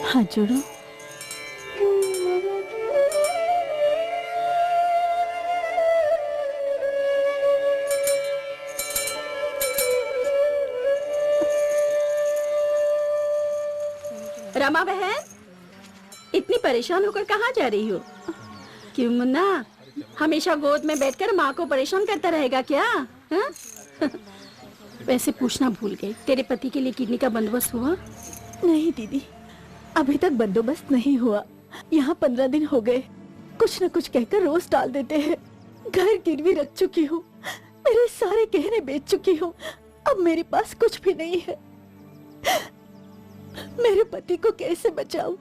हाथ जोड़ो। रमा बहन, इतनी परेशान होकर कहाँ जा रही हो? क्यों मुन्ना, हमेशा गोद में बैठकर माँ को परेशान करता रहेगा क्या? हा? वैसे पूछना भूल गई, तेरे पति के लिए किडनी का बंदोबस्त हुआ? नहीं दीदी, अभी तक बंदोबस्त नहीं हुआ। यहाँ 15 दिन हो गए, कुछ न कुछ कहकर रोज डाल देते हैं। घर गिरवी रख चुकी हूँ, मेरे सारे गहने बेच चुकी हूँ, अब मेरे पास कुछ भी नहीं है। मेरे पति को कैसे बचाऊं?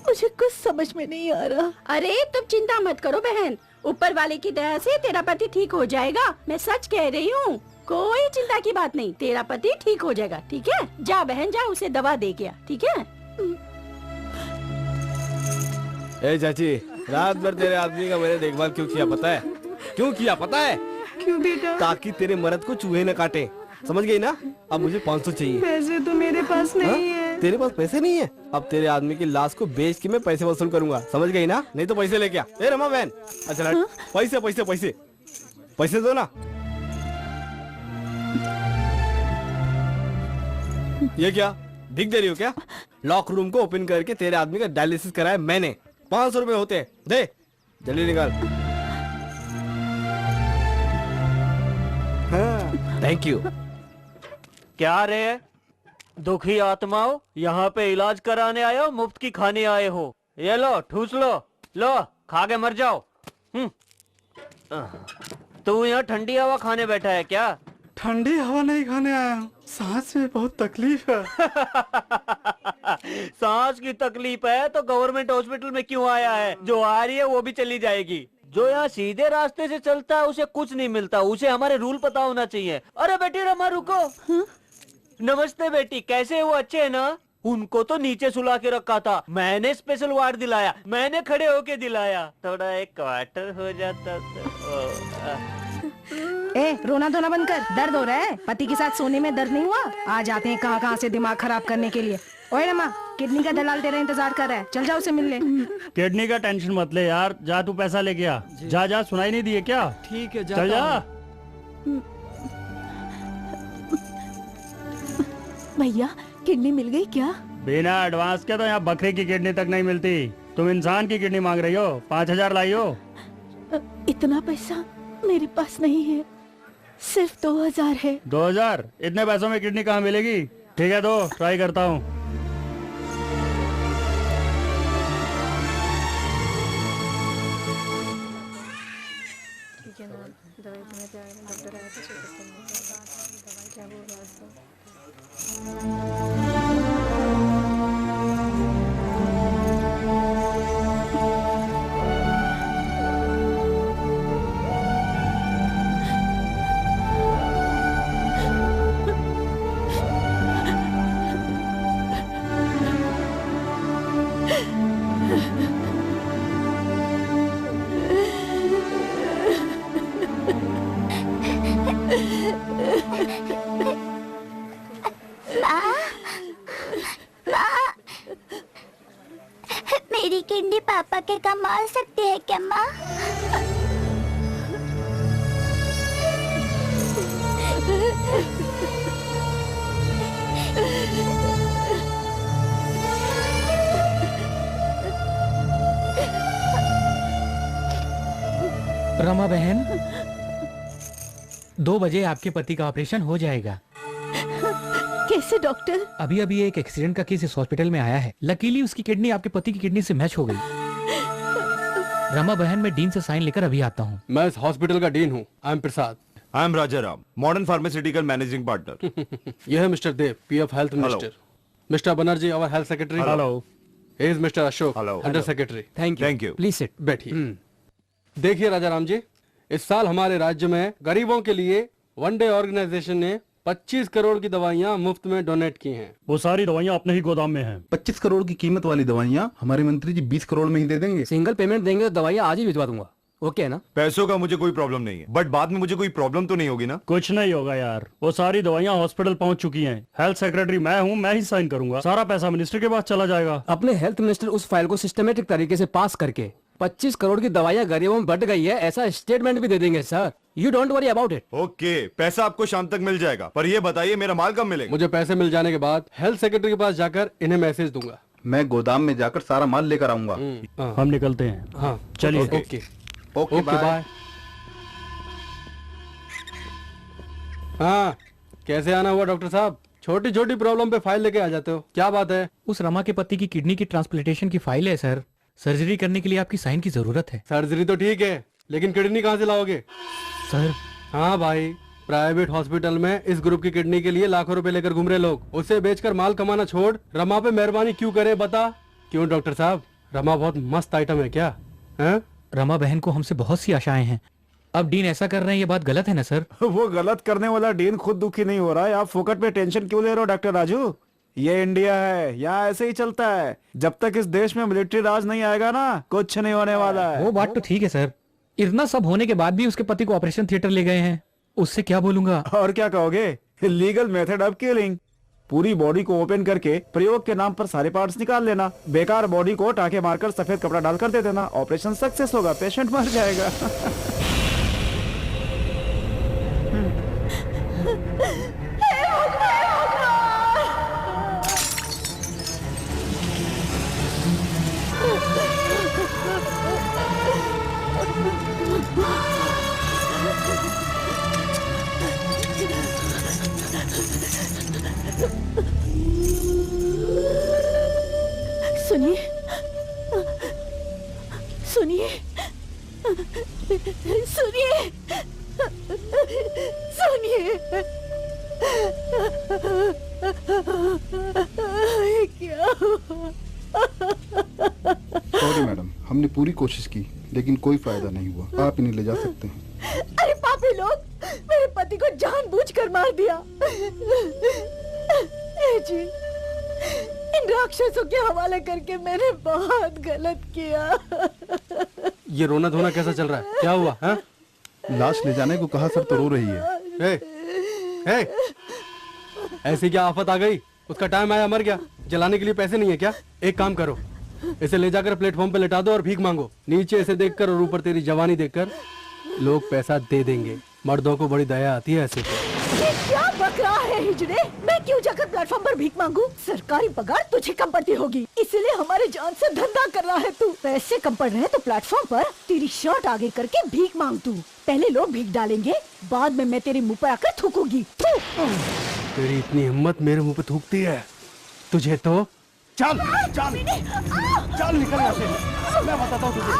मुझे कुछ समझ में नहीं आ रहा। अरे तुम चिंता मत करो बहन, ऊपर वाले की दया से तेरा पति ठीक हो जाएगा। मैं सच कह रही हूँ, कोई चिंता की बात नहीं, तेरा पति ठीक हो जाएगा। ठीक है, जा बहन जा, उसे दवा दे गया। ठीक है। ए चाची, रात भर तेरे आदमी का मैंने देखभाल क्यों किया पता है? क्यों किया पता है? क्यों बेटा? ताकि तेरे मर्द को चूहे न काटे, समझ गई ना? अब मुझे 500 चाहिए। पैसे तो मेरे पास नहीं है। तेरे पास पैसे नहीं है? अब तेरे आदमी की लाश को बेच के मैं पैसे वसूल करूंगा, समझ गई ना? नहीं तो पैसे लेके आ। ए रमा बहन, अच्छा पैसे पैसे पैसे पैसे दो ना। ये क्या दिख दे रही हो क्या? लॉक रूम को ओपन करके तेरे आदमी का डायलिसिस कराया मैंने। 500 रुपए होते हैं, दे जल्दी निकाल। हाँ, थैंक यू। क्या रे दुखी आत्माओं, यहाँ पे इलाज कराने आए हो, मुफ्त की खाने आए हो? ये लो ठूस लो, लो खा के मर जाओ। तू यहाँ ठंडी हवा खाने बैठा है क्या? ठंडी हवा नहीं खाने आया हूँ, सांस में बहुत तकलीफ है। सांस की तकलीफ है तो गवर्नमेंट हॉस्पिटल में क्यों आया है? जो आ रही है वो भी चली जाएगी। जो यहाँ सीधे रास्ते से चलता है उसे कुछ नहीं मिलता, उसे हमारे रूल पता होना चाहिए। अरे बेटी रमा रुको। नमस्ते बेटी, कैसे हो? अच्छे है ना? उनको तो नीचे सुला के रखा था, मैंने स्पेशल वार्ड दिलाया, मैंने खड़े होके दिलाया, थोड़ा एक क्वार्टर हो जाता तो। ए, रोना धोना बंद कर, दर्द हो रहा है? पति के साथ सोने में दर्द नहीं हुआ? आ जाते हैं कहाँ कहाँ से दिमाग खराब करने के लिए। ओए रमा, किडनी का दलाल तेरा इंतजार कर रहा है, चल जा उसे मिल ले। किडनी का टेंशन मत ले यार, जा तू पैसा लेके आ। जा जा, सुनाई नहीं दिए क्या? ठीक है, चल जा। भैया, किडनी मिल गई क्या? बिना एडवांस के तो यहाँ बकरे की किडनी तक नहीं मिलती। तुम इंसान की किडनी मांग रही हो? 5000 लाई हो? इतना पैसा मेरे पास नहीं है, सिर्फ 2000 है। 2000? इतने पैसों में किडनी कहाँ मिलेगी? ठीक है, दो ट्राई करता हूँ। मेरी किडनी पापा के काम आ सकती है क्या माँ? रमा बहन, 2 बजे आपके पति का ऑपरेशन हो जाएगा। कैसे डॉक्टर? अभी अभी एक एक्सीडेंट का केस इस हॉस्पिटल में आया है। लकीली उसकी किडनी आपके पति की किडनी से मैच हो गई। रमा बहन, मैं डीन से साइन लेकर अभी आता हूँ। मैं इस हॉस्पिटल का डीन हूँ। I am Prasad. I am Rajaram, modern pharmaceutical managing partner. यह है mister Dev, PF health minister. Mister Banerjee, our health secretary. Hello. Is mister Ashok, Hello. Under secretary. Thank you. Please sit. बैठिए। देखिए राजा राम जी, इस साल हमारे राज्य में गरीबों के लिए वन डे ऑर्गेनाइजेशन ने 25 करोड़ की दवाइयाँ मुफ्त में डोनेट की हैं। वो सारी दवाइयाँ अपने ही गोदाम में हैं। 25 करोड़ की कीमत वाली दवाइयाँ हमारे मंत्री जी 20 करोड़ में ही दे देंगे। सिंगल पेमेंट देंगे तो दवाइयाँ आज ही भिजवा दूंगा, ओके है ना? पैसों का मुझे कोई प्रॉब्लम नहीं है, बट बाद में मुझे कोई प्रॉब्लम तो नहीं होगी ना? कुछ नहीं होगा यार, वो सारी दवाइयाँ हॉस्पिटल पहुंच चुकी हैं। हेल्थ सेक्रेटरी मैं हूँ, मैं ही साइन करूंगा। सारा पैसा मिनिस्टर के पास चला जाएगा। अपने हेल्थ मिनिस्टर उस फाइल को सिस्टमेटिक तरीके से पास करके 25 करोड़ की दवाइयाँ गरीबों में बट गई है ऐसा स्टेटमेंट भी दे देंगे sir. You don't worry about it. Okay, पैसा आपको शाम तक मिल जाएगा, पर ये बताइए मेरा माल कब मिलेगा? मुझे पैसे मिल जाने के बाद हेल्थ सेक्रेटरी के पास जाकर इन्हें मैसेज दूंगा। मैं गोदाम में जाकर सारा माल लेकर आऊंगा। हम निकलते हैं। हाँ चलिए। Okay okay bye. हाँ, कैसे आना हुआ डॉक्टर साहब? छोटी छोटी प्रॉब्लम पे फाइल लेके आ जाते हो, क्या बात है? उस रमा के पति की किडनी की ट्रांसप्लांटेशन की फाइल है सर। सर्जरी करने के लिए आपकी साइन की जरूरत है। सर्जरी तो ठीक है, लेकिन किडनी कहाँ से लाओगे? सर हाँ भाई, प्राइवेट हॉस्पिटल में इस ग्रुप की किडनी के लिए लाखों रुपए लेकर घूम रहे लोग। उसे बेचकर माल कमाना छोड़ रमा पे मेहरबानी क्यों करे बता? क्यों डॉक्टर साहब, रमा बहुत मस्त आइटम है क्या? हैं? रमा बहन को हमसे बहुत सी आशाएं हैं। अब डीन ऐसा कर रहे हैं, ये बात गलत है ना सर? वो गलत करने वाला डीन खुद दुखी नहीं हो रहा है, आप फोकट पे टेंशन क्यों ले रहे हो डॉक्टर राजू? ये इंडिया है, यहाँ ऐसे ही चलता है। जब तक इस देश में मिलिट्री राज नहीं आएगा ना, कुछ नहीं होने वाला है। वो बात तो ठीक है सर, इतना सब होने के बाद भी उसके पति को ऑपरेशन थिएटर ले गए हैं, उससे क्या बोलूंगा? और क्या कहोगे? Legal method of killing. पूरी बॉडी को ओपन करके प्रयोग के नाम पर सारे पार्ट्स निकाल लेना, बेकार बॉडी को टाके मारकर सफेद कपड़ा डालकर दे देना, ऑपरेशन सक्सेस होगा, पेशेंट मर जाएगा। सुनिए सुनिए सुनिए सुनिए, क्या हुआ? सॉरी मैडम, हमने पूरी कोशिश की लेकिन कोई फायदा नहीं हुआ। आप इन्हें ले जा सकते हैं। अरे पापी लोग, मेरे पति को जानबूझकर मार दिया। ए जी, इन राक्षसों के हवाले करके मैंने बहुत गलत किया। ये रोना धोना कैसा चल रहा है? क्या हुआ? हाँ? लाश ले जाने को कहा सर तो रो रही है। ए, ऐसी क्या आफत आ गई? उसका टाइम आया, मर गया, जलाने के लिए पैसे नहीं है क्या? एक काम करो, इसे ले जाकर प्लेटफॉर्म पे लेटा दो और भीख मांगो। नीचे इसे देखकर और ऊपर तेरी जवानी देखकर लोग पैसा दे देंगे। मर्दों को बड़ी दया आती है ऐसे पे। ये क्या बक रहा है हिजड़े? मैं क्यों जाकर प्लेटफॉर्म पर भीख मांगू? सरकारी पगार तुझे कम पड़ती होगी, इसलिए हमारे जान से धंधा कर रहा है तू। पैसे कम पड़ रहे तो प्लेटफॉर्म पर तेरी शर्ट आगे करके भीख मांग तू। पहले लोग भीख डालेंगे, बाद में मैं तेरे मुंह पर आकर थूकूंगी। तेरी इतनी हिम्मत मेरे मुंह पे थूकती है? तुझे तो चल चल चल निकल यहाँ से, मैं बताता हूँ तुझे।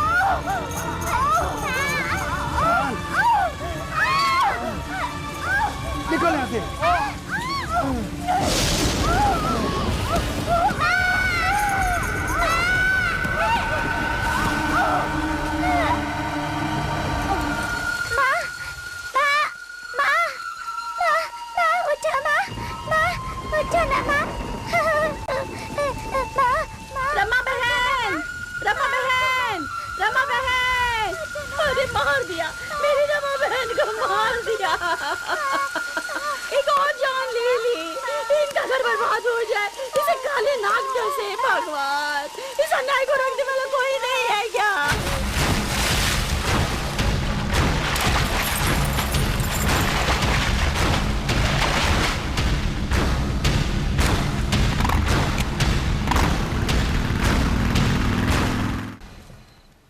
निकल यहाँ से। रमा बहन, रमा बहन, रमा बहन, अरे मार दिया, मेरी रमा बहन को मार दिया। एक और जान ले ली, इनका घर बर्बाद हो जाए, इसे काले नाग जैसे। भगवान, इस अन्याय को रोकने वाला कोई नहीं है क्या?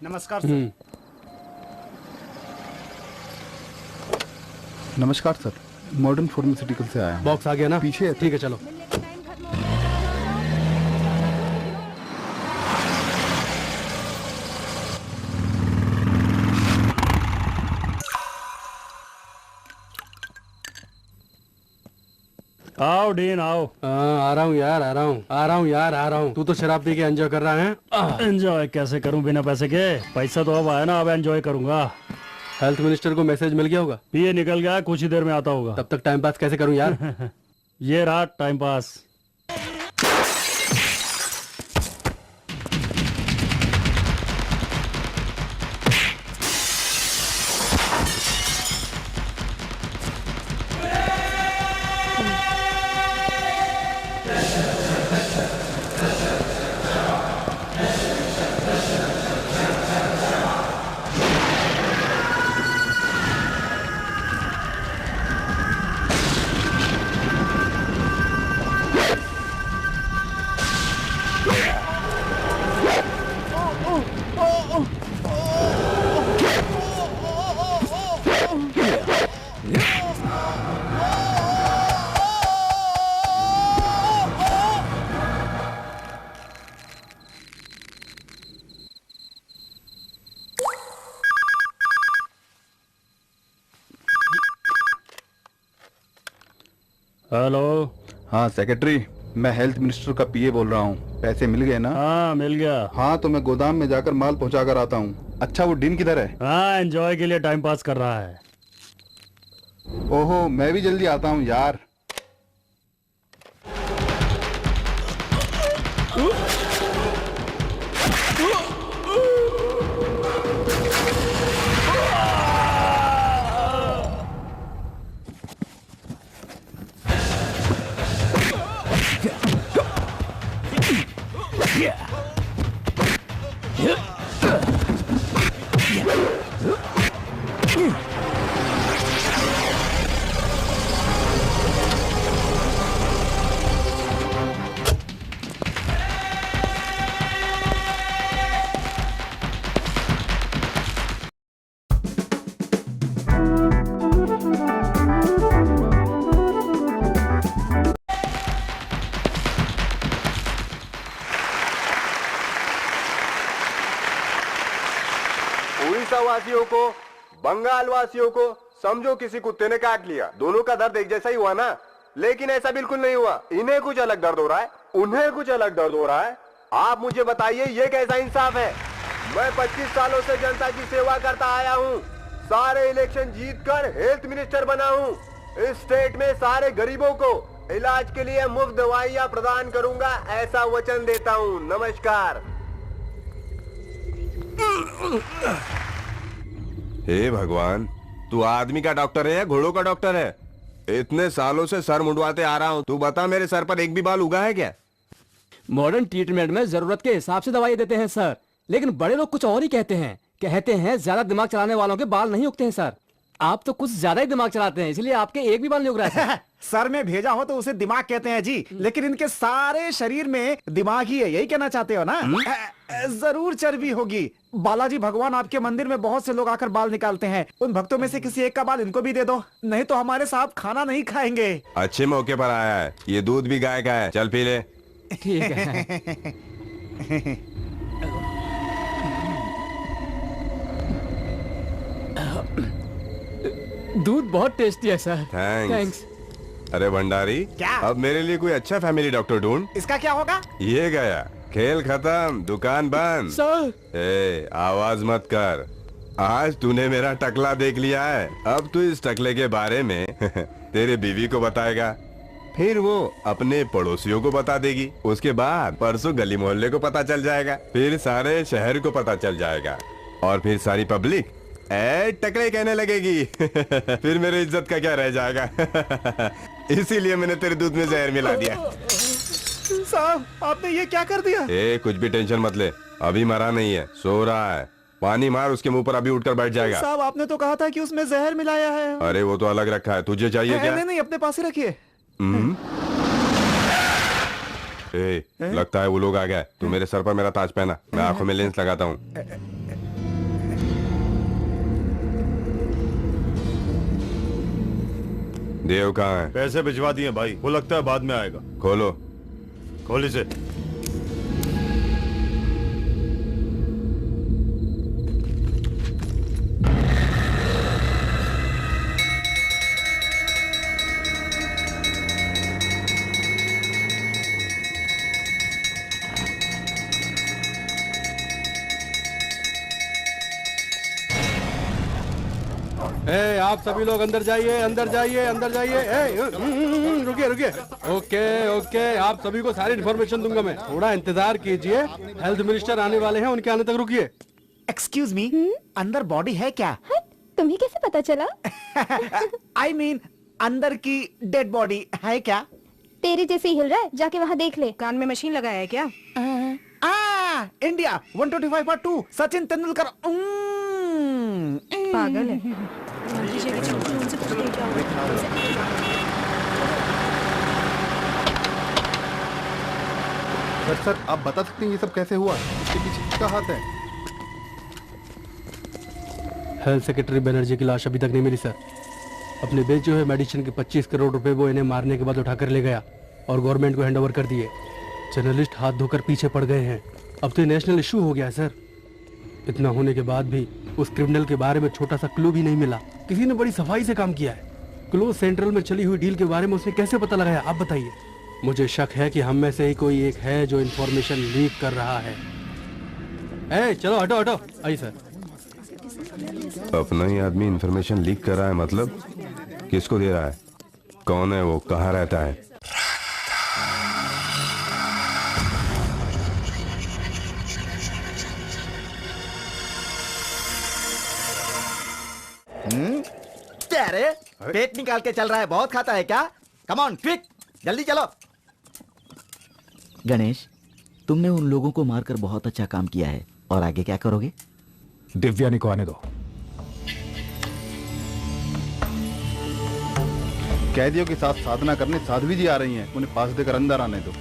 नमस्कार सर। नमस्कार सर, मॉडर्न फार्मास्यूटिकल से आया हूं। बॉक्स आ गया ना? पीछे है। ठीक है, चलो। आओ डीन आओ। आ रहा हूँ यार, आ रहा हूँ। तू तो शराब पी के एंजॉय कर रहा है। एंजॉय कैसे करूं बिना पैसे के? पैसा तो अब आया ना, अब एंजॉय करूंगा। हेल्थ मिनिस्टर को मैसेज मिल गया होगा? ये निकल गया, कुछ ही देर में आता होगा। तब तक टाइम पास कैसे करूं यार? ये रहा टाइम पास। हेलो। हाँ सेक्रेटरी, मैं हेल्थ मिनिस्टर का पीए बोल रहा हूँ। पैसे मिल गए ना? हाँ मिल गया। हाँ तो मैं गोदाम में जाकर माल पहुँचा कर आता हूँ। अच्छा वो डीन किधर है? हाँ एंजॉय के लिए टाइम पास कर रहा है। ओहो मैं भी जल्दी आता हूँ यार। उड़ीसा वासियों को, बंगाल वासियों को समझो किसी कुत्ते ने काट लिया। दोनों का दर्द एक जैसा ही हुआ ना, लेकिन ऐसा बिल्कुल नहीं हुआ। इन्हें कुछ अलग दर्द हो रहा है, उन्हें कुछ अलग दर्द हो रहा है। आप मुझे बताइए ये कैसा इंसाफ है? मैं 25 सालों से जनता की सेवा करता आया हूँ, सारे इलेक्शन जीतकर हेल्थ मिनिस्टर बना हूँ। इस स्टेट में सारे गरीबों को इलाज के लिए मुफ्त दवाइयाँ प्रदान करूंगा, ऐसा वचन देता हूँ। नमस्कार। हे भगवान, तू आदमी का डॉक्टर है या घोड़ों का डॉक्टर है? इतने सालों से सर मुंडवाते आ रहा हूँ, तू बता मेरे सर पर एक भी बाल उगा है क्या? मॉडर्न ट्रीटमेंट में जरूरत के हिसाब से दवाई देते हैं सर, लेकिन बड़े लोग कुछ और ही कहते हैं ज्यादा दिमाग चलाने वालों के बाल नहीं उगते हैं सर। आप तो कुछ ज्यादा ही दिमाग चलाते हैं, इसलिए आपके एक भी बाल नहीं उग रहा है। सर में भेजा हो तो उसे दिमाग कहते हैं जी, लेकिन इनके सारे शरीर में दिमाग ही है, यही कहना चाहते हो ना? जरूर चर्बी होगी। बालाजी भगवान आपके मंदिर में बहुत से लोग आकर बाल निकालते हैं, उन भक्तों में से किसी एक का बाल इनको भी दे दो, नहीं तो हमारे साहब खाना नहीं खाएंगे। अच्छे मौके पर आया है, ये दूध भी गाय का है, चल पी ले। ठीक है। दूध बहुत टेस्टी है सर। थैंक्स। अरे भंडारी, क्या? अब मेरे लिए कोई अच्छा फैमिली डॉक्टर ढूंढ। इसका क्या होगा? ये गया, खेल खत्म, दुकान बंद। सर ए, आवाज मत कर। आज तूने मेरा टकला देख लिया है, अब तू इस टकले के बारे में तेरे बीवी को बताएगा, फिर वो अपने पड़ोसियों को बता देगी, उसके बाद परसों गली मोहल्ले को पता चल जाएगा, फिर सारे शहर को पता चल जाएगा, और फिर सारी पब्लिक टकले कहने लगेगी। फिर मेरे इज्जत का क्या रह जाएगा? इसीलिए मैंने तेरे दूध में जहर मिला दिया। साहब आपने ये क्या कर दिया? कुछ भी टेंशन मत ले, अभी मरा नहीं है, सो रहा है। पानी मार उसके मुंह पर, अभी उठकर बैठ जाएगा। साहब आपने तो कहा था कि उसमें जहर मिलाया है। अरे वो तो अलग रखा है, तुझे चाहिए क्या? नहीं अपने पास ही रखिए। लगता है वो लोग आ गए। तू मेरे सर पर मेरा ताज पहना, मैं आंखों में लेंस लगाता हूँ। देव कहाँ है? पैसे भिजवा दिए भाई, वो लगता है बाद में आएगा। खोलो। खोल इसे। ए, आप सभी लोग अंदर जाइए, अंदर जाइए, अंदर जाइए। रुकिए रुकिए। ओके ओके, आप सभी को सारी इन्फॉर्मेशन दूंगा मैं, थोड़ा इंतजार कीजिए। हेल्थ मिनिस्टर आने वाले हैं, उनके आने तक रुकिए। एक्सक्यूज मी, अंदर बॉडी है क्या? तुम्हें कैसे पता चला? आई मीन अंदर की डेड बॉडी है क्या? तेरे जैसे ही हिल रहा है, जाके वहाँ देख ले। कान में मशीन लगाया है क्या? इंडिया 125/2 सचिन तेंदुलकर। पागल है। मंत्री जी के चलते उनसे कुछ नहीं क्या सर आप बता सकते हैं ये सब कैसे हुआ? इसके पीछे किसका हाथ है? हेल्थ सेक्रेटरी बनर्जी की लाश अभी तक नहीं मिली सर। अपने बेचे हुए मेडिसिन के 25 करोड़ रुपए वो इन्हें मारने के बाद उठाकर ले गया और गवर्नमेंट को हैंडओवर कर दिए। जर्नलिस्ट हाथ धोकर पीछे पड़ गए हैं। अब तो नेशनल इशू हो गया है सर। इतना होने के बाद भी उस क्रिमिनल के बारे में छोटा सा क्लू भी नहीं मिला। किसी ने बड़ी सफाई से काम किया है। क्लोज सेंट्रल में चली हुई डील के बारे में उसने कैसे पता लगाया, आप बताइए। मुझे शक है कि हम में से ही कोई एक है जो इन्फॉर्मेशन लीक कर रहा है। चलो हटो हटो। आइए सर। अपना ही आदमी इंफॉर्मेशन लीक कर रहा है, मतलब किसको दे रहा है? कौन है वो? कहाँ रहता है? क्या रे? पेट निकाल के चल रहा है, बहुत खाता है क्या? कम ऑन क्विक, जल्दी चलो। गणेश, तुमने उन लोगों को मारकर बहुत अच्छा काम किया है, और आगे क्या करोगे? दिव्यानी को आने दो। कैदियों के साथ साधना करने साध्वी जी आ रही हैं, उन्हें पास देकर अंदर आने दो।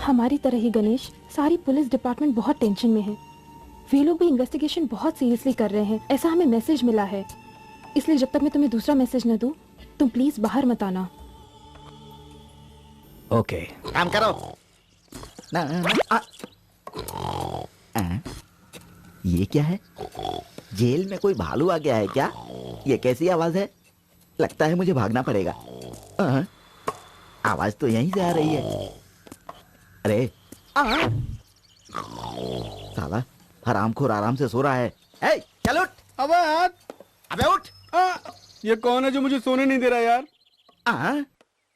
हमारी तरह ही गणेश, सारी पुलिस डिपार्टमेंट बहुत टेंशन में है। वे लोग भी इन्वेस्टिगेशन बहुत सीरियसली कर रहे हैं, ऐसा हमें मैसेज मिला है। इसलिए जब तक मैं तुम्हें दूसरा मैसेज न दूं, तुम प्लीज बाहर मत आना। ओके, काम करो। ना, ये क्या है? जेल में कोई भालू आ गया है क्या? ये कैसी आवाज है? लगता है मुझे भागना पड़ेगा। आवाज तो यहीं से आ रही है। अरे साला हरामखोर आराम से सो रहा है। ए, चल उठ। अबे उठ। ये कौन है जो मुझे सोने नहीं दे रहा यार?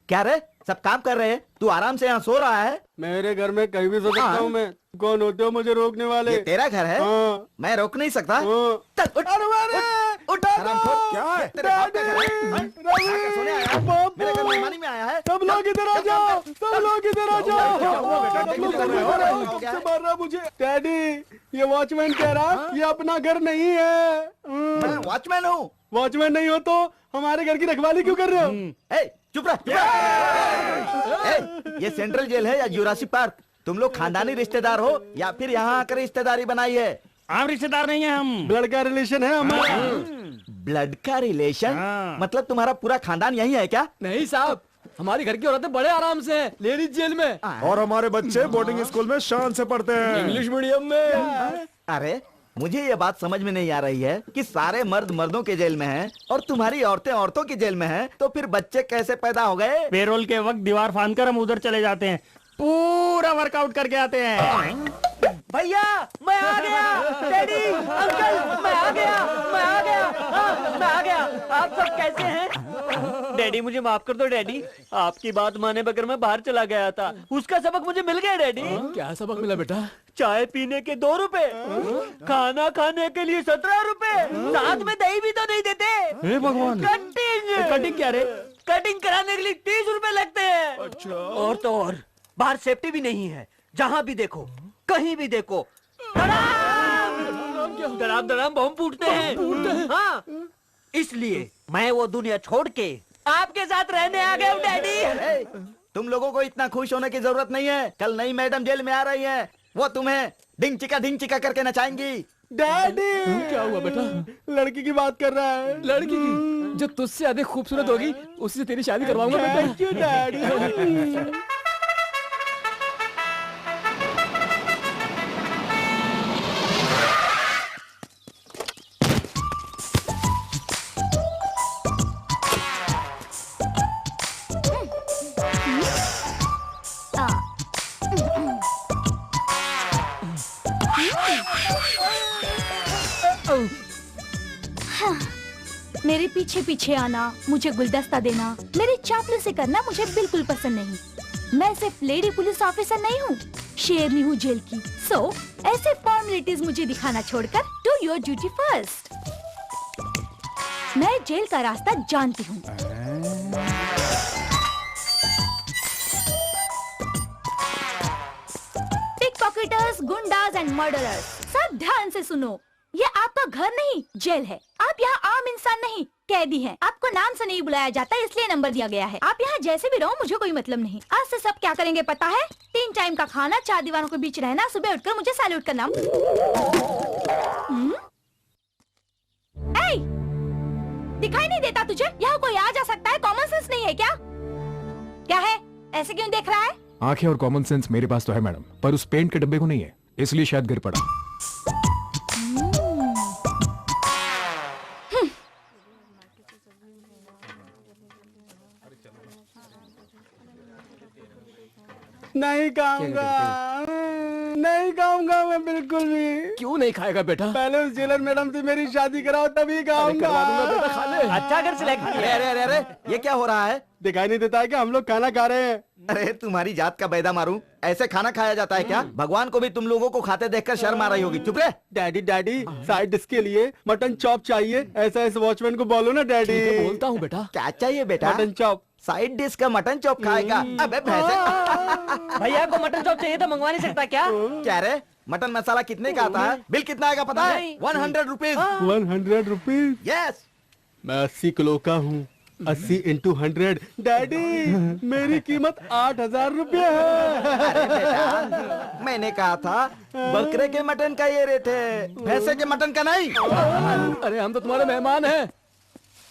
क्या रे? सब काम कर रहे हैं, तू आराम से यहाँ सो रहा है। मेरे घर में कहीं भी सो सकता हूँ मैं। कौन होते हो मुझे रोकने वाले? ये तेरा घर है? मैं रोक नहीं सकता। चल उठ, उठ, हरामखोर। क्या है? तेरे बाप का घर है? आके सोने आया है? मेरे घर मेहमानी में आया है? सब लोग इधर आ जाओ, सब लोग इधर आ जाओ। मार रहा मुझे। डैडी, ये वॉचमैन कह रहा ये अपना घर नहीं है। मैं वॉचमैन हूँ। वॉचमैन नहीं हो तो हमारे घर की रखवाली क्यों कर रहे हो? चुप रह। ये सेंट्रल जेल है या जुरासिक पार्क? तुम लोग खानदानी रिश्तेदार हो या फिर यहाँ आकर रिश्तेदारी बनाई है? हम रिश्तेदार नहीं है, हम ब्लड का रिलेशन है हमारा। ब्लड का रिलेशन? मतलब तुम्हारा पूरा खानदान यही है क्या? नहीं साहब, हमारी घर की औरतें बड़े आराम से हैं, लेडीज जेल में। और हमारे बच्चे बोर्डिंग स्कूल में शान से पढ़ते हैं, इंग्लिश मीडियम में। अरे मुझे ये बात समझ में नहीं आ रही है कि सारे मर्द मर्दों के जेल में हैं और तुम्हारी औरतें औरतों की जेल में हैं, तो फिर बच्चे कैसे पैदा हो गए? पेरोल के वक्त दीवार फांदकर हम उधर चले जाते हैं, पूरा वर्कआउट करके आते हैं। भैया मैं आ गया। डैडी, अंकल, मैं आ गया, मैं आ गया, मैं आ गया। आप सब कैसे हैं? डैडी मुझे माफ कर दो डैडी, आपकी बात माने बगैर मैं बाहर चला गया था, उसका सबक मुझे मिल गया डैडी। क्या सबक मिला बेटा? चाय पीने के 2 रुपए, खाना खाने के लिए 17 रुपए, साथ में दही भी तो नहीं देते। हे भगवान। कटिंग क्या रे? कटिंग कराने के लिए 30 रुपए लगते हैं। अच्छा। और तो और बाहर सेफ्टी भी नहीं है, जहाँ भी देखो कहीं भी देखो धड़ाम धड़ाम बम फूटते हैं। हाँ, इसलिए मैं वो दुनिया छोड़ के आपके साथ रहने आ गया हूँ डैडी। तुम लोगों को इतना खुश होने की जरूरत नहीं है। कल नई मैडम जेल में आ रही है, वो तुम्हें ढिंग चिका करके नचाएंगी। डैडी, क्या हुआ बेटा? लड़की की बात कर रहा है। लड़की की? जो तुझसे अधिक खूबसूरत होगी उसी से तेरी शादी करवाऊंगा बेटा। Thank you daddy. मेरे पीछे पीछे आना, मुझे गुलदस्ता देना, मेरी चापलूसी करना मुझे बिल्कुल पसंद नहीं। मैं सिर्फ लेडी पुलिस ऑफिसर नहीं हूँ, शेरनी हूँ जेल की। सो ऐसे फॉर्मेलिटीज मुझे दिखाना छोड़कर डू योर ड्यूटी फर्स्ट। मैं जेल का रास्ता जानती हूँ। पिकपॉकेटर्स, गुंडास एंड मर्डरर्स, सब ध्यान से सुनो। ये आपका घर नहीं, जेल है। आप यहाँ आम इंसान नहीं, कैदी हैं। आपको नाम से नहीं बुलाया जाता, इसलिए नंबर दिया गया है। आप यहाँ जैसे भी रहो, मुझे कोई मतलब नहीं। आज से सब क्या करेंगे पता है? 3 टाइम का खाना, 4 दीवारों के बीच रहना, सुबह उठकर मुझे सैल्यूट करना। दिखाई नहीं देता तुझे? यहाँ कोई आ जा सकता है, कॉमन सेंस नहीं है क्या? क्या है, ऐसे क्यों देख रहा है? आंखें और कॉमन सेंस मेरे पास तो है मैडम, पर उस पेंट के डब्बे को नहीं है, इसलिए शायद गिर पड़ा। नहीं खाऊंगा, नहीं खाऊंगा मैं बिल्कुल भी। क्यों नहीं खाएगा बेटा? पहले उस जेलर मैडम से मेरी शादी कराओ तभी खाऊंगा। करवा दूंगा बेटा, खा ले। अच्छा कर सिलेक्ट किया। अरे अरे अरे, ये क्या हो रहा है? दिखाई नहीं देता है कि हम लोग खाना खा रहे हैं? अरे तुम्हारी जात का बैदा मारूं, ऐसे खाना खाया जाता है क्या? भगवान को भी तुम लोगों को खाते देखकर शर्म आ रही होगी। चुप रहे। डैडी डैडी, साइड डिश के लिए मटन चॉप चाहिए, ऐसा इस वॉचमैन को बोलो ना डैडी। बोलता हूँ बेटा। क्या चाहिए बेटा? Mutton chop. साइड डिश का मटन चॉप खाएगा? अबे भैंसे। भैया को मटन चॉप चाहिए तो मंगवा नहीं सकता क्या? क्या रे, मटन मसाला कितने का आता है? बिल कितना आएगा पता है? 100 रुपीज। 100 रुपीज? यस। मैं 80 किलो का हूँ। 80 into 100। डैडी मेरी कीमत 8,000 रुपये है। अरे बेटा, मैंने कहा था बकरे के मटन का ये रेट है, भैंसे के मटन का नहीं। अरे हम तो तुम्हारे मेहमान हैं।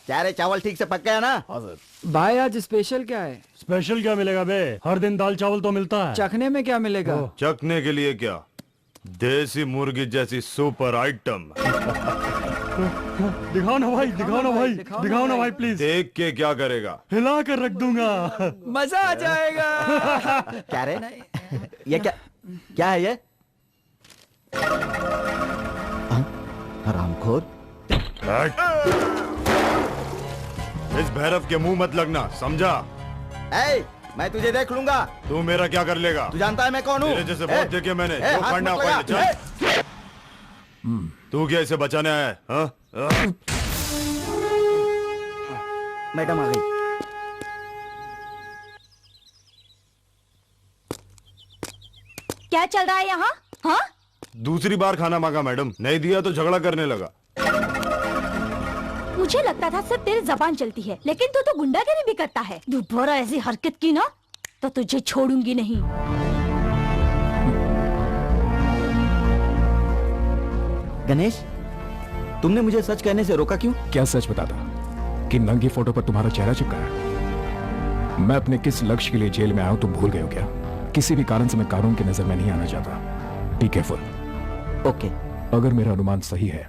क्या रे, चावल ठीक से पक गया ना? भाई आज स्पेशल क्या है? स्पेशल क्या मिलेगा बे? हर दिन दाल चावल तो मिलता है। चखने में क्या मिलेगा? चखने के लिए क्या, देसी मुर्गी जैसी सुपर आइटम। दिखाओ ना भाई, दिखाओ ना भाई, दिखाओ ना भाई प्लीज। देख के क्या करेगा? हिला कर रख दूंगा। मजा आ जाएगा। क्या रे, ये क्या है ये? हरामखोर। इस भैरव के मुंह मत लगना, समझा? ए, मैं तुझे देख लूंगा। तू मेरा क्या कर लेगा? तू जानता है मैं कौन हूँ? तेरे जैसे बहुत देखे मैंने। जो हाथ करना मत लगा। चल। तू क्या इसे बचाने आया है? हाँ? मैडम आ गई। क्या चल रहा है यहाँ? हाँ? दूसरी बार खाना मांगा मैडम, नहीं दिया तो झगड़ा करने लगा। मुझे लगता था सिर्फ तेरी जबान चलती है, लेकिन तू तो गुंडागिरी भी करता है। दोबारा ऐसी हरकत की ना तो तुझे छोड़ूंगी नहीं। गणेश, तुमने मुझे सच कहने से रोका क्यों? क्या सच बताता कि नंगी फोटो पर तुम्हारा चेहरा चिपका है? मैं अपने किस लक्ष्य के लिए जेल में आया हूं तुम भूल गए हो क्या? किसी भी कारण से मैं कानून की नजर में नहीं आना चाहता। Be careful. ओके। अगर मेरा अनुमान सही है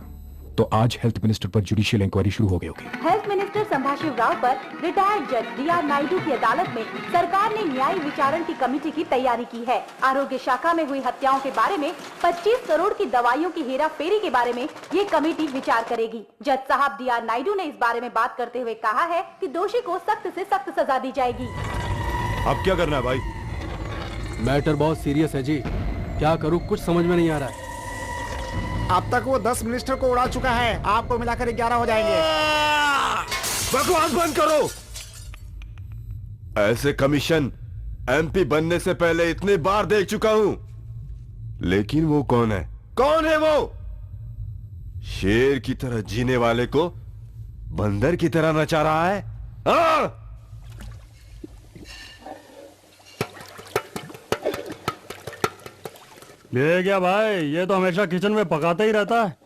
तो आज हेल्थ मिनिस्टर पर जुडिशियल इंक्वायरी शुरू हो गई होगी। हेल्थ मिनिस्टर संभाशिव राव पर रिटायर्ड जज D.R. नायडू की अदालत में सरकार ने न्यायिक विचारण की कमेटी की तैयारी की है। आरोग्य शाखा में हुई हत्याओं के बारे में 25 करोड़ की दवाइयों की हेरा फेरी के बारे में ये कमेटी विचार करेगी। जज साहब D.R. नायडू ने इस बारे में बात करते हुए कहा है कि दोषी को सख्त से सख्त सजा दी जाएगी। अब क्या करना है भाई? मैटर बहुत सीरियस है जी, क्या करूँ कुछ समझ में नहीं आ रहा है। अब तक वो 10 मिनिस्टर को उड़ा चुका है, आपको मिलाकर 11 हो जाएंगे। बकवास बंद करो। ऐसे कमीशन MP बनने से पहले इतनी बार देख चुका हूं, लेकिन वो कौन है? कौन है वो? शेर की तरह जीने वाले को बंदर की तरह नचा रहा है। हाँ? ये क्या भाई, ये तो हमेशा किचन में पकाता ही रहता है।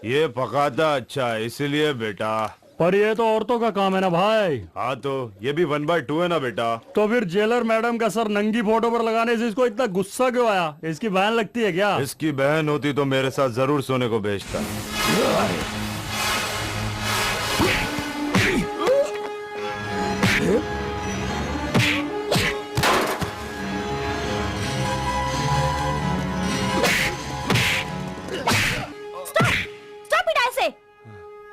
ये पकाता अच्छा है इसलिए बेटा। पर ये तो औरतों का काम है ना भाई। हाँ तो ये भी 1/2 है ना बेटा। तो फिर जेलर मैडम का सर नंगी फोटो पर लगाने से इसको इतना गुस्सा क्यों आया? इसकी बहन लगती है क्या? इसकी बहन होती तो मेरे साथ जरूर सोने को भेजता। स्टॉप इट ऐसे।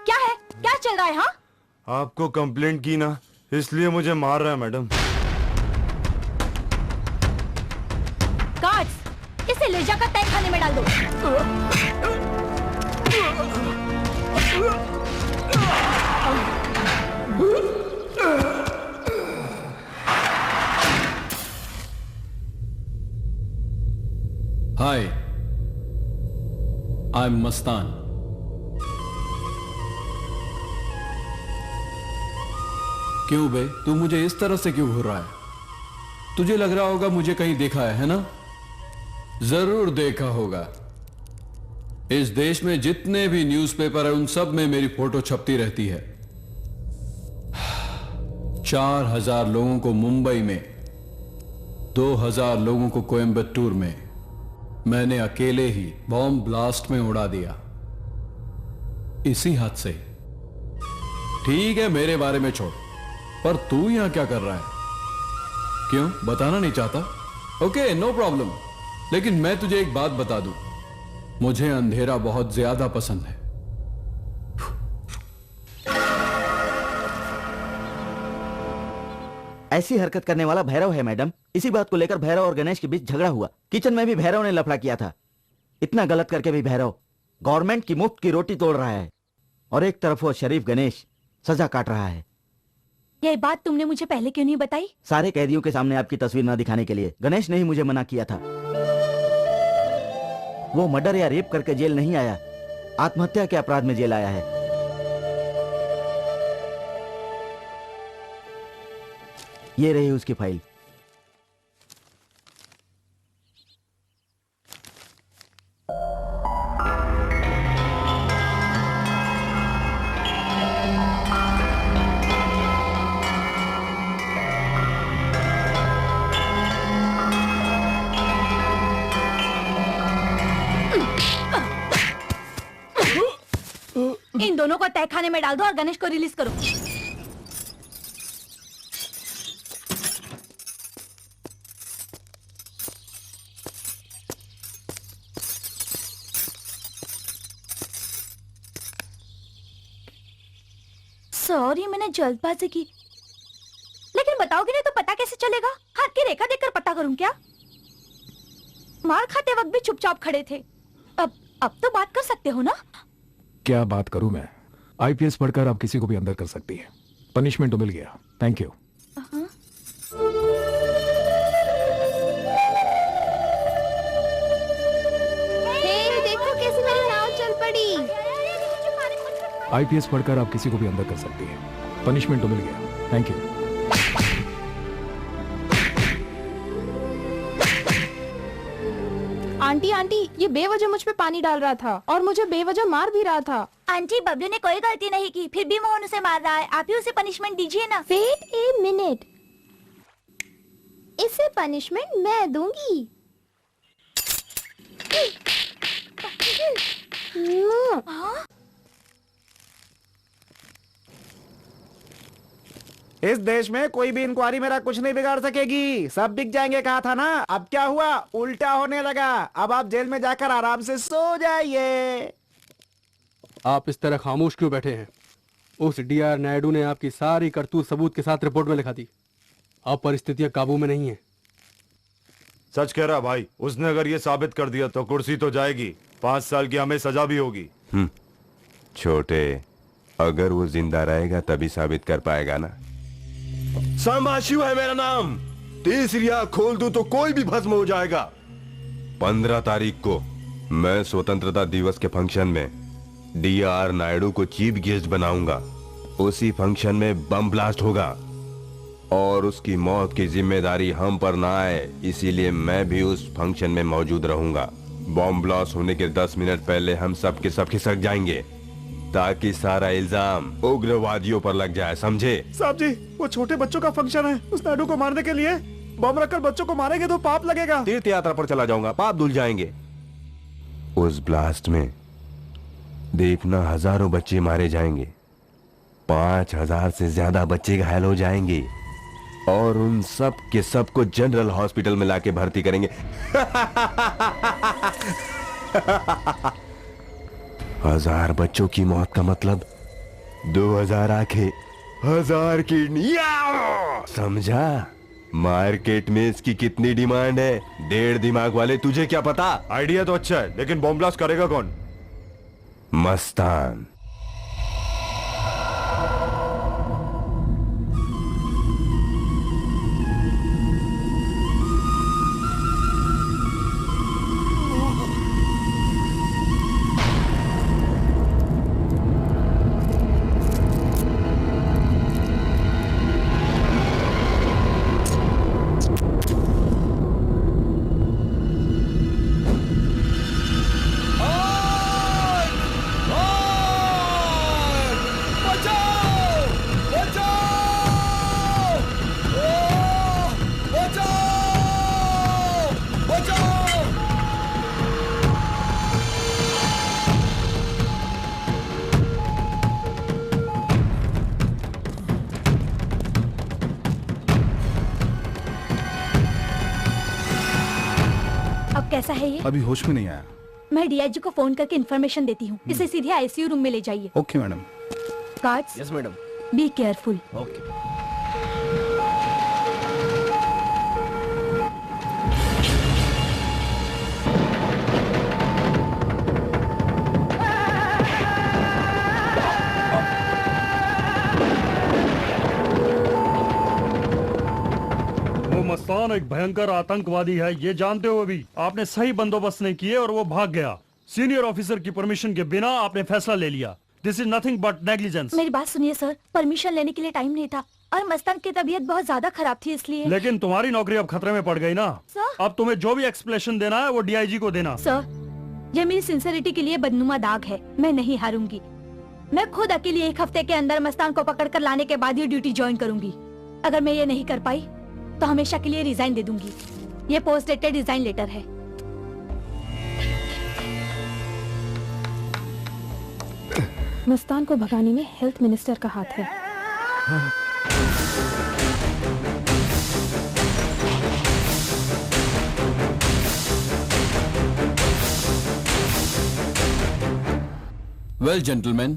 क्या है? क्या चल रहा है? हाँ, आपको कंप्लेंट की ना, इसलिए मुझे मार रहा है मैडम। गार्ड्स, इसे ले जाकर तय खाने में डाल दो। हाय, आई एम मस्तान। क्यों बे, तू मुझे इस तरह से क्यों घूर रहा है? तुझे लग रहा होगा मुझे कहीं देखा है ना? जरूर देखा होगा। इस देश में जितने भी न्यूज़पेपर है उन सब में मेरी फोटो छपती रहती है। 4000 लोगों को मुंबई में, 2000 लोगों को कोयम्बटूर में मैंने अकेले ही बॉम्ब ब्लास्ट में उड़ा दिया, इसी हाथ से। ठीक है, मेरे बारे में छोड़, पर तू यहां क्या कर रहा है? क्यों, बताना नहीं चाहता? Okay, no problem. लेकिन मैं तुझे एक बात बता दूं, मुझे अंधेरा बहुत ज्यादा पसंद है। ऐसी हरकत करने वाला भैरव है मैडम। इसी बात को लेकर भैरव और गणेश के बीच झगड़ा हुआ। किचन में भी भैरव ने लफड़ा किया था। इतना गलत करके भी भैरव गवर्नमेंट की मुफ्त की रोटी तोड़ रहा है, और एक तरफ वो शरीफ गणेश सजा काट रहा है। यह बात तुमने मुझे पहले क्यों नहीं बताई? सारे कैदियों के सामने आपकी तस्वीर न दिखाने के लिए गणेश ने ही मुझे मना किया था। वो मर्डर या रेप करके जेल नहीं आया, आत्महत्या के अपराध में जेल आया है। ये रही उसकी फाइल। इन दोनों को तहखाने में डाल दो और गणेश को रिलीज करो। सॉरी, मैंने जल्दबाजी की। लेकिन बताओगे नहीं तो पता कैसे चलेगा? हाथ की रेखा देखकर पता करूं क्या? मार खाते वक्त भी चुपचाप खड़े थे। अब तो बात कर सकते हो ना? क्या बात करूं मैं? आईपीएस पढ़कर आप किसी को भी अंदर कर सकती है। पनिशमेंट तो मिल गया, थैंक यू। देखो कैसे मेरी नाव चल पड़ी। आईपीएस पढ़कर आप किसी को भी अंदर कर सकती है। पनिशमेंट तो मिल गया, थैंक यू। आंटी आंटी, ये बेवजह मुझ पे पानी डाल रहा था और मुझे बेवजह मार भी रहा था। आंटी, बबलू ने कोई गलती नहीं की, फिर भी मोहन उसे मार रहा है। आप ही उसे पनिशमेंट दीजिए ना। वेट ए मिनट, इसे पनिशमेंट मैं दूंगी। इस देश में कोई भी इंक्वायरी मेरा कुछ नहीं बिगाड़ सकेगी। सब बिक जाएंगे, कहा था ना। अब क्या हुआ? उल्टा होने लगा। अब आप जेल में जाकर आराम से सो जाइए। आप इस तरह खामोश क्यों बैठे हैं? उस डीआर नायडू ने आपकी सारी करतूत सबूत के साथ रिपोर्ट में लिखा दी। अब परिस्थितियां काबू में नहीं है। सच कह रहा भाई, उसने अगर ये साबित कर दिया तो कुर्सी तो जाएगी, 5 साल की हमें सजा भी होगी। छोटे, अगर वो जिंदा रहेगा तभी साबित कर पाएगा ना। संभाषिव है मेरा नाम। तीसरी आंख खोल दूं तो कोई भी भस्म हो जाएगा। 15 तारीख को मैं स्वतंत्रता दिवस के फंक्शन में डीआर नायडू को चीफ गेस्ट बनाऊंगा। उसी फंक्शन में बम ब्लास्ट होगा और उसकी मौत की जिम्मेदारी हम पर ना आए, इसीलिए मैं भी उस फंक्शन में मौजूद रहूंगा। बम ब्लास्ट होने के 10 मिनट पहले हम सब के सब खिसक जाएंगे ताकि सारा इल्जाम उग्रवादियों पर लग जाए, समझे? साहब जी, वो छोटे बच्चों का फंक्शन है। उस नायडू को मारने के लिए बम रखकर बच्चों को मारेंगे तो पाप लगेगा। तीर्थ यात्रा पर चला जाऊंगा, पाप धुल जाएंगे। उस ब्लास्ट में देखना, हजारों बच्चे मारे जाएंगे, 5000 से ज्यादा बच्चे घायल हो जाएंगे और उन सब के सब को जनरल हॉस्पिटल में लाके भर्ती करेंगे। 1000 बच्चों की मौत का मतलब 2000 आंखें, 1000 किडनी, समझा? मार्केट में इसकी कितनी डिमांड है? 1.5 दिमाग वाले, तुझे क्या पता? आइडिया तो अच्छा है, लेकिन बॉम्ब ब्लास्ट करेगा कौन? मस्तान। कैसा है ये? अभी होश में नहीं आया। मैं डीआईजी को फोन करके इन्फॉर्मेशन देती हूँ। इसे सीधे आईसीयू रूम में ले जाइए। Okay madam. Guards, yes madam. Be careful. Okay. Mastan एक भयंकर आतंकवादी है, ये जानते हो। अभी आपने सही बंदोबस्त नहीं किए और वो भाग गया। सीनियर ऑफिसर की परमिशन के बिना आपने फैसला ले लिया। This is nothing but negligence. मेरी बात सुनिए सर, परमिशन लेने के लिए टाइम नहीं था और मस्तान की तबीयत बहुत ज्यादा खराब थी इसलिए। लेकिन तुम्हारी नौकरी अब खतरे में पड़ गई ना सर। अब तुम्हें जो भी एक्सप्लेनेशन देना है वो डीआईजी को देना। सर, ये मेरी सिंसियरिटी के लिए बदनुमा दाग है। मैं नहीं हारूंगी। मैं खुद अकेली 1 हफ्ते के अंदर मस्तान को पकड़ कर लाने के बाद ही ड्यूटी ज्वाइन करूंगी। अगर मैं ये नहीं कर पाई तो हमेशा के लिए रिजाइन दे दूंगी। ये पोस्ट डेटेड रिजाइन लेटर है। मस्तान को भगाने में हेल्थ मिनिस्टर का हाथ है। वेल जेंटलमैन,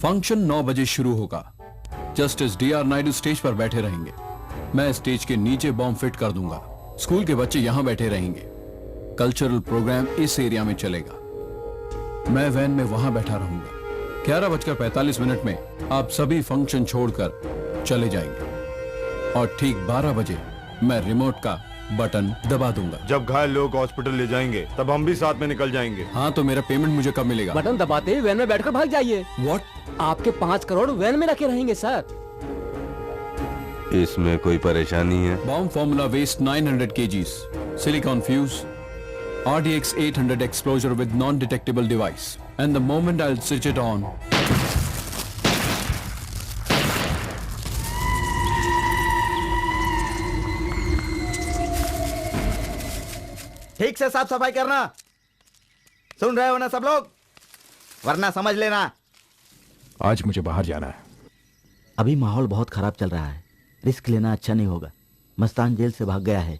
फंक्शन 9 बजे शुरू होगा। जस्टिस डीआर नायडू स्टेज पर बैठे रहेंगे। मैं स्टेज के नीचे बॉम्ब फिट कर दूंगा। स्कूल के बच्चे यहां बैठे रहेंगे। कल्चरल प्रोग्राम इस एरिया में चलेगा। मैं वैन में वहां बैठा रहूंगा। 11:45 में आप सभी फंक्शन छोड़कर चले जाएंगे और ठीक 12 बजे मैं रिमोट का बटन दबा दूंगा। जब घायल लोग हॉस्पिटल ले जाएंगे तब हम भी साथ में निकल जाएंगे। हाँ, तो मेरा पेमेंट मुझे कब मिलेगा? बटन दबाते ही वैन में बैठकर भाग जाइए। व्हाट? आपके 5 करोड़ वैन में रखे रहेंगे सर। इसमें कोई परेशानी है? Bomb formula waste 900 kgs, silicon fuse, RDX 800 explosure with non-detectable device, and the moment I'll switch it on, ठीक से साफ सफाई करना। सुन रहे हो ना सब लोग? वरना समझ लेना। आज मुझे बाहर जाना है। अभी माहौल बहुत खराब चल रहा है, रिस्क लेना अच्छा नहीं होगा। मस्तान जेल से भाग गया है,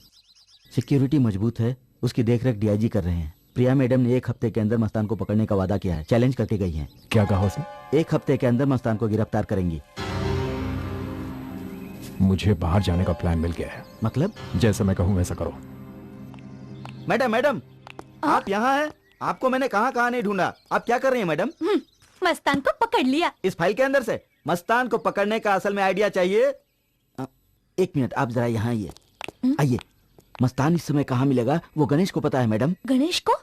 सिक्योरिटी मजबूत है, उसकी देखरेख डीआईजी कर रहे हैं। प्रिया मैडम ने 1 हफ्ते के अंदर मस्तान को पकड़ने का वादा किया है, चैलेंज करके गई हैं। क्या कहा उसने? 1 हफ्ते के अंदर मस्तान को गिरफ्तार करेंगी। मुझे बाहर जाने का प्लान मिल गया है। मतलब? जैसा मैं कहूँ वैसा करो। मैडम आप यहाँ हैं? आपको मैंने कहाँ नहीं ढूंढा। आप क्या कर रही हैं मैडम? मस्तान को पकड़ लिया। इस फाइल के अंदर से? मस्तान को पकड़ने का असल में आइडिया चाहिए। 1 मिनट, आप जरा यहाँ आइए। आइए। मस्तान इस समय कहाँ मिलेगा वो गणेश को पता है मैडम। गणेश को?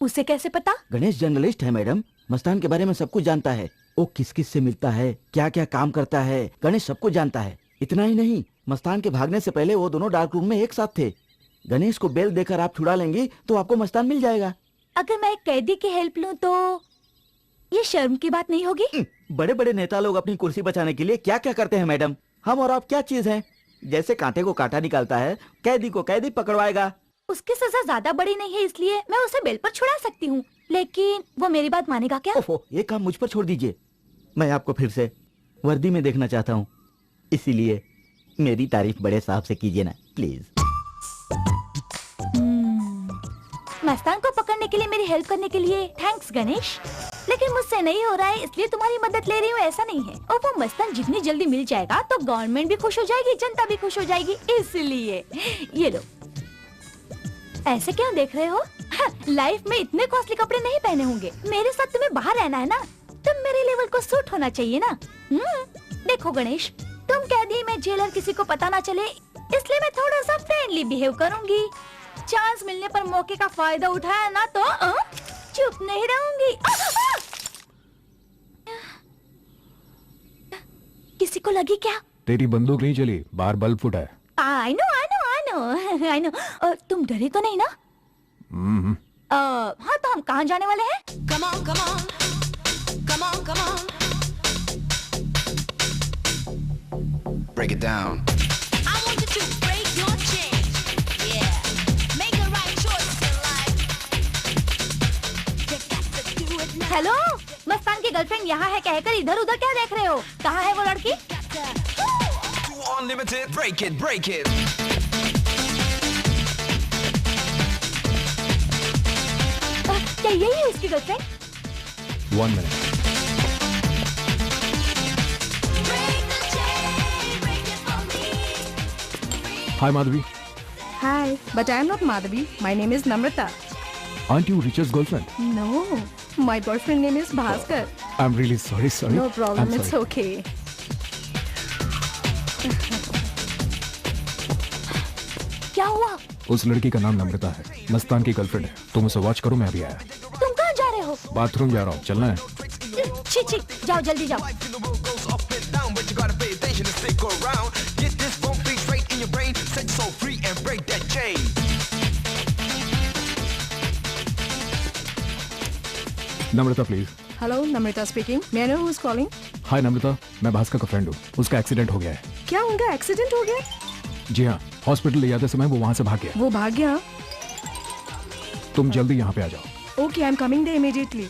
उसे कैसे पता? गणेश जर्नलिस्ट है मैडम, मस्तान के बारे में सब कुछ जानता है। वो किस किस से मिलता है, क्या क्या काम करता है, गणेश सब कुछ जानता है। इतना ही नहीं, मस्तान के भागने से पहले वो दोनों डार्क रूम में एक साथ थे। गणेश को बेल देकर आप छुड़ा लेंगी तो आपको मस्तान मिल जाएगा। अगर मैं एक कैदी की हेल्प लूं तो ये शर्म की बात नहीं होगी? बड़े बड़े नेता लोग अपनी कुर्सी बचाने के लिए क्या क्या करते हैं मैडम। हम और आप क्या चीज हैं? जैसे कांटे को कांटा निकालता है, कैदी को कैदी पकड़वाएगा। उसकी सजा ज्यादा बड़ी नहीं है, इसलिए मैं उसे बेल पर छुड़ा सकती हूँ। लेकिन वो मेरी बात मानेगा क्या? ओफो, ये काम मुझ पर छोड़ दीजिए। मैं आपको फिर से वर्दी में देखना चाहता हूँ, इसीलिए मेरी तारीफ बड़े साहब से कीजिए ना प्लीज। मस्तान को पकड़ने के लिए मेरी हेल्प करने के लिए थैंक्स गणेश, लेकिन मुझसे नहीं हो रहा है इसलिए तुम्हारी मदद ले रही हूँ ऐसा नहीं है। और वो मस्तान जितनी जल्दी मिल जाएगा तो गवर्नमेंट भी खुश हो जाएगी, जनता भी खुश हो जाएगी, इसलिए ये लो। ऐसे क्यों देख रहे हो? लाइफ में इतने कॉस्टली कपड़े नहीं पहने होंगे। मेरे साथ तुम्हें बाहर रहना है ना, तुम मेरे लेवल को सूट होना चाहिए ना। देखो गणेश, तुम कैदी में जेलर किसी को पता ना चले इसलिए मैं थोड़ा सा फ्रेंडली बिहेव करूंगी। चांस मिलने पर मौके का फायदा उठाया ना तो चुप नहीं रहूंगी। किसी को लगी क्या? तेरी बंदूक नहीं चली, बाहर बल्ब फुटा है। I know। तुम डरे तो नहीं ना? हाँ तो हम कहाँ जाने वाले हैं? Come on, come on, come on, come on. Break it down. I want you to break your chain. Yeah, make the right choice in life. You got to do it now. Hello, Mastan की girlfriend यहाँ है कहकर इधर उधर क्या देख रहे हो? कहाँ है वो लड़की? Unlimited, break it, break it. क्या यही है उसकी girlfriend? 1 minute. Hi Madhavi. Hi, but I am not Madhavi. My name is Namrata. Aren't you Richard's girlfriend? No, my boyfriend name is Bhaskar. I'm really sorry. No problem, I'm it's sorry. okay. क्या हुआ? उस लड़की का नाम नम्रता है, मस्तान की girlfriend है। तुम उसे वॉच करो, मैं अभी आया। तुम कहाँ जा रहे हो? बाथरूम जा रहा हूँ, चलना है? छी छी, जाओ जल्दी जाओ। Namrata please. Hello, Namrata speaking. May I know who's calling? Hi Namrata, मैं भास्कर का फ्रेंड हूँ। उसका एक्सीडेंट हो गया है। क्या उनका एक्सीडेंट हो गया? जी हाँ, हॉस्पिटल ले जाते समय वो वहाँ से भाग गया। वो भाग गया? तुम जल्दी यहाँ पे आ जाओ। Okay, I'm coming there immediately.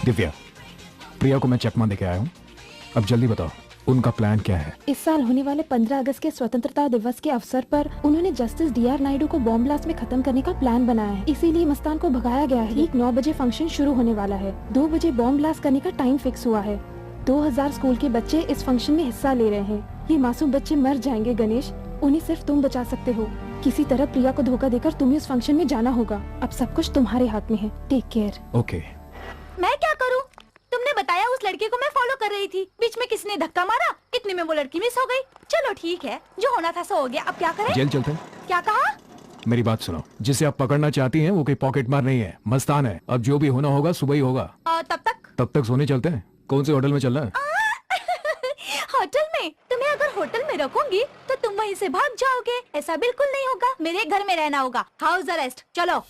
Divya, प्रिया को मैं चकमा देके आया हूँ। अब जल्दी बताओ, उनका प्लान क्या है? इस साल होने वाले 15 अगस्त के स्वतंत्रता दिवस के अवसर पर उन्होंने जस्टिस DR नायडू को बॉम्ब ब्लास्ट में खत्म करने का प्लान बनाया है। इसीलिए मस्तान को भगाया गया है। ठीक 9 बजे फंक्शन शुरू होने वाला है। 2 बजे बॉम्ब ब्लास्ट करने का टाइम फिक्स हुआ है। 2000 स्कूल के बच्चे इस फंक्शन में हिस्सा ले रहे हैं। ये मासूम बच्चे मर जाएंगे गणेश, उन्हें सिर्फ तुम बचा सकते हो। किसी तरह प्रिया को धोखा देकर तुम्हें उस फंक्शन में जाना होगा। अब सब कुछ तुम्हारे हाथ में है। Take care. ओके। मैं क्या करूं? तुमने बताया उस लड़के को मैं फॉलो कर रही थी, बीच में किसी ने धक्का मारा, इतने में वो लड़की मिस हो गई। चलो ठीक है, जो होना था सो हो गया, अब क्या करें? जेल चलते हैं। क्या कहा? मेरी बात सुनो, जिसे आप पकड़ना चाहती हैं वो कोई पॉकेट मार नहीं है, मस्तान है। अब जो भी होना होगा सुबह ही होगा। तब तक सोने चलते हैं। कौन से होटल में चलना है? होटल में? तुम्हें अगर होटल में रखूंगी तो तुम वहीं से भाग जाओगे। ऐसा बिल्कुल नहीं होगा, मेरे घर में रहना होगा। House arrest. चलो।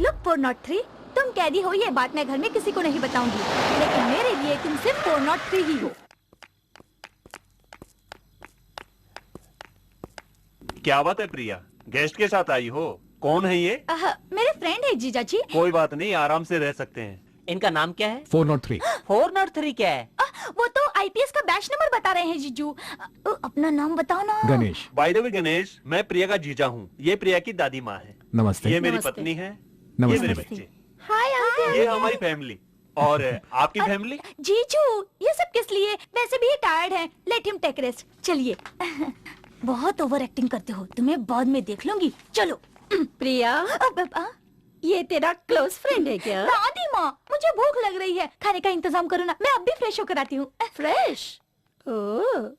Look 403, तुम कैदी हो ये बात मैं घर में किसी को नहीं बताऊंगी, लेकिन मेरे लिए तुम सिर्फ 403 ही हो। क्या बात है प्रिया, गेस्ट के साथ आई हो? कौन है ये? मेरे फ्रेंड है जीजा जी। कोई बात नहीं, आराम से रह सकते हैं। इनका नाम क्या है? 403। 403 क्या है? वो तो IPS का बैच नंबर बता रहे हैं जीजू। अपना नाम बताओ ना। Ganesh. By the way Ganesh, मैं प्रिया का जीजा हूँ। ये प्रिया की दादी माँ है। नमस्ते। ये मेरी पत्नी है। नमस्ते। ये मेरे बच्चे। Hi uncle. ये हमारी फैमिली। और आपकी फैमिली? जीजू, ये सब किस लिए? वैसे भी ये टायर्ड है, लेट हिम टेक रेस्ट। चलिए। बहुत ओवर एक्टिंग करते हो, तुम्हें बाद में देख लूंगी। चलो। प्रिया, ये तेरा क्लोज फ्रेंड है क्या? दादी माँ, मुझे भूख लग रही है, खाने का इंतजाम करो ना, मैं अब भी फ्रेश होकर आती हूँ। फ्रेश? ओह।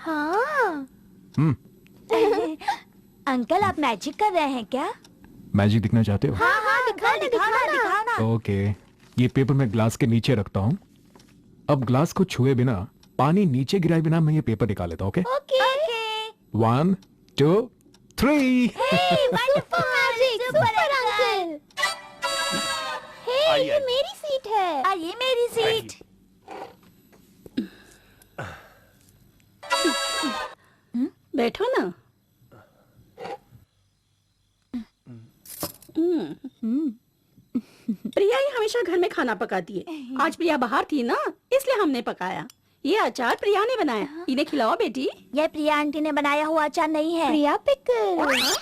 हाँ। अंकल, आप मैजिक कर रहे हैं क्या? मैजिक दिखना चाहते हो? हाँ हाँ, दिखाना। ओके, ये पेपर मैं ग्लास के नीचे रखता हूँ। अब ग्लास को छुए बिना, पानी नीचे गिराए बिना मैं ये पेपर निकाल लेता हूँ। Okay? Okay. 1 2 3। Wonderful magic, super uncle. Hey, ये मेरी सीट है। ये मेरी सीट। बैठो ना। प्रिया ही हमेशा घर में खाना पकाती है। आज प्रिया बाहर थी ना, इसलिए हमने पकाया। ये अचार प्रिया ने बनाया, इन्हें खिलाओ बेटी। ये प्रिया आंटी ने बनाया हुआ अचार नहीं है, प्रिया पिकल।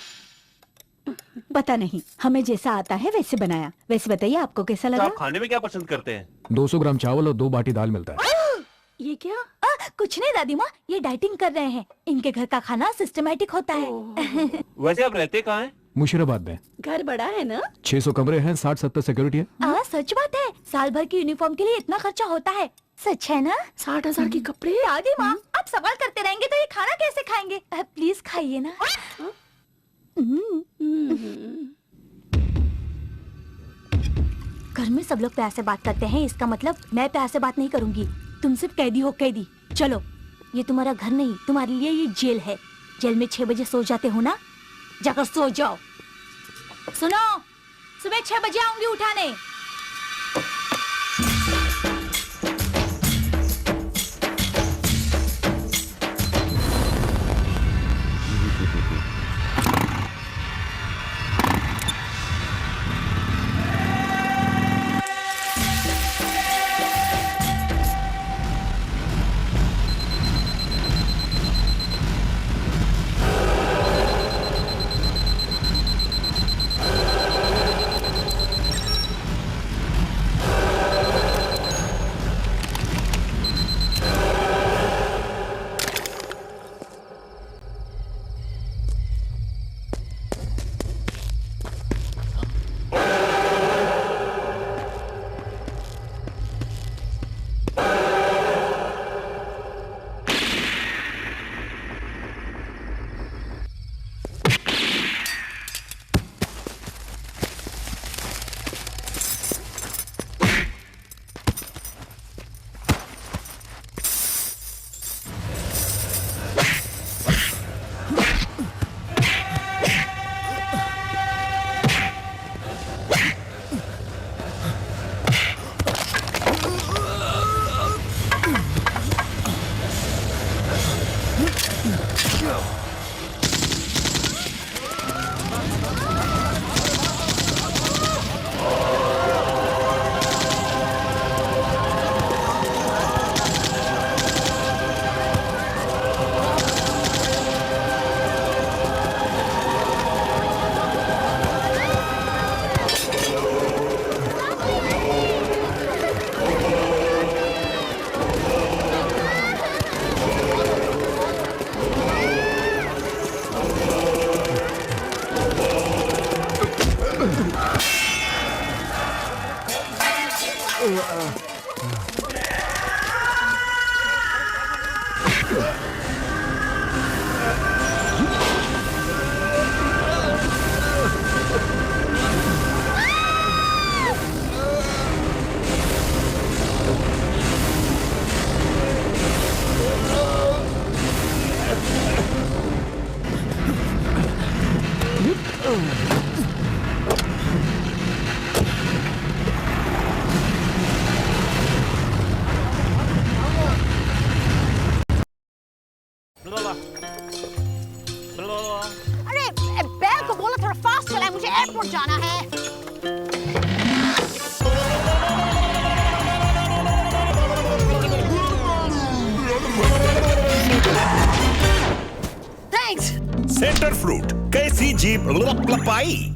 पता नहीं, हमें जैसा आता है वैसे बनाया। वैसे बताइए आपको कैसा तो लगा? आप खाने में क्या पसंद करते हैं? 200 ग्राम चावल और 2 बाटी दाल मिलता है। ये क्या? कुछ नहीं दादी माँ, ये डाइटिंग कर रहे हैं। इनके घर का खाना सिस्टमेटिक होता है। वैसे आप रहते कहाँ हैं? मुशीराबाद में। घर बड़ा है ना? 600 कमरे हैं, 60-70 सिक्योरिटी है। सच बात है, साल भर की यूनिफॉर्म के लिए इतना खर्चा होता है। सच है ना? 60,000 के कपड़े। दादी माँ, आप सवाल करते रहेंगे तो ये खाना कैसे खाएंगे? प्लीज खाइए ना। घर में सब लोग प्यार से बात करते हैं, इसका मतलब मैं प्यार से बात नहीं करूंगी। तुम सिर्फ कैदी हो, कैदी। चलो, ये तुम्हारा घर नहीं, तुम्हारे लिए ये जेल है। जेल में 6 बजे सो जाते हो ना, जाकर सो जाओ। सुनो, सुबह 6 बजे आऊंगी उठाने। अरे बैल को बोलो थोड़ा फास्ट चलाए, मुझे एयरपोर्ट जाना है। सेंटर फ्रूट कैसी जीप लपाई।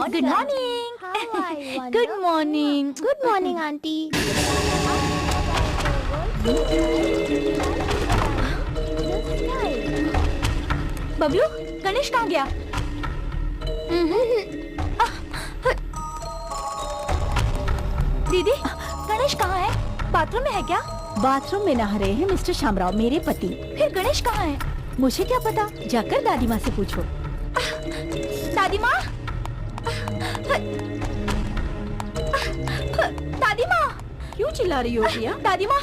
Good morning. Good morning. Good morning, auntie. Bablu, Ganesh कहाँ गया? दीदी, गणेश कहाँ है? बाथरूम में है क्या? बाथरूम में नहा रहे हैं मिस्टर शामराव, मेरे पति। फिर गणेश कहाँ है? मुझे क्या पता, जाकर दादी माँ से पूछो। दादी माँ, दादी माँ, क्यों चिल्ला रही हो प्रिया? दादी माँ,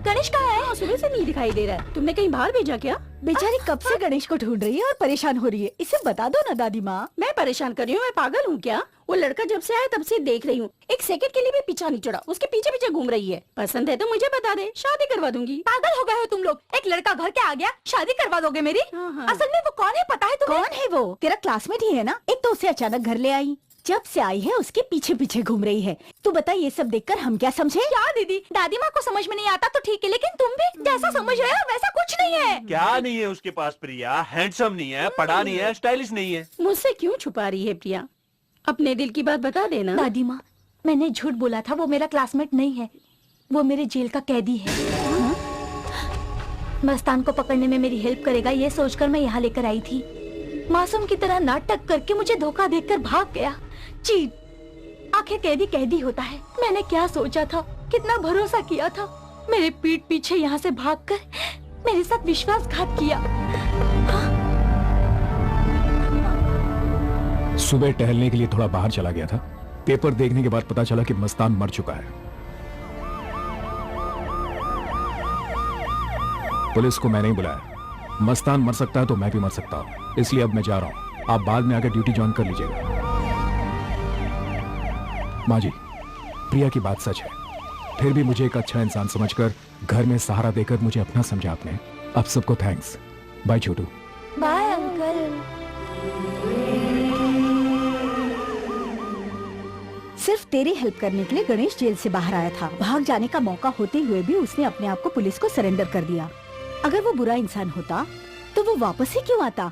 गणेश कहाँ है? सुबह से नहीं दिखाई दे रहा है। तुमने कहीं बाहर भेजा क्या? बेचारी कब से गणेश को ढूंढ रही है और परेशान हो रही है। इसे बता दो ना दादी माँ। मैं परेशान कर रही हूँ? मैं पागल हूँ क्या? वो लड़का जब से आया तब से देख रही हूँ, एक सेकंड के लिए भी पीछा नहीं चढ़ा। उसके पीछे पीछे घूम रही है। पसंद है तो मुझे बता दे, शादी करवा दूंगी। पागल हो गए हो तुम लोग? एक लड़का घर के आ गया, शादी करवा दोगे मेरी? असल में वो कौन है पता है तुम्हें? कौन है वो? तेरा क्लासमेट ही है ना? एक तो उसे अचानक घर ले आई, जब से आई है उसके पीछे पीछे घूम रही है। तू बता, ये सब देखकर हम क्या समझे? क्या दीदी, दादी माँ को समझ में नहीं आता तो ठीक है, लेकिन तुम भी जैसा समझ रहे हो वैसा कुछ नहीं है। क्या नहीं है उसके पास प्रिया? हैंडसम नहीं है, पढ़ा नहीं है, स्टाइलिश नहीं है। मुझसे क्यों छुपा रही है प्रिया? अपने दिल की बात बता देना। दादी माँ, मैंने झूठ बोला था, वो मेरा क्लासमेट नहीं है, वो मेरे जेल का कैदी है। मस्तान को पकड़ने में मेरी हेल्प करेगा ये सोचकर मैं यहाँ लेकर आई थी। मासूम की तरह नाटक करके मुझे धोखा देकर भाग गया। चीट, आखिर कैदी कैदी होता है। मैंने क्या सोचा था, कितना भरोसा किया था। मेरे पीठ पीछे यहाँ से भागकर मेरे साथ विश्वासघात किया। सुबह टहलने के लिए थोड़ा बाहर चला गया था। पेपर देखने के बाद पता चला कि मस्तान मर चुका है। पुलिस को मैंने ही बुलाया। मस्तान मर सकता है तो मैं भी मर सकता हूं, इसलिए अब मैं जा रहा हूं। आप बाद में आकर ड्यूटी ज्वाइन कर लीजिएगा। माँ जी, प्रिया की बात सच है। फिर भी मुझे एक अच्छा इंसान समझकर घर में सहारा देकर मुझे अपना समझा आपने। आप सबको thanks. Bye Chhotu. Bye uncle. सिर्फ तेरी हेल्प करने के लिए गणेश जेल से बाहर आया था। भाग जाने का मौका होते हुए भी उसने अपने आप को पुलिस को सरेंडर कर दिया। अगर वो बुरा इंसान होता तो वो वापस ही क्यों आता?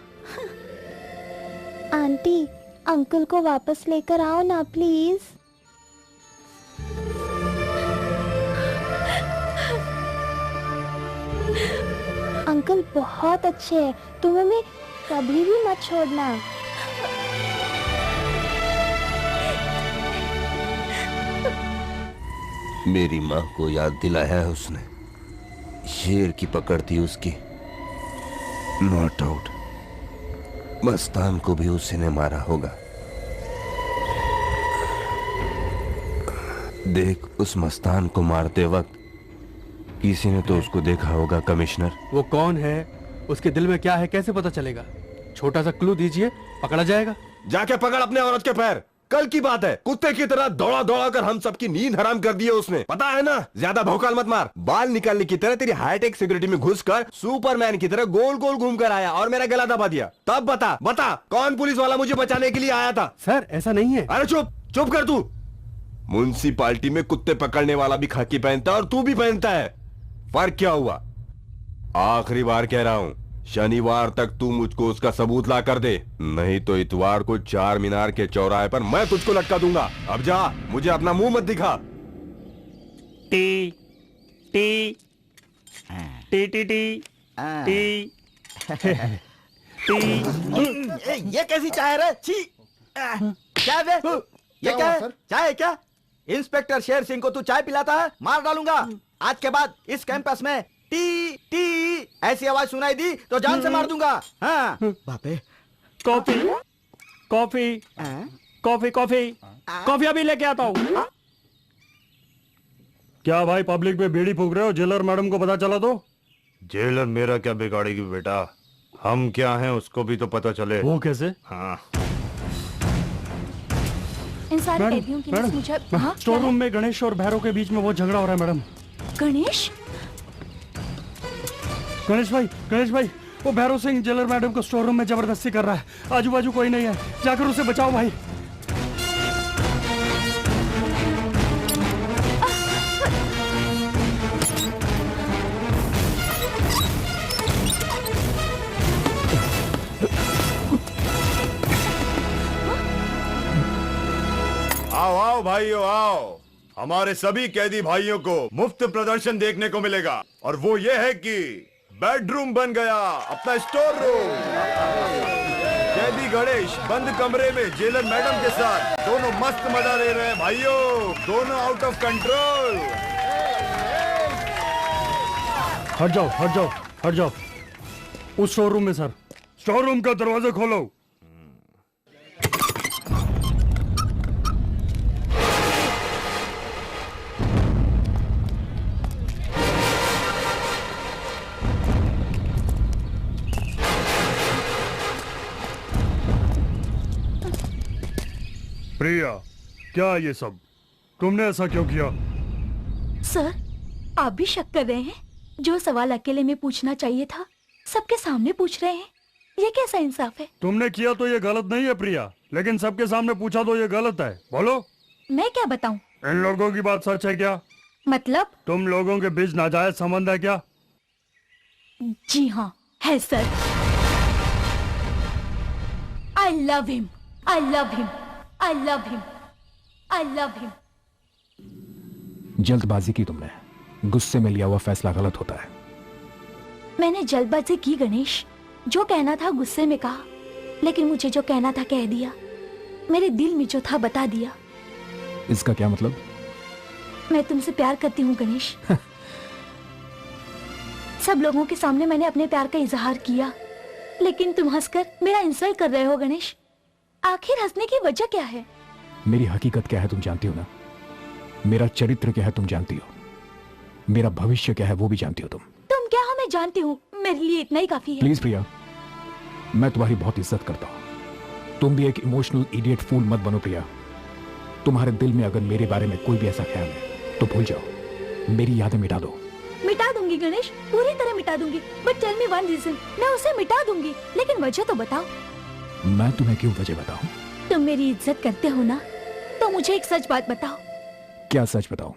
आंटी, अंकल को वापस लेकर आओ ना प्लीज। अंकल बहुत अच्छे हैं, तुम हमें कभी भी मत छोड़ना। मेरी माँ को याद दिलाया है उसने। शेर की पकड़ थी उसकी। नो डाउट मस्तान को भी उसी ने मारा होगा। देख, उस मस्तान को मारते वक्त किसी ने तो उसको देखा होगा कमिश्नर। वो कौन है, उसके दिल में क्या है, कैसे पता चलेगा? छोटा सा क्लू दीजिए, पकड़ा जाएगा। जाके पकड़ अपने औरत के पैर। कल की बात है, कुत्ते की तरह दौड़ा दौड़ा कर हम सबकी नींद हराम कर दी है उसने। पता है ना, ज्यादा भौकाल मत मार। बाल निकालने की तरह तेरी हाईटेक सिक्योरिटी में घुसकर सुपरमैन की तरह गोल गोल घूम कर आया और मेरा गला दबा दिया। तब बता बता कौन पुलिस वाला मुझे बचाने के लिए आया था? सर, ऐसा नहीं है। अरे चुप चुप कर तू। म्युनिसिपालिटी में कुत्ते पकड़ने वाला भी खाकी पहनता है और तू भी पहनता है। फर्क क्या हुआ? आखिरी बार कह रहा हूँ, शनिवार तक तू मुझको उसका सबूत ला कर दे, नहीं तो इतवार को चार मीनार के चौराहे पर मैं तुझको लटका दूंगा। अब जा, मुझे अपना मुंह मत दिखा। T T T T T T. ये कैसी चाय रे? छी! क्या है बे? ये क्या है? चाय है क्या? इंस्पेक्टर शेर सिंह को तू चाय पिलाता है? मार डालूंगा। आज के बाद इस कैंपस में टी टी ऐसी आवाज सुनाई दी तो जान से मार दूंगा। हाँ। बापे। Coffee coffee coffee coffee coffee अभी लेके आता हूँ। क्या भाई पब्लिक में बीड़ी फूक रहे हो? जेलर मैडम को पता चला तो? जेलर मेरा क्या बिगाड़ेगी बेटा, हम क्या हैं उसको भी तो पता चले। वो कैसे? हाँ। इन सारे कैदियों के लिए मुझे हाँ, स्टोर रूम में गणेश और भैरव के बीच में बहुत झगड़ा हो रहा है मैडम। गणेश गणेश भाई वो भैरव सिंह जेलर मैडम को स्टोर रूम में जबरदस्ती कर रहा है। आजू बाजू कोई नहीं है, जाकर उसे बचाओ भाई। आओ आओ भाइयों आओ, हमारे सभी कैदी भाइयों को मुफ्त प्रदर्शन देखने को मिलेगा और वो ये है कि बेडरूम बन गया अपना स्टोर रूम। कैदी गणेश बंद कमरे में जेलर मैडम के साथ दोनों मस्त मजा ले रहे हैं भाइयों, दोनों आउट ऑफ कंट्रोल। हट जाओ उस स्टोर रूम में। सर स्टोर रूम का दरवाजा खोलो। प्रिया, क्या ये सब? तुमने ऐसा क्यों किया? सर, आप भी शक कर रहे हैं? जो सवाल अकेले में पूछना चाहिए था सबके सामने पूछ रहे हैं, ये कैसा इंसाफ है? तुमने किया तो ये गलत नहीं है प्रिया, लेकिन सबके सामने पूछा तो ये गलत है। बोलो। मैं क्या बताऊं? इन लोगों की बात सच है क्या? मतलब? तुम लोगों के बीच नाजायज संबंध है क्या? जी हाँ, है sir. I love him. I love him. I love him. I love him. जल्दबाजी की तुमने, गुस्से में लिया हुआ फैसला गलत होता है। मैंने जल्दबाजी की गणेश, जो कहना था गुस्से में कहा, लेकिन मुझे जो कहना था कह दिया, मेरे दिल में जो था बता दिया। इसका क्या मतलब? मैं तुमसे प्यार करती हूँ गणेश। सब लोगों के सामने मैंने अपने प्यार का इजहार किया, लेकिन तुम हंसकर मेरा इंसल्ट कर रहे हो गणेश। आखिर हंसने की वजह क्या है? मेरी हकीकत क्या है तुम जानती हो ना, मेरा चरित्र क्या है तुम जानती हो, मेरा भविष्य क्या है वो भी जानती हो तुम क्या हो मैं जानती हूँ, मेरे लिए इतना ही काफी है। प्लीज प्रिया, मैं तुम्हारी बहुत इज्जत करता हूँ, तुम भी एक इमोशनल इडियट फूल मत बनो प्रिया। तुम्हारे दिल में अगर मेरे बारे में कोई भी ऐसा ख्याल है तो भूल जाओ, मेरी यादें मिटा दो। मिटा दूंगी गणेश, पूरी तरह मिटा दूंगी, but tell me one reason. मैं उसे मिटा दूंगी, लेकिन वजह तो बताओ। मैं तुम्हें क्यों वजह बताऊं? तुम मेरी इज्जत करते हो ना, तो मुझे एक सच बात बताओ। क्या सच बताओ?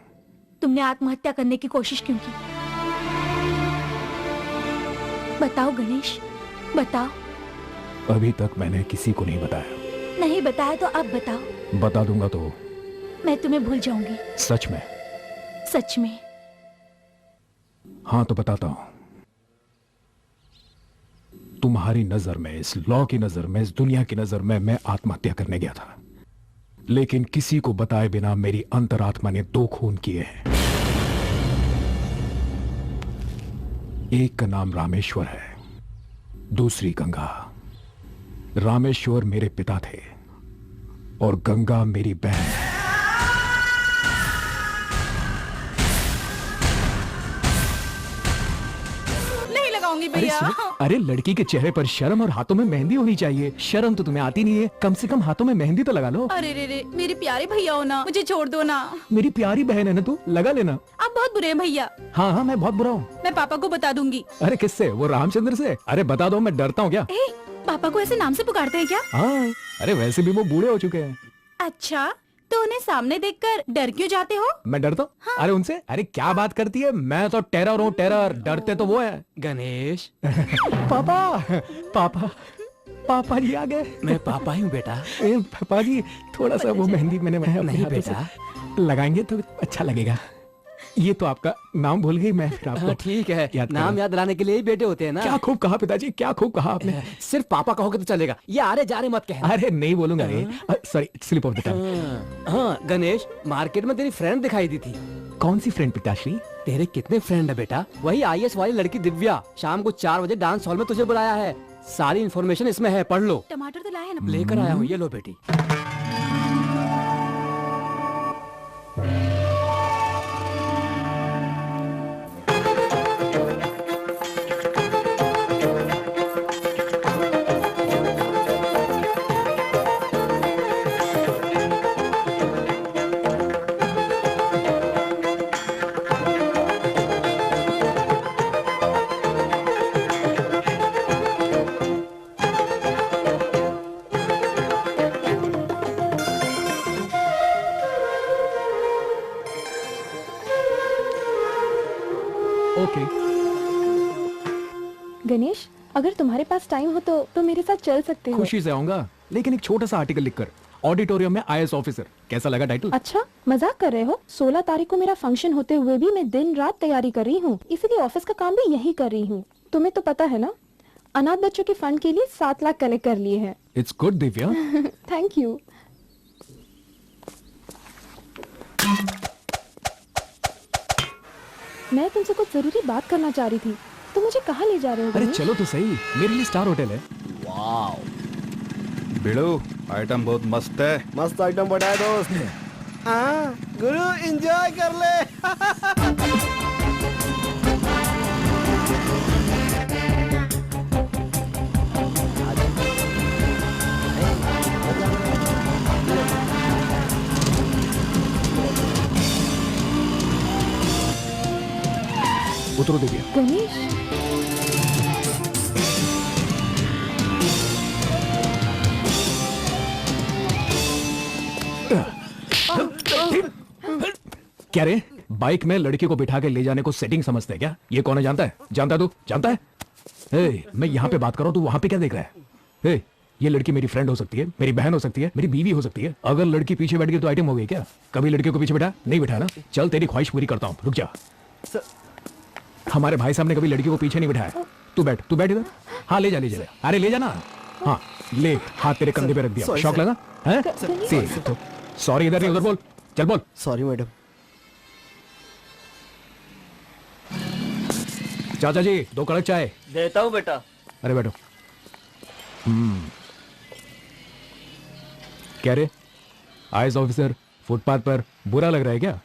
तुमने आत्महत्या करने की कोशिश क्यों की? बताओ गणेश, बताओ। अभी तक मैंने किसी को नहीं बताया। नहीं बताया तो अब बताओ। बता दूंगा तो मैं तुम्हें भूल जाऊंगी। सच में? सच में। हाँ तो बताता हूं। तुम्हारी नजर में, इस लॉ की नजर में, इस दुनिया की नजर में मैं आत्महत्या करने गया था, लेकिन किसी को बताए बिना मेरी अंतरात्मा ने 2 खून किए हैं। एक का नाम रामेश्वर है, दूसरी गंगा। रामेश्वर मेरे पिता थे और गंगा मेरी बहन। भैया। अरे लड़की के चेहरे पर शर्म और हाथों में मेहंदी होनी चाहिए। शर्म तो तुम्हें आती नहीं है, कम से कम हाथों में मेहंदी तो लगा लो। अरे रे रे, मेरे प्यारे भैया हो ना, मुझे छोड़ दो ना। मेरी प्यारी बहन है ना तू, लगा लेना। आप बहुत बुरे हैं भैया। हाँ हाँ मैं बहुत बुरा हूँ। मैं पापा को बता दूंगी। अरे किससे? वो रामचंद्र से? अरे बता दो, मैं डरता हूँ क्या? पापा को ऐसे नाम से पुकारते हैं क्या? हाँ, अरे वैसे भी वो बूढ़े हो चुके हैं। अच्छा, तो उन्हें सामने देखकर डर क्यों जाते हो? मैं डरता हूँ? हाँ। अरे उनसे? अरे क्या बात करती है, मैं तो टेरर हूँ, टेरर। डरते तो वो है। गणेश। पापा पापा पापा जी आ गए। मैं पापा ही हूँ बेटा। पापा जी थोड़ा सा वो मेहंदी मैंने नहीं बेटा, लगाएंगे तो अच्छा लगेगा। ये तो आपका नाम भूल गई मैं, फिर आपको ठीक है, नाम याद दिलाने के लिए ही बेटे होते हैं ना। क्या खूब कहा पिताजी, क्या खूब कहा आपने। सिर्फ पापा कहोगे तो चलेगा, ये आ रहे जा रहे मत कहना। अरे नहीं बोलूंगा रे, sorry slip of the tongue. हाँ गणेश, मार्केट में तेरी फ्रेंड दिखाई दी थी। कौन सी फ्रेंड पिताश्री? तेरे कितने फ्रेंड है बेटा? वही IAS वाली लड़की दिव्या, शाम को 4 बजे डांस हॉल में तुझे बुलाया है। सारी इन्फॉर्मेशन इसमें है, पढ़ लो। टमाटर तो लाए ना? लेकर आया हूँ, ये लो बेटी। ओके। गणेश, अगर तुम्हारे पास टाइम हो तो मेरे साथ चल सकते हो। खुशी से आऊंगा, लेकिन एक छोटा सा आर्टिकल लिखकर। ऑडिटोरियम में आईएएस ऑफिसर, कैसा लगा टाइटल? अच्छा, मजाक कर रहे हो? 16 तारीख को मेरा फंक्शन होते हुए भी मैं दिन रात तैयारी कर रही हूँ, इसीलिए ऑफिस का काम भी यही कर रही हूँ। तुम्हें तो पता है ना, अनाथ बच्चों के फंड के लिए 7 लाख कलेक्ट कर लिए हैं। It's good Divya. Thank you. मैं तुमसे कुछ जरूरी बात करना चाह रही थी। तुम मुझे कहाँ ले जा रहे हो? अरे गणेश? चलो तो सही, मेरे लिए स्टार होटल है। वाओ बिड़ू, आइटम बहुत मस्त है। मस्त आइटम बढ़ाया दोस्त। हाँ गुरु, एंजॉय कर ले। उतरो दिव्या। गणेश, क्या रे, बाइक में लड़की को बिठा के ले जाने को सेटिंग समझते है क्या? ये कौन है जानता है? जानता है तू? जानता है? मैं यहाँ पे बात कर रहा हूँ, तू वहां पे क्या देख रहा है? ये लड़की मेरी फ्रेंड हो सकती है, मेरी बहन हो सकती है, मेरी बीवी हो सकती है। अगर लड़की पीछे बैठ गई तो आइटम हो गई क्या? कभी लड़की को पीछे बैठा? नहीं बैठा ना? चल तेरी ख्वाहिश पूरी करता हूँ, रुक जा। हमारे भाई साहब ने कभी लड़की को पीछे नहीं बिठाया। तू बैठ इधर। हाँ ले जा। अरे ले जा ना। हाँ ले, हाथ तेरे कंधे पे रख दिया। शौक लगा है? सॉरी इधर नहीं उधर बोल। चल बोल। Sorry madam. चाचा जी 2 कड़क चाय। देता हूँ बेटा। अरे बैठो। क्या रे, आईएएस ऑफिसर फुटपाथ पर बुरा लग रहा है क्या?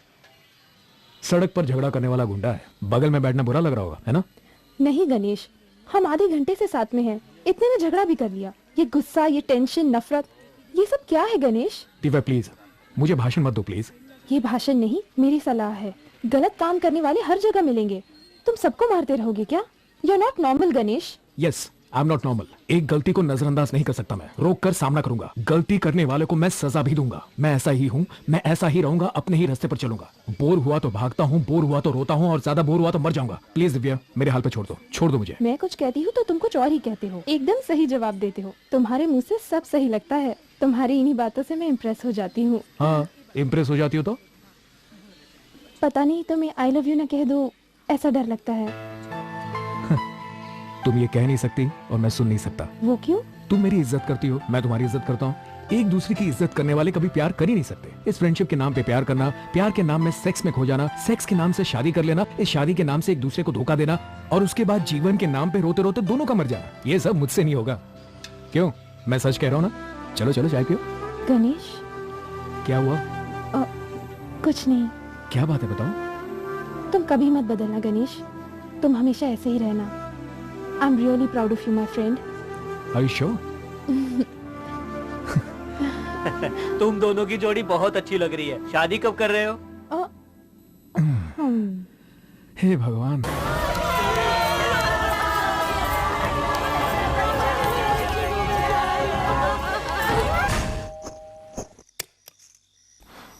सड़क पर झगड़ा करने वाला गुंडा है, बगल में बैठना बुरा लग रहा होगा, है ना? नहीं गणेश, हम आधे घंटे से साथ में हैं, इतने में झगड़ा भी कर लिया। ये गुस्सा, ये टेंशन, नफरत, ये सब क्या है गणेश? दिव्या प्लीज, मुझे भाषण मत दो प्लीज। ये भाषण नहीं, मेरी सलाह है। गलत काम करने वाले हर जगह मिलेंगे, तुम सबको मारते रहोगे क्या? You are not normal Ganesh. Yes, I am not normal. एक गलती को नजरअंदाज नहीं कर सकता मैं, रोक कर सामना करूंगा। गलती करने वाले को मैं सजा भी दूंगा। मैं ऐसा ही हूँ, मैं ऐसा ही रहूंगा, अपने ही रास्ते पर चलूंगा। बोर हुआ तो भागता हूँ, बोर हुआ तो रोता हूँ, और ज्यादा बोर हुआ तो मर जाऊंगा। प्लीज दिव्या, मेरे हाल पे छोड़ दो मुझे। मैं कुछ कहती हूँ तो तुम कुछ और ही कहते हो, एकदम सही जवाब देते हो। तुम्हारे मुंह से सब सही लगता है। तुम्हारी इन्हीं बातों से मैं इम्प्रेस हो जाती हूँ। हाँ, इम्प्रेस हो जाती हो तो? पता नहीं, तुम्हें आई लव यू ना कह दो, ऐसा डर लगता है। तुम ये कह नहीं सकती और मैं सुन नहीं सकता। वो क्यों? तुम मेरी इज्जत करती हो, मैं तुम्हारी इज्जत करता हूँ। एक दूसरे की इज्जत करने वाले कभी प्यार कर ही नहीं सकते। इस फ्रेंडशिप के नाम पे प्यार करना, प्यार के नाम में सेक्स में खो जाना, सेक्स के नाम से शादी कर लेना, इस शादी के नाम से एक दूसरे को धोखा देना, और उसके बाद जीवन के नाम पे रोते रोते दोनों का मर जाना, ये सब मुझसे नहीं होगा। क्यों, मैं सच कह रहा हूँ ना? चलो चाय पियो। गणेश, क्या हुआ? कुछ नहीं। क्या बात है, बताओ। तुम कभी मत बदलना गणेश, तुम हमेशा ऐसे ही रहना। I'm really proud of you, my friend. Are you sure? तुम दोनों की जोड़ी बहुत अच्छी लग रही है। शादी कब कर रहे हो? हे भगवान।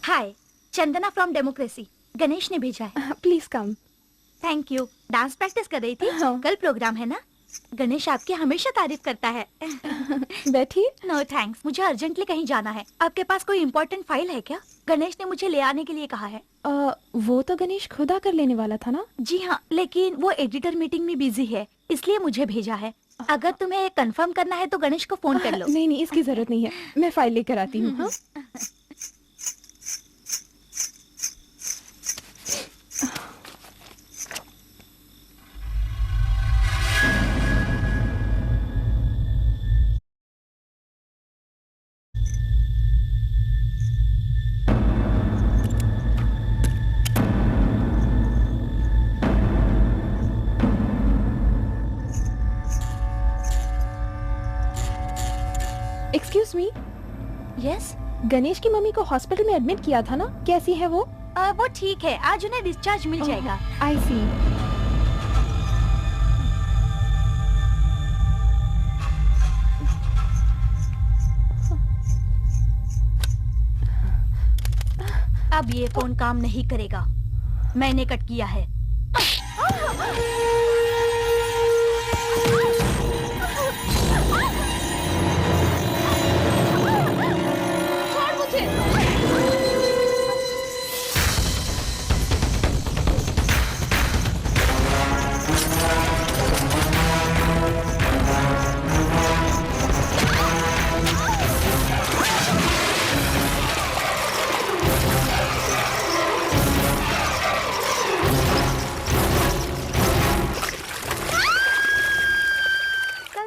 हाय, चंदना फ्रॉम डेमोक्रेसी। गणेश ने भेजा है। Please come. Thank you. Dance practice कर रही थी? कल प्रोग्राम है ना? गणेश आपकी हमेशा तारीफ करता है। बैठिए। नो थैंक्स, मुझे अर्जेंटली कहीं जाना है। आपके पास कोई इम्पोर्टेंट फाइल है क्या? गणेश ने मुझे ले आने के लिए कहा है। वो तो गणेश खुद आकर लेने वाला था ना? जी हाँ, लेकिन वो एडिटर मीटिंग में बिजी है, इसलिए मुझे भेजा है। अगर तुम्हें कंफर्म करना है तो गणेश को फोन कर लो। नहीं, इसकी जरूरत नहीं है, मैं फाइल लेकर आती हूँ। Excuse me. यस, गणेश की मम्मी को हॉस्पिटल में एडमिट किया था ना, कैसी है वो? वो ठीक है, आज उन्हें डिस्चार्ज मिल जाएगा। आई सी। अब ये फोन काम नहीं करेगा, मैंने कट किया है। छोड़ मुझे।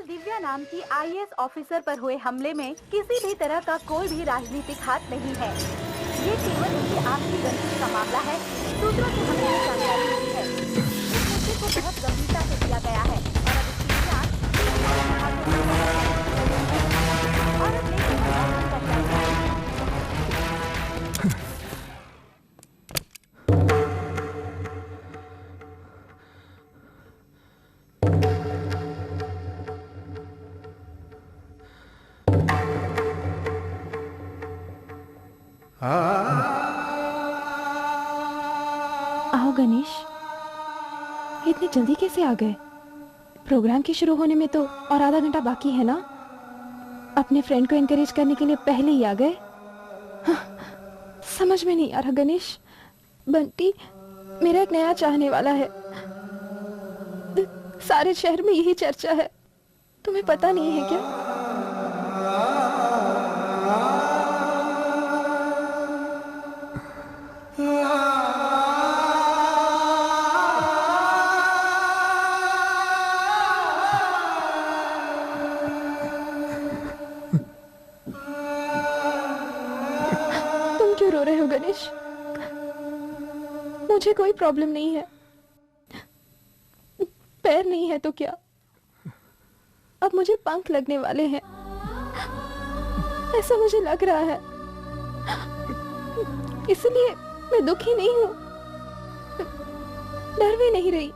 दिव्या नाम की आईएएस ऑफिसर पर हुए हमले में किसी भी तरह का कोई भी राजनीतिक हाथ नहीं है। ये केवल उनकी आपसी रंजिश का मामला है। सूत्रों से हमें ये जानकारी मिली है। इस मुद्दे को बहुत गंभीरता से लिया गया है और अब इसकी जांच और अब लेके आओ गणेश, इतनी जल्दी कैसे आ गए? प्रोग्राम के शुरू होने में तो और आधा घंटा बाकी है ना। अपने फ्रेंड को एनकरेज करने के लिए पहले ही आ गए। हाँ, समझ में नहीं आ रहा गणेश। बंटी मेरा एक नया चाहने वाला है। सारे शहर में यही चर्चा है, तुम्हें पता नहीं है क्या? क्यों रो रहे हो गणेश? मुझे कोई प्रॉब्लम नहीं है। पैर नहीं है तो क्या, अब मुझे पंख लगने वाले हैं, ऐसा मुझे लग रहा है। इसलिए मैं दुखी नहीं हूं, डर भी नहीं रही।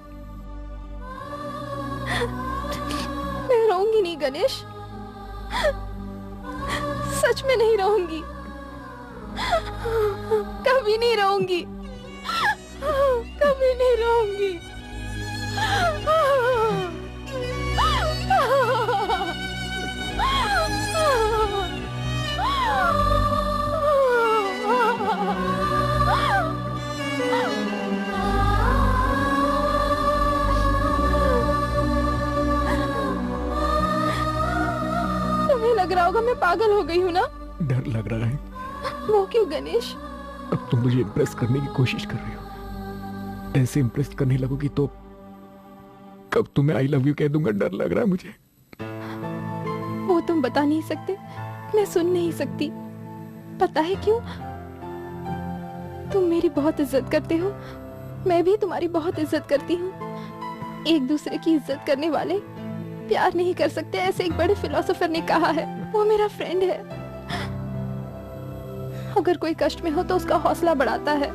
मैं रोऊंगी नहीं गणेश, सच में नहीं रोऊंगी, कभी नहीं रोऊंगी, कभी नहीं रोऊंगी। तुम्हें लग रहा होगा मैं पागल हो गई हूँ ना? डर लग रहा है। वो क्यों गणेश? अब तुम मुझे इम्प्रेस करने की कोशिश कर रही हो। ऐसे इम्प्रेस करने लगोगी तो कब तुम्हें आई लव यू कह दूंगा, डर लग रहा है मुझे। वो तुम बता नहीं सकते, मैं सुन नहीं सकती। पता है क्यों? तुम मेरी बहुत इज्जत करते हो, मैं भी तुम्हारी बहुत इज्जत करती हूँ। एक दूसरे की इज्जत करने वाले प्यार नहीं कर सकते, ऐसे एक बड़े फिलोसोफर ने कहा है। वो मेरा फ्रेंड है। अगर कोई कष्ट में हो तो उसका हौसला बढ़ाता है,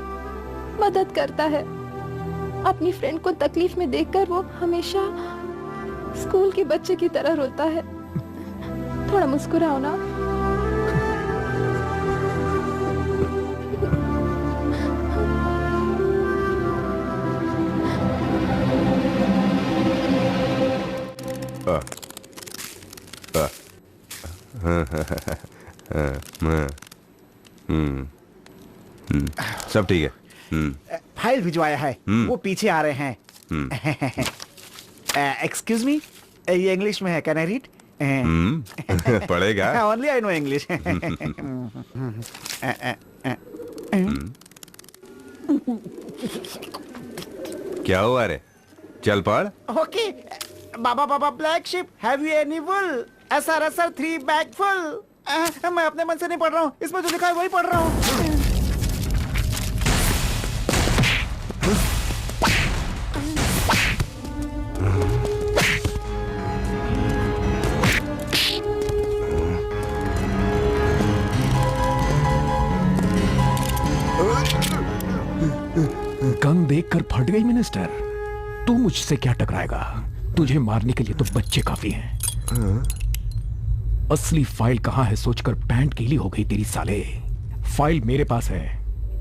मदद करता है। अपनी फ्रेंड को तकलीफ में देखकर वो हमेशा स्कूल के बच्चे की तरह रोता है। थोड़ा मुस्कुराओ ना। सब ठीक है। फाइल भिजवाया है, वो पीछे आ रहे हैं। एक्सक्यूज मी, ये इंग्लिश में है, कैन आई रीड? पढ़ेगा? Only I know English. क्या हुआ रे? चल पढ़। Okay. Baa baa black sheep, have you any wool? SR 3 bag full. मैं अपने मन से नहीं पढ़ रहा हूँ, इसमें जो लिखा है वही पढ़ रहा हूँ। गन देखकर फट गई मिनिस्टर। तू मुझसे क्या टकराएगा? तुझे मारने के लिए तो बच्चे काफी हैं। असली फाइल कहाँ है सोचकर पैंट गीली हो गई तेरी साले। फाइल मेरे पास है।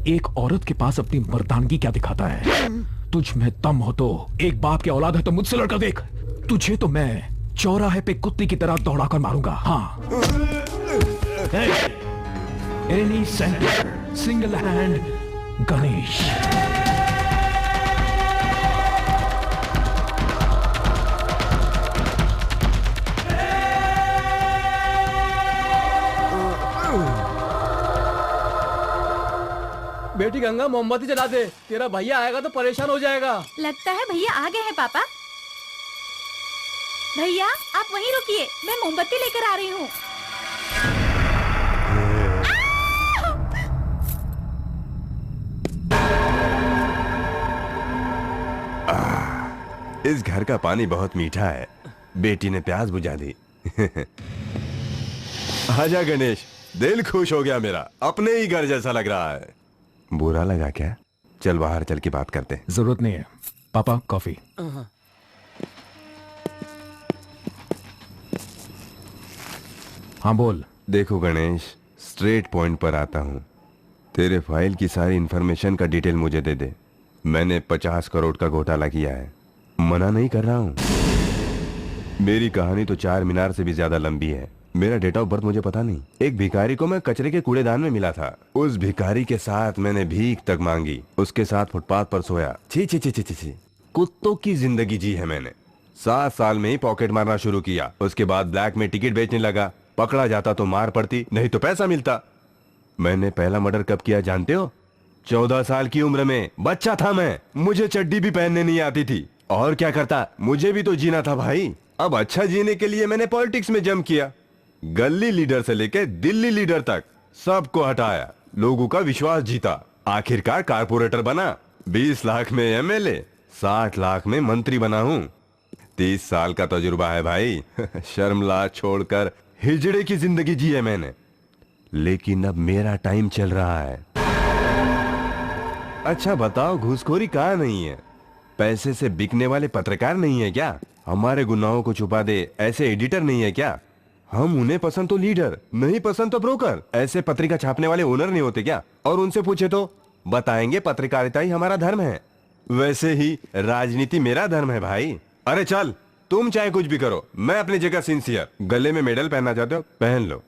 एक औरत के पास अपनी मर्दानगी क्या दिखाता है? तुझ में दम हो तो एक बाप के औलाद है तो मुझसे लड़कर देख। तुझे तो मैं चौराहे पे कुत्ते की तरह दौड़ाकर मारूंगा। हाँ any centre single hand Ganesh. बेटी गंगा मोमबत्ती जला दे, तेरा भैया आएगा तो परेशान हो जाएगा। लगता है भैया आ गए हैं पापा। भैया आप वहीं रुकिए, मैं मोमबत्ती लेकर आ रही हूँ। इस घर का पानी बहुत मीठा है। बेटी ने प्यास बुझा दी। आजा गणेश, दिल खुश हो गया मेरा, अपने ही घर जैसा लग रहा है। बुरा लगा क्या? चल बाहर चल के बात करते हैं। जरूरत नहीं है पापा, कॉफी। हाँ बोल। देखो गणेश, स्ट्रेट पॉइंट पर आता हूँ। तेरे फाइल की सारी इंफॉर्मेशन का डिटेल मुझे दे दे। मैंने 50 करोड़ का घोटाला किया है, मना नहीं कर रहा हूँ। मेरी कहानी तो 4 मीनार से भी ज्यादा लंबी है। मेरा डेट ऑफ बर्थ मुझे पता नहीं। एक भिखारी को मैं कचरे के कूड़ेदान में मिला था। उस भिखारी के साथ मैंने भीख तक मांगी, उसके साथ फुटपाथ पर सोया। छी छी छी छी छी, कुत्तों की जिंदगी जी है मैंने। 7 साल में ही पॉकेट मारना शुरू किया। उसके बाद ब्लैक में टिकट बेचने लगा। पकड़ा जाता तो मार पड़ती, नहीं तो पैसा मिलता। मैंने पहला मर्डर कब किया जानते हो? 14 साल की उम्र में। बच्चा था मैं, मुझे चड्डी भी पहनने नहीं आती थी। और क्या करता, मुझे भी तो जीना था भाई। अब अच्छा जीने के लिए मैंने पॉलिटिक्स में जंप किया। गली लीडर से लेकर दिल्ली लीडर तक सबको हटाया, लोगों का विश्वास जीता। आखिरकार कारपोरेटर बना। 20 लाख में एमएलए, 60 लाख में मंत्री बना हूँ। 30 साल का तजुर्बा है भाई। शर्म लाज छोड़कर हिजड़े की जिंदगी जी है मैंने। लेकिन अब मेरा टाइम चल रहा है। अच्छा बताओ, घूसखोरी कहाँ नहीं है? पैसे से बिकने वाले पत्रकार नहीं है क्या? हमारे गुनाहों को छुपा दे ऐसे एडिटर नहीं है क्या? हम उन्हें पसंद तो लीडर, नहीं पसंद तो ब्रोकर। ऐसे पत्रिका छापने वाले ओनर नहीं होते क्या? और उनसे पूछे तो बताएंगे पत्रकारिता ही हमारा धर्म है। वैसे ही राजनीति मेरा धर्म है भाई। अरे चल, तुम चाहे कुछ भी करो, मैं अपनी जगह सिंसियर। गले में मेडल पहनना चाहते हो, पहन लो।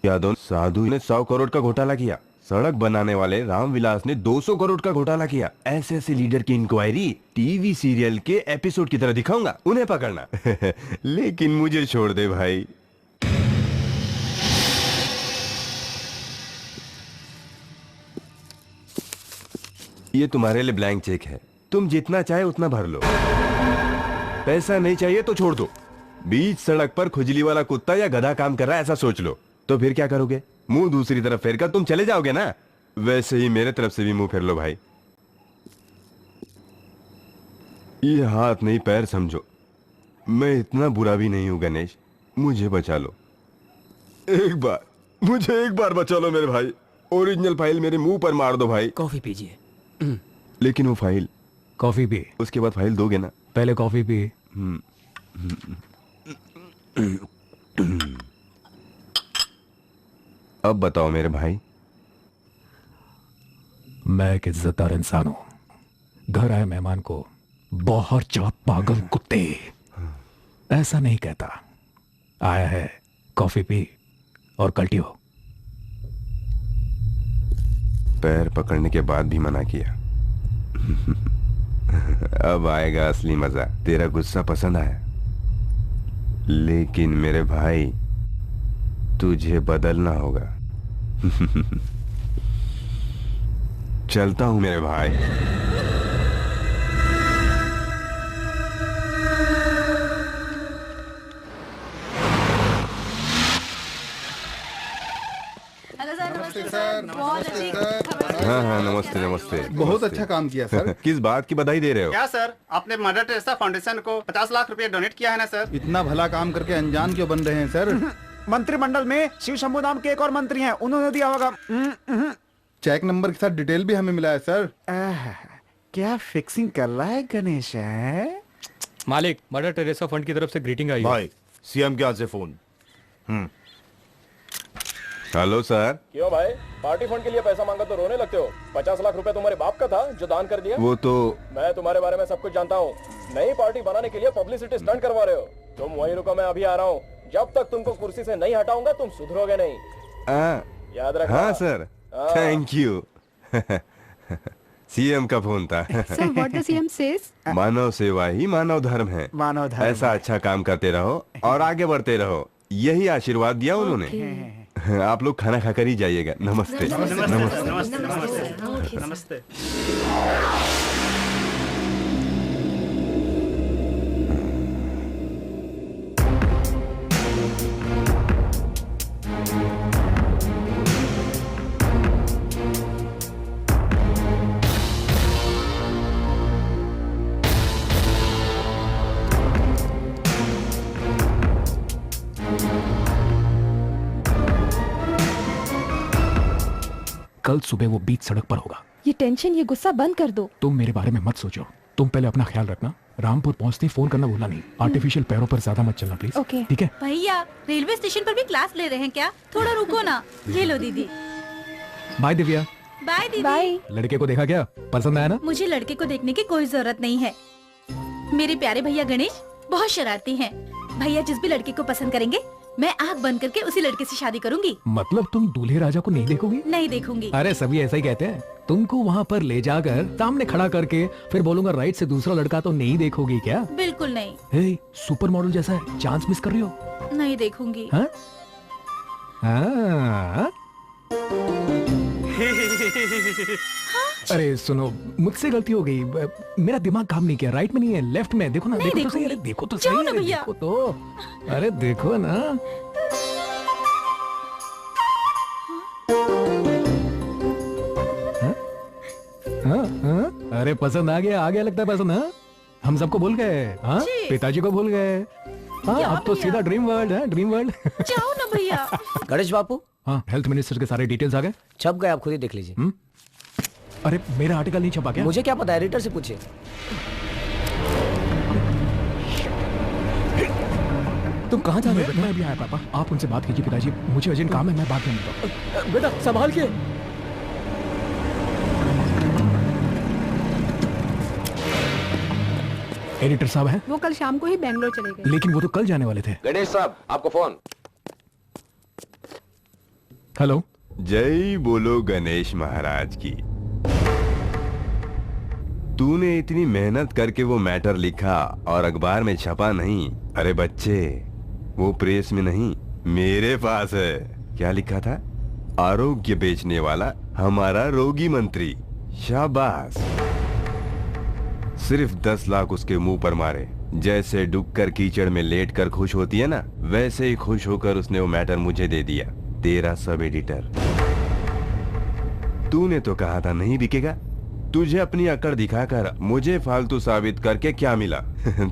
यादव साधु ने 100 करोड़ का घोटाला किया। सड़क बनाने वाले रामविलास ने 200 करोड़ का घोटाला किया। ऐसे ऐसे लीडर की इंक्वायरी टीवी सीरियल के एपिसोड की तरह दिखाऊंगा, उन्हें पकड़ना। लेकिन मुझे छोड़ दे भाई। ये तुम्हारे लिए ब्लैंक चेक है, तुम जितना चाहे उतना भर लो। पैसा नहीं चाहिए तो छोड़ दो। बीच सड़क पर खुजली वाला कुत्ता या गधा काम कर रहा है ऐसा सोच लो, तो फिर क्या करोगे? मुंह दूसरी तरफ फेर कर तुम चले जाओगे ना। वैसे ही मेरे तरफ से भी मुंह फेर लो भाई। ये हाथ नहीं पैर समझो। मैं इतना बुरा भी नहीं हूं गणेश, मुझे बचा लो। एक बार, मुझे एक बार बचा लो मेरे भाई। ओरिजिनल फाइल मेरे मुंह पर मार दो भाई। कॉफी पीजिए। लेकिन वो फाइल। Coffee P. उसके बाद फाइल दोगे ना? पहले कॉफी पी। अब बताओ मेरे भाई। मैं एक इज्जतदार इंसान हूं। घर आए मेहमान को बहुत जा पागल कुत्ते ऐसा नहीं कहता। आया है, कॉफी पी और कल्टी हो। पैर पकड़ने के बाद भी मना किया। अब आएगा असली मजा। तेरा गुस्सा पसंद आया, लेकिन मेरे भाई तुझे बदलना होगा। चलता हूं मेरे भाई। हाँ हाँ, नमस्ते नमस्ते। बहुत अच्छा काम किया सर। किस बात की बधाई दे रहे हो? क्या सर, आपने मदर टेरेसा फाउंडेशन को 50 लाख रुपए डोनेट किया है ना सर? इतना भला काम करके अनजान क्यों बन रहे हैं सर? मंत्रिमंडल में शिव शंभू नाम के एक और मंत्री हैं, उन्होंने दिया होगा। चेक नंबर के साथ डिटेल भी हमें मिला है सर। क्या फिक्सिंग कर रहा है गणेश है? मालिक, मदर टेरेसा फंड की तरफ से ग्रीटिंग आई है। भाई, सीएम के हाथ से फोन। Hello sir. क्यों भाई, पार्टी फंड के लिए पैसा मांगा तो रोने लगते हो? 50 लाख रुपए तुम्हारे बाप का था जो दान कर दिया। वो तो मैं तुम्हारे बारे में सब कुछ जानता हूँ। नई पार्टी बनाने के लिए पब्लिसिटी स्टंट करवा रहे हो। तुम वहीं रुको, मैं अभी आ रहा हूँ। जब तक तुमको कुर्सी से नहीं हटाऊंगा तुम सुधरोगे नहीं, याद रखना। हाँ सर, थैंक यू। सीएम का फोन था। Sir, what the CM says? मानव सेवा ही मानव धर्म है। मानव धर्म। ऐसा अच्छा काम करते रहो और आगे बढ़ते रहो, यही आशीर्वाद दिया उन्होंने। आप लोग खाना खाकर ही जाइएगा। नमस्ते। नमस्ते। कल सुबह वो बीच सड़क पर होगा। ये टेंशन, ये गुस्सा बंद कर दो। तुम मेरे बारे में मत सोचो, तुम पहले अपना ख्याल रखना। रामपुर पहुंचते फोन करना भूलना नहीं। आर्टिफिशियल पैरों पर ज्यादा मत चलना प्लीज। ओके। ठीक है। भैया रेलवे स्टेशन पर भी क्लास ले रहे हैं क्या? थोड़ा रुको ना। ये लो दीदी। बाय दिव्या। बाय दीदी। बाय। लड़के को देखा क्या? पसंद आया ना? मुझे लड़के को देखने की कोई जरूरत नहीं है। मेरे प्यारे भैया गणेश बहुत शरारती हैं। भैया जिस भी लड़के को पसंद करेंगे मैं आँख बंद करके उसी लड़के से शादी करूंगी। मतलब तुम दूल्हे राजा को नहीं देखोगी? नहीं देखूंगी। अरे सभी ऐसा ही कहते हैं। तुमको वहाँ पर ले जाकर सामने खड़ा करके फिर बोलूंगा राइट से दूसरा लड़का तो नहीं देखोगी क्या? बिल्कुल नहीं। हे, सुपर मॉडल जैसा है, चांस मिस कर रही हो। नहीं देखूंगी। हाँ? हाँ? अरे सुनो, मुझसे गलती हो गई। मेरा दिमाग काम नहीं किया। राइट में नहीं है, लेफ्ट में। देखो ना, देखो तो सही। अरे देखो तो सही। अरे देखो तो, अरे देखो ना। हाँ, हाँ? अरे पसंद आ गया लगता है पसंद। हाँ, हम सबको भूल गए। हाँ, पिताजी को भूल गए। हाँ, अब तो सीधा ड्रीम वर्ल्ड है, ड्रीम वर्ल्ड। जाओ ना भैया। गणेश बापू। हाँ, हेल्थ मिनिस्टर के सारे डिटेल्स आ गए? छप गए, आप खुद ही देख लीजिए। अरे मेरा आर्टिकल नहीं छपा क्या? मुझे क्या पता, एडिटर से पूछिए। तुम कहाँ जा रहे हो? मैं भी आया पापा। आप उनसे बात कीजिए पिताजी, मुझे अर्जेंट काम है, मैं बात नहीं करता। बेटा संभाल के। एडिटर साहब हैं? वो कल शाम को ही बेंगलोर चले गए। लेकिन वो तो कल जाने वाले थे। गणेश साहब, आपको फोन। हेलो। जय बोलो गणेश महाराज की। तूने इतनी मेहनत करके वो मैटर लिखा और अखबार में छपा नहीं। अरे बच्चे, वो प्रेस में नहीं, मेरे पास है। क्या लिखा था? आरोग्य बेचने वाला हमारा रोगी मंत्री। शाबाश। सिर्फ 10 लाख उसके मुंह पर मारे। जैसे डूबकर कीचड़ में लेटकर खुश होती है ना, वैसे ही खुश होकर उसने वो मैटर मुझे दे दिया। तेरा सब एडिटर। तूने तो कहा था नहीं बिकेगा। तुझे अपनी अकड़ दिखाकर मुझे फालतू साबित करके क्या मिला?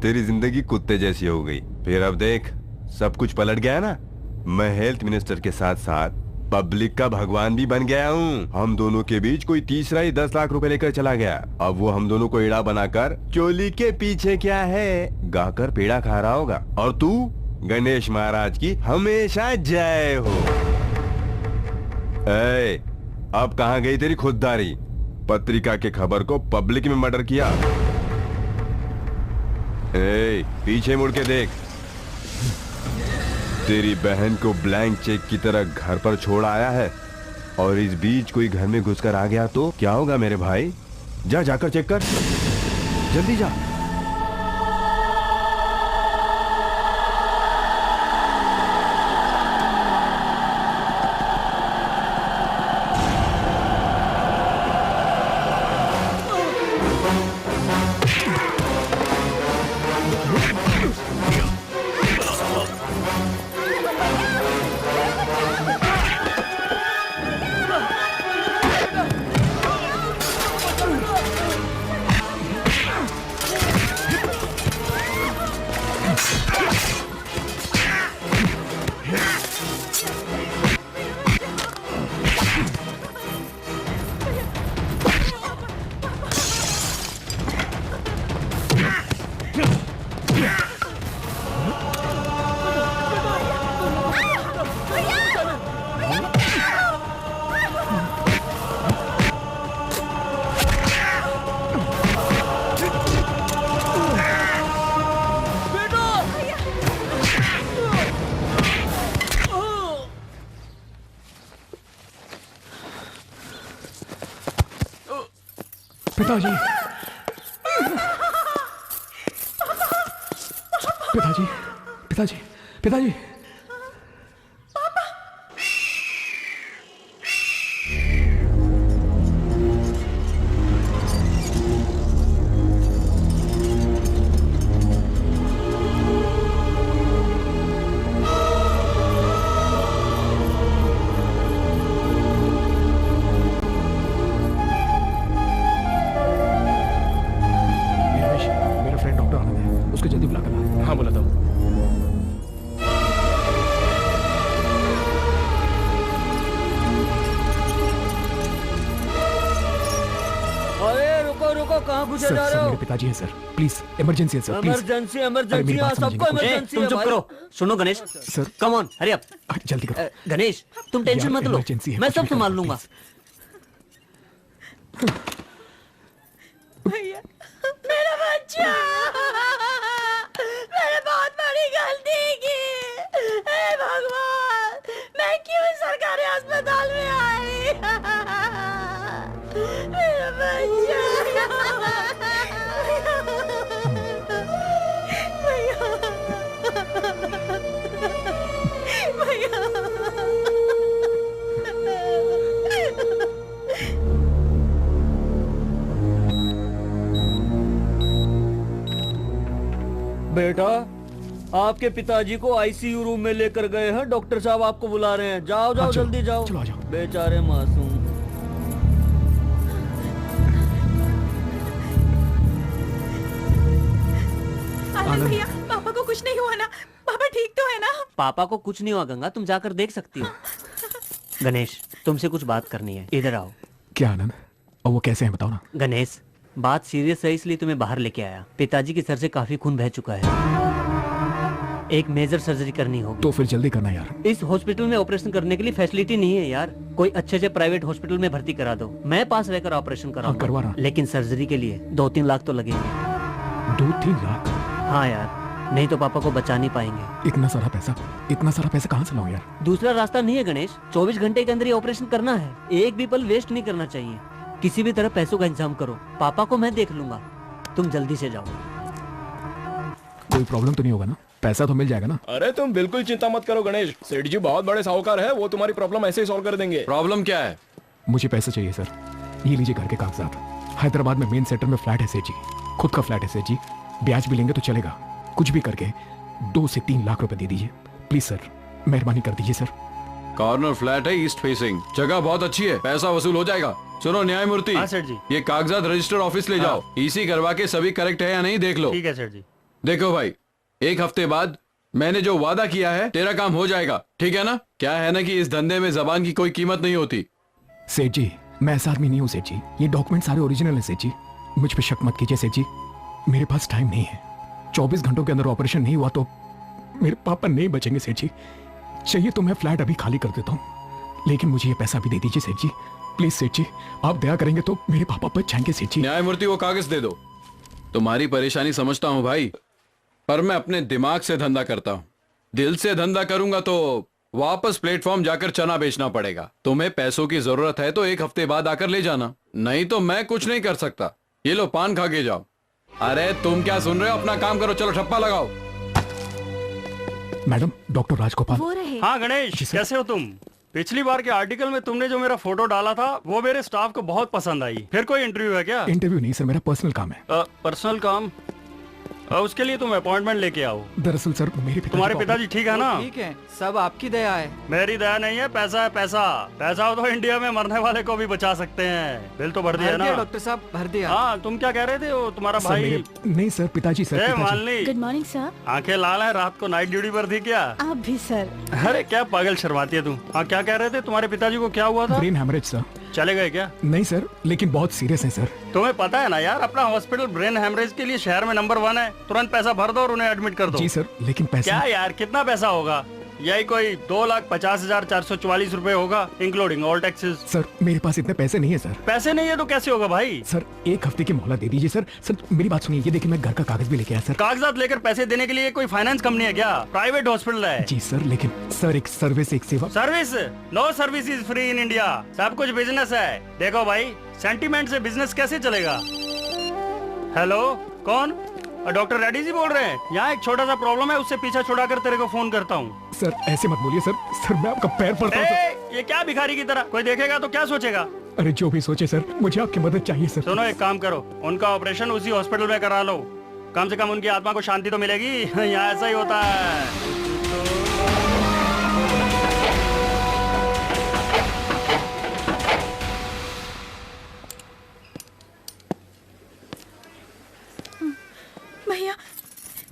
तेरी जिंदगी कुत्ते जैसी हो गई। फिर अब देख, सब कुछ पलट गया ना। मैं हेल्थ मिनिस्टर के साथ साथ पब्लिक का भगवान भी बन गया हूँ। हम दोनों के बीच कोई तीसरा ही 10 लाख रुपए लेकर चला गया। अब वो हम दोनों को एड़ा बनाकर चोली के पीछे क्या है गाकर पेड़ा खा रहा होगा। और तू गणेश महाराज की हमेशा जय हो। ए, अब कहाँ गई तेरी खुददारी? पत्रिका के खबर को पब्लिक में मर्डर किया। ए, पीछे मुड़ के देख। तेरी बहन को ब्लैंक चेक की तरह घर पर छोड़ आया है और इस बीच कोई घर में घुसकर आ गया तो क्या होगा मेरे भाई? जाकर चेक कर, जल्दी जा। पिताजी पिताजी पिताजी पिताजी मेरा फ्रेंड डॉक्टर आनंद है, उसको जल्दी बुला कर। हाँ बुलाता हूँ। रुको, कहाँ घुसे सर, जा सर रहे हो? मेरे पिताजी हैं सर, प्लीज इमरजेंसी है सर, प्लीज। इमरजेंसी अरे इमरजेंसी मेरी बात सबको समझिए। इमरजेंसी तुम है चुप भाई। करो। सुनो Ganesh sir come on hurry up जल्दी करो। गणेश तुम टेंशन यार, मत लो, emergency है, मैं कुछ भी सब करो, संभाल लूंगा। भैया मेरा बच्चा, मैंने बहुत बड़ी गलती की। हे भगवान, मैं क्यों सरकारी अस्पताल में आई? मेरा बच्चा बेटा आपके पिताजी को आईसीयू रूम में लेकर गए हैं, डॉक्टर साहब आपको बुला रहे हैं। जाओ जाओ जल्दी जाओ। चलो आ जाओ। बेचारे मासूम। आनंद भैया, पापा को कुछ नहीं हुआ ना? पापा ठीक तो है ना? पापा को कुछ नहीं हुआ गंगा, तुम जाकर देख सकती हो। गणेश तुमसे कुछ बात करनी है, इधर आओ। क्या आनंद, और वो कैसे हैं बताओ ना। गणेश बात सीरियस है इसलिए तुम्हें बाहर लेके आया। पिताजी के सर से काफी खून बह चुका है, एक मेजर सर्जरी करनी होगी। तो फिर जल्दी करना यार। इस हॉस्पिटल में ऑपरेशन करने के लिए फैसिलिटी नहीं है यार, कोई अच्छे से प्राइवेट हॉस्पिटल में भर्ती करा दो, मैं पास रहकर ऑपरेशन करवा रहा कराऊंगा। हूं। लेकिन सर्जरी के लिए 2-3 लाख तो लगेंगे। 2-3 लाख? हाँ यार, नहीं तो पापा को बचा नहीं पाएंगे। इतना सारा पैसा कहाँ से लाऊं यार? दूसरा रास्ता नहीं है गणेश, 24 घंटे के अंदर ये ऑपरेशन करना है, एक भी पल वेस्ट नहीं करना चाहिए। किसी भी तरह पैसों का इंतजाम करो, पापा को मैं देख लूंगा, तुम जल्दी से जाओ। कोई प्रॉब्लम तो नहीं होगा ना? पैसा तो मिल जाएगा ना? अरे तुम बिल्कुल चिंता मत करो गणेश, सेठ जी बहुत बड़े साहूकार है, वो तुम्हारी प्रॉब्लम ऐसे ही सॉल्व कर देंगे। प्रॉब्लम क्या है? मुझे पैसा चाहिए सर। ये लीजिए घर के कागजात। हैदराबाद में मेन सेक्टर में फ्लैट है सेठ जी, खुद का फ्लैट है सेठ जी। ब्याज भी लेंगे तो चलेगा, कुछ भी करके 2 से 3 लाख रुपए दे दीजिए प्लीज सर, मेहरबानी कर दीजिए सर। कॉर्नर फ्लैट है, ईस्ट फेसिंग, जगह बहुत अच्छी है, पैसा वसूल हो जाएगा। सुनो न्यायमूर्ति, हाँ सेठ जी। ये कागजात रजिस्टर ऑफिस ले जाओ, ईसी करवा के सभी करेक्ट है या नहीं देख लो। ठीक है सेठ जी। देखो भाई, 1 हफ्ते बाद मैंने जो वादा किया है तेरा काम हो जाएगा, ठीक है ना? क्या है ना कि इस धंधे में जबान की कोई कीमत नहीं होती। सेठ जी मैं ऐसा आदमी नहीं हूँ सेठ जी, ये डॉक्यूमेंट सारे ओरिजिनल है सेठ जी, मुझ पे शक मत कीजिए सेठ जी। मेरे पास टाइम नहीं है, 24 घंटों के अंदर ऑपरेशन नहीं हुआ तो मेरे पापा नहीं बचेंगे सेठ जी। चाहिए तो मैं फ्लैट अभी खाली कर देता हूँ, लेकिन मुझे ये पैसा भी दे दीजिए सेठ जी प्लीज। सेठ जी आप दया करेंगे तो मेरे पापा बच जाएंगे सेठ जी। न्यायमूर्ति वो कागज दे दो। तुम्हारी परेशानी समझता हूँ भाई, पर मैं अपने दिमाग से धंधा करता हूँ। दिल से धंधा करूंगा तो वापस प्लेटफॉर्म जाकर चना बेचना पड़ेगा। तुम्हें पैसों की जरूरत है तो 1 हफ्ते बाद आकर ले जाना, नहीं तो मैं कुछ नहीं कर सकता। ये लो पान खा के जाओ। अरे तुम क्या सुन रहे हो, अपना काम करो, चलो ठप्पा लगाओ। Madam doctor Rajagopal. वो रहे। हाँ गणेश कैसे हो तुम? पिछली बार के आर्टिकल में तुमने जो मेरा फोटो डाला था वो मेरे स्टाफ को बहुत पसंद आई। फिर कोई इंटरव्यू है क्या? इंटरव्यू नहीं सर, मेरा पर्सनल काम है। पर्सनल काम? उसके लिए तुम अपॉइंटमेंट लेके आओ। दरअसल सर मेरे तुम्हारे पिताजी ठीक है ना? ठीक है, सब आपकी दया है। मेरी दया नहीं है, पैसा है पैसा। पैसा हो तो इंडिया में मरने वाले को भी बचा सकते हैं। बिल तो भर दिया ना डॉक्टर साहब, भर दिया। हाँ तुम क्या कह रहे थे, वो तुम्हारा सर, भाई? नहीं सर, पिताजी सर। पिताजी। Malini, good morning sir. आंखें लाल है, रात को नाइट ड्यूटी पर थी क्या? आप भी सर। अरे क्या पागल शर्माती है तू। हाँ क्या कह रहे थे, तुम्हारे पिताजी को क्या हुआ था? Brain haemorrhage sir. चले गए क्या? नहीं सर, लेकिन बहुत सीरियस है सर। तुम्हें पता है ना यार, अपना हॉस्पिटल ब्रेन हेमरेज के लिए शहर में नंबर 1 है। तुरंत पैसा भर दो और उन्हें एडमिट कर दो। जी सर, लेकिन पैसा क्या यार, कितना पैसा होगा? यही कोई 2,50,444 रुपए होगा, इंक्लूडिंग ऑल टैक्सेस। सर मेरे पास इतने पैसे नहीं है सर। पैसे नहीं है तो कैसे होगा भाई? सर एक हफ्ते की मोहलत दे दीजिए सर। सर मेरी बात सुनिए, ये देखिए मैं घर का कागज भी लेके आया सर। कागजात लेकर पैसे देने के लिए कोई फाइनेंस कंपनी है क्या? प्राइवेट हॉस्पिटल है। जी सर, लेकिन सर एक सर्विस, एक सेवा। Service? No service is free in India. सब कुछ बिजनेस है। देखो भाई, सेंटीमेंट से बिजनेस कैसे चलेगा? हेलो, कौन? डॉक्टर रेड्डी जी बोल रहे हैं? यहाँ एक छोटा सा प्रॉब्लम है, उससे पीछा छुड़ा कर तेरे को फोन करता हूँ। सर ऐसे मत बोलिए सर। सर मैं आपका पैर पड़ता हूँ सर। ये क्या भिखारी की तरह? कोई देखेगा तो क्या सोचेगा? अरे जो भी सोचे सर, मुझे आपकी मदद चाहिए सर। सुनो, एक काम करो, उनका ऑपरेशन उसी हॉस्पिटल में करा लो। कम से कम उनकी आत्मा को शांति तो मिलेगी। यहाँ ऐसा ही होता है। भैया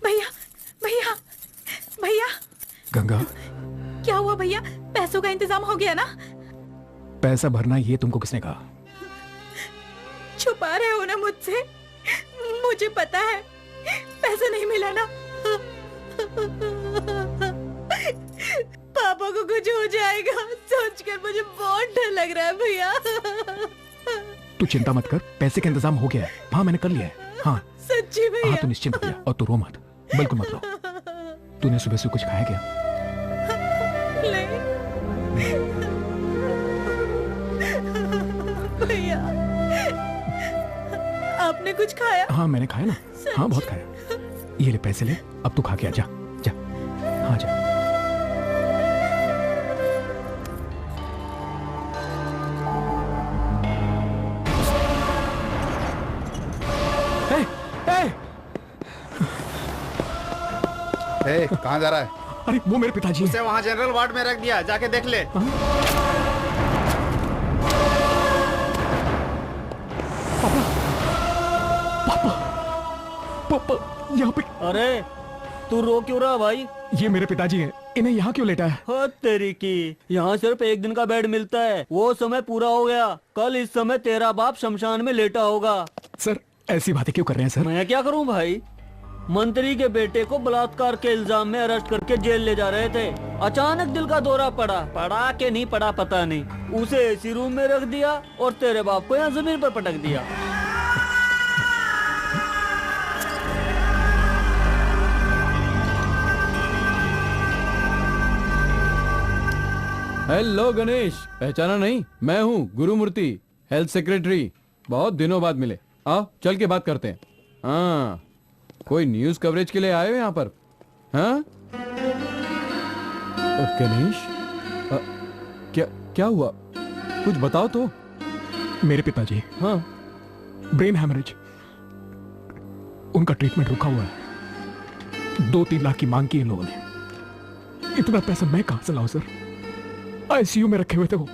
भैया भैया भैया। गंगा, क्या हुआ भैया? पैसों का इंतजाम हो गया ना? पैसा भरना ये तुमको किसने कहा? छुपा रहे हो ना मुझसे? मुझे पता है पैसा नहीं मिला ना। पापा को कुछ हो जाएगा सोचकर मुझे बहुत डर लग रहा है भैया। तू चिंता मत कर, पैसे का इंतजाम हो गया है। हाँ मैंने कर लिया है। हाँ सच्ची भैया? हाँ तू निश्चिंत हो जा, और तू रो मत, बिल्कुल मत रो। तूने सुबह से कुछ खाया क्या? भैया आपने कुछ खाया? हाँ मैंने खाया ना। हाँ बहुत खाया। ये ले पैसे ले, अब तू खा के आ जा। जा हाँ जा। कहाँ जा रहा है? अरे वो मेरे पिताजी उसे वहाँ जनरल वार्ड में रख दिया, जाके देख ले। पापा यहाँ पे। अरे तू रो क्यों रहा भाई? ये मेरे पिताजी हैं, इन्हें यहाँ क्यों लेटा है? हो तेरी की, यहाँ सिर्फ एक दिन का बेड मिलता है, वो समय पूरा हो गया। कल इस समय तेरा बाप शमशान में लेटा होगा। सर ऐसी बातें क्यों कर रहे हैं सर? मैं क्या करूँ भाई? मंत्री के बेटे को बलात्कार के इल्जाम में अरेस्ट करके जेल ले जा रहे थे। अचानक दिल का दौरा पड़ा के नहीं पड़ा पता नहीं। उसे एसी रूम में रख दिया और तेरे बाप को यहाँ जमीन पर पटक दिया। हेलो गणेश, पहचाना नहीं? मैं हूँ गुरुमूर्ति, हेल्थ सेक्रेटरी। बहुत दिनों बाद मिले। आओ चल के बात करते हैं। हाँ, कोई न्यूज कवरेज के लिए आए हो यहाँ पर? हाँ गणेश, क्या हुआ? कुछ बताओ तो। मेरे पिताजी, हाँ, ब्रेन हैमरेज, उनका ट्रीटमेंट रुका हुआ है। 2-3 लाख की मांग की इन लोगों ने। इतना पैसा मैं कहां से लाऊं सर? आईसीयू में रखे हुए थे वो,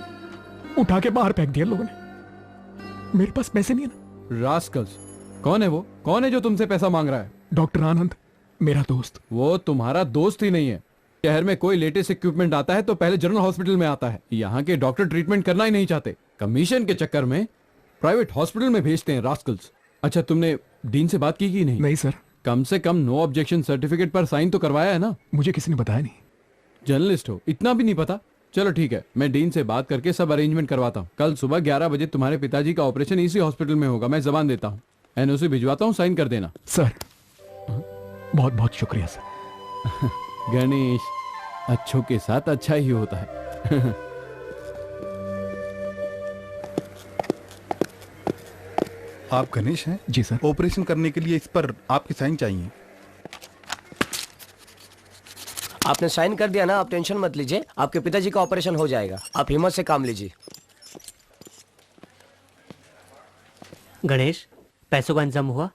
उठा के बाहर फेंक दिया लोगों ने। मेरे पास पैसे नहीं है ना। रास्कल्स, कौन है वो? कौन है जो तुमसे पैसा मांग रहा है? डॉक्टर आनंद, मेरा दोस्त। वो तुम्हारा दोस्त ही नहीं है। शहर में कोई लेटेस्ट इक्विपमेंट आता है तो पहले जनरल हॉस्पिटल में आता है। यहाँ के डॉक्टर ट्रीटमेंट करना ही नहीं चाहते, कमीशन के चक्कर में प्राइवेट हॉस्पिटल में भेजते हैं रास्कल्स। अच्छा, तुमने डीन से बात की कि नहीं? नहीं सर। कम से कम नो ऑब्जेक्शन सर्टिफिकेट पर साइन तो करवाया है ना? मुझे किसी ने बताया नहीं। जर्नलिस्ट हो, इतना भी नहीं पता? चलो ठीक है, मैं डीन से बात करके सब अरेंजमेंट करवाता हूँ। कल सुबह 11 बजे तुम्हारे पिताजी का ऑपरेशन इसी हॉस्पिटल में होगा। मैं जबान देता हूँ, एनओसी भिजवाता हूँ, साइन कर देना। सर बहुत बहुत शुक्रिया सर। गणेश, अच्छों के साथ अच्छा ही होता है। आप गणेश हैं? जी सर। ऑपरेशन करने के लिए इस पर आपकी साइन चाहिए। आपने साइन कर दिया ना, आप टेंशन मत लीजिए, आपके पिताजी का ऑपरेशन हो जाएगा। आप हिम्मत से काम लीजिए। गणेश, पैसों का इंतजाम हुआ?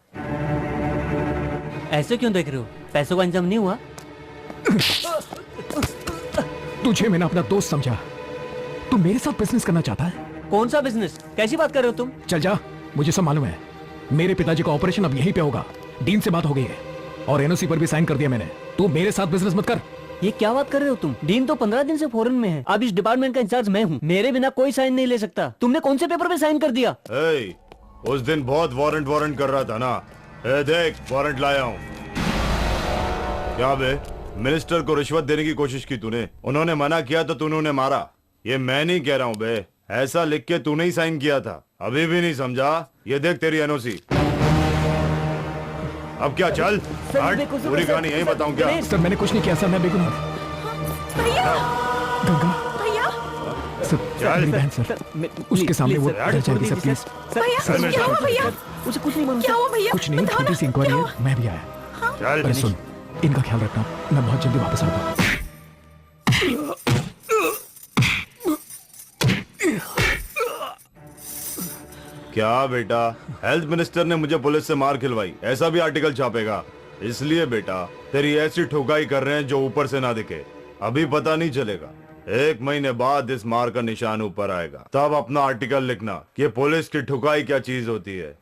ऐसे क्यों देख रहे हो? पैसों का इंतजाम नहीं हुआ? तुझे मैंने अपना दोस्त समझा, तू मेरे साथ बिजनेस करना चाहता है? कौन सा बिजनेस? कैसी बात कर रहे हो तुम? चल जा, मुझे सब मालूम है। मेरे पिताजी का ऑपरेशन अब यहीं पे होगा। डीन से बात हो गई है और एनओसी पर भी साइन कर दिया मैंने। तू मेरे साथ बिजनेस मत कर। ये क्या बात कर रहे हो तुम? डीन तो 15 दिन से फॉरेन में है। अब इस डिपार्टमेंट का इंचार्ज मैं हूँ, मेरे बिना कोई साइन नहीं ले सकता। तुमने कौन से पेपर पे साइन कर दिया? उस दिन बहुत वारंट कर रहा था ना। देख, वारंट लाया हूँ। क्या बे, मिनिस्टर को रिश्वत देने की कोशिश की तूने, उन्होंने मना किया तो तूने उन्हें मारा। ये मैं नहीं कह रहा हूँ बे, ऐसा लिख के तूने ही साइन किया था। अभी भी नहीं समझा? ये देख तेरी एनओसी। अब क्या चल हट, पूरी कहानी यही बताऊं क्या? सर मैंने कुछ नहीं किया सर, मैं बेगुनाह। गंगा सर, मेरी बहन सर, उसके सामने वो डर जाएगी सर, प्लीज। भैया क्या हुआ भैया? मुझे कुछ नहीं मालूम। क्या हुआ भैया? कुछ नहीं, छोटी सी इंक्वायरी है, मैं भी आया। अरे सुन, इनका ख्याल रखना, मैं बहुत जल्दी वापस आऊंगा। क्या बेटा, हेल्थ मिनिस्टर ने मुझे पुलिस से मार खिलवाई, ऐसा भी आर्टिकल छापेगा? इसलिए बेटा तेरी ऐसी ठुकाई कर रहे हैं जो ऊपर से ना दिखे। अभी पता नहीं चलेगा, 1 महीने बाद इस मार का निशान ऊपर आएगा, तब अपना आर्टिकल लिखना कि पुलिस की ठुकाई क्या चीज होती है।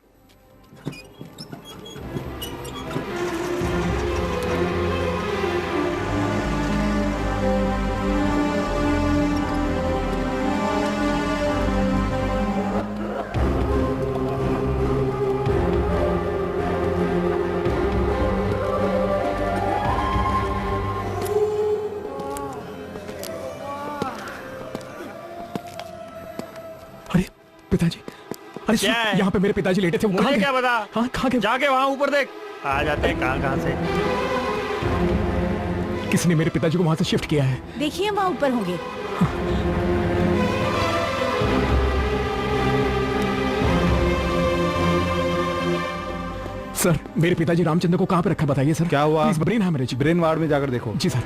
पिताजी, अरे क्या है? यहाँ पे मेरे पिताजी लेटे थे, वो कहाँ मुझे गए? क्या पता? हाँ कहाँ गए? जाके वहाँ ऊपर देख, आ जाते हैं कहाँ से। किसने मेरे पिताजी को वहाँ से शिफ्ट किया है? देखिए वहाँ ऊपर होंगे। सर मेरे पिताजी रामचंद्र को कहाँ पे रखा बताइए सर। क्या हुआ? Please, brain haemorrhage. Brain ward में जाकर देखो। जी सर।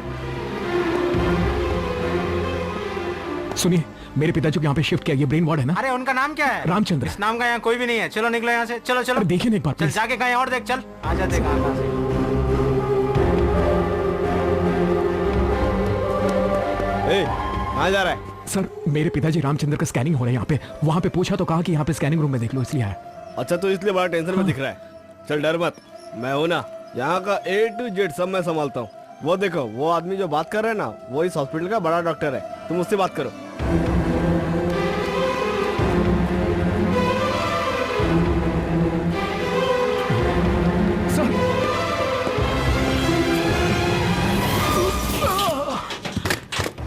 सुनिए, मेरे पिताजी को यहाँ पे शिफ्ट किया, ये ब्रेन वार्ड है ना? अरे उनका नाम क्या है? रामचंद्र। इस नाम का यहाँ कोई भी नहीं है। चलो निकलो यहाँ से, चलो चलो। देखिए ना एक बार चल प्लीज। जाके कहीं और देख, चल आ जाते कहाँ से। कहाँ जा रहा है? सर मेरे पिताजी रामचंद्र का स्कैनिंग हो रहा है यहाँ पे, वहाँ पे पूछा तो कहा कि यहाँ पे स्कैनिंग रूम में देख लो, इसलिए आया। अच्छा तो इसलिए बड़ा टेंशन में दिख रहा है। चल डर मत, मैं हूं ना, यहाँ का A to Z सब मैं संभालता हूँ। वो देखो, वो आदमी जो बात कर रहा है ना, वो इस हॉस्पिटल का बड़ा डॉक्टर है, तुम उससे बात करो।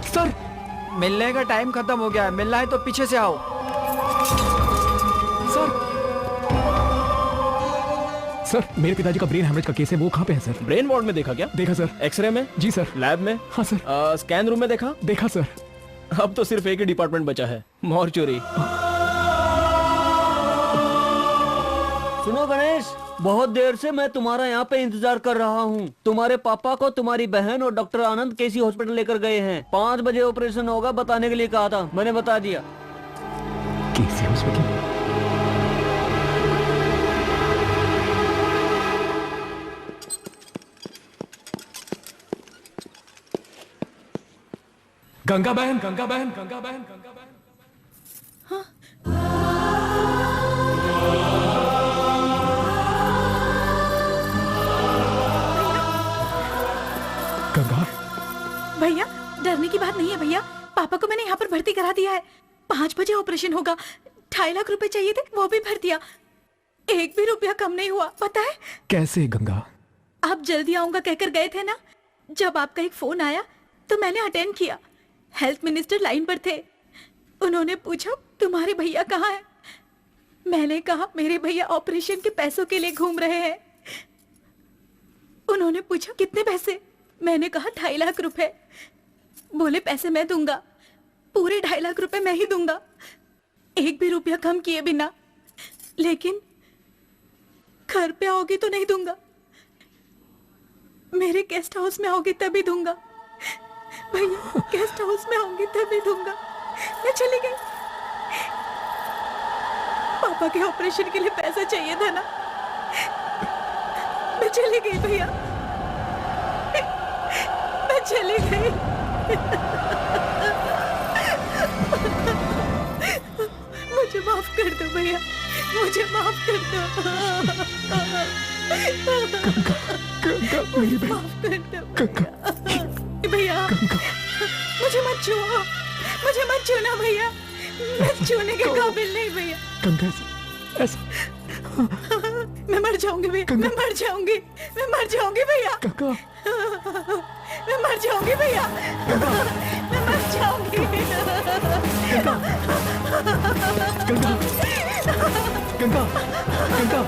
सर मिलने का टाइम खत्म हो गया है, मिलना है तो पीछे से आओ। सर मेरे पिताजी का ब्रेन हैमरेज का केस है, वो कहाँ पे है सर? ब्रेन वार्ड में देखा क्या? देखा सर। एक्सरे में? जी सर। लैब में? हाँ सर। स्कैन रूम में देखा? देखा सर। अब तो सिर्फ एक ही डिपार्टमेंट बचा है, मॉर्चुरी। सुनो गणेश, बहुत देर से मैं तुम्हारा यहाँ पे इंतजार कर रहा हूँ। तुम्हारे पापा को तुम्हारी बहन और डॉक्टर आनंद केसी हॉस्पिटल लेकर गए हैं। 5 बजे ऑपरेशन होगा, बताने के लिए कहा था, मैंने बता दिया। केसी हॉस्पिटल? गंगा बहन, गंगा बहन, गंगा बहन, गंगा बहन। गंगा। भैया डरने की बात नहीं है भैया, पापा को मैंने यहाँ पर भर्ती करा दिया है। 5 बजे ऑपरेशन होगा, 2.5 लाख रुपए चाहिए थे, वो भी भर दिया। 1 भी रुपया कम नहीं हुआ, पता है? कैसे गंगा? आप जल्दी आऊंगा कहकर गए थे ना, जब आपका एक फोन आया तो मैंने अटेंड किया। हेल्थ मिनिस्टर लाइन पर थे, उन्होंने पूछा तुम्हारे भैया कहाँ हैं? मैंने कहा मेरे भैया ऑपरेशन के पैसों के लिए घूम रहे हैं। उन्होंने पूछा कितने पैसे? मैंने कहा 2.5 लाख रुपए। बोले पैसे मैं दूंगा, पूरे 2.5 लाख रुपए मैं ही दूंगा, 1 भी रुपया कम किए बिना। लेकिन घर पे आओगी तो नहीं दूंगा, मेरे गेस्ट हाउस में आओगी तभी दूंगा। भैया गेस्ट हाउस में आऊंगी तभी दूंगा। मैं चली गई, पापा के ऑपरेशन के लिए पैसा चाहिए था ना, मैं चली गई भैया, मैं चली गई। मुझे माफ कर दो भैया, मुझे माफ कर दो। मेरी बहन, माफ कर दो भैया, मुझे मत छुओ, मुझे मत छूना भैया, मैं छूने के काबिल नहीं भैया। गंगा ऐसा मैं मर जाऊंगी भैया, मैं मर जाऊंगी, मैं मर जाऊंगी भैया। गंगा मैं मर जाऊंगी भैया, मैं मर जाऊंगी। गंगा गंगा गंगा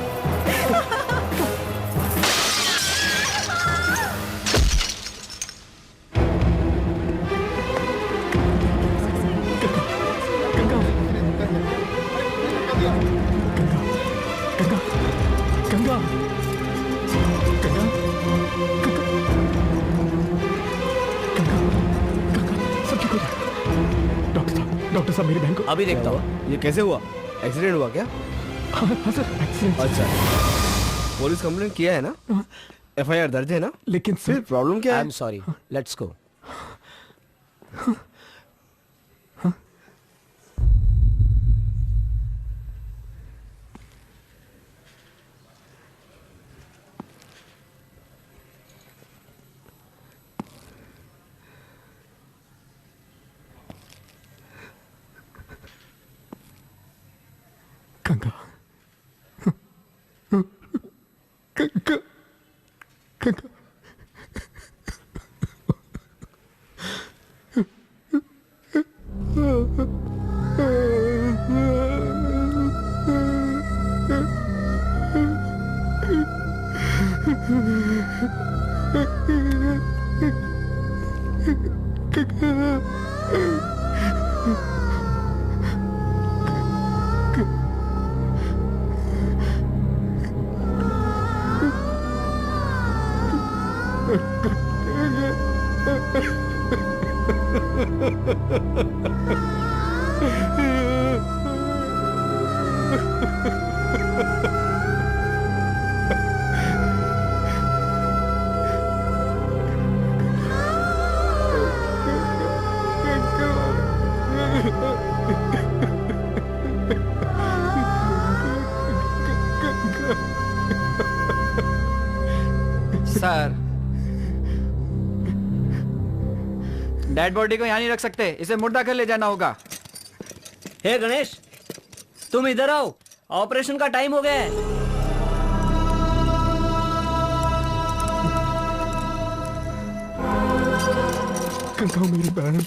डॉक्टर साहब मेरी बहन को अभी देखता हूँ। ये कैसे हुआ? एक्सीडेंट हुआ क्या? हाँ सर, एक्सीडेंट। अच्छा, पुलिस कंप्लेंट किया है ना? एफआईआर दर्ज है ना? लेकिन फिर प्रॉब्लम क्या है? I am sorry, let's go. Ganga Ganga Ganga sir, dead body को यहाँ नहीं रख सकते, इसे मुर्दा कर ले जाना होगा। हे गणेश, तुम इधर आओ, ऑपरेशन का टाइम हो गया है। गंगा मेरी बहन।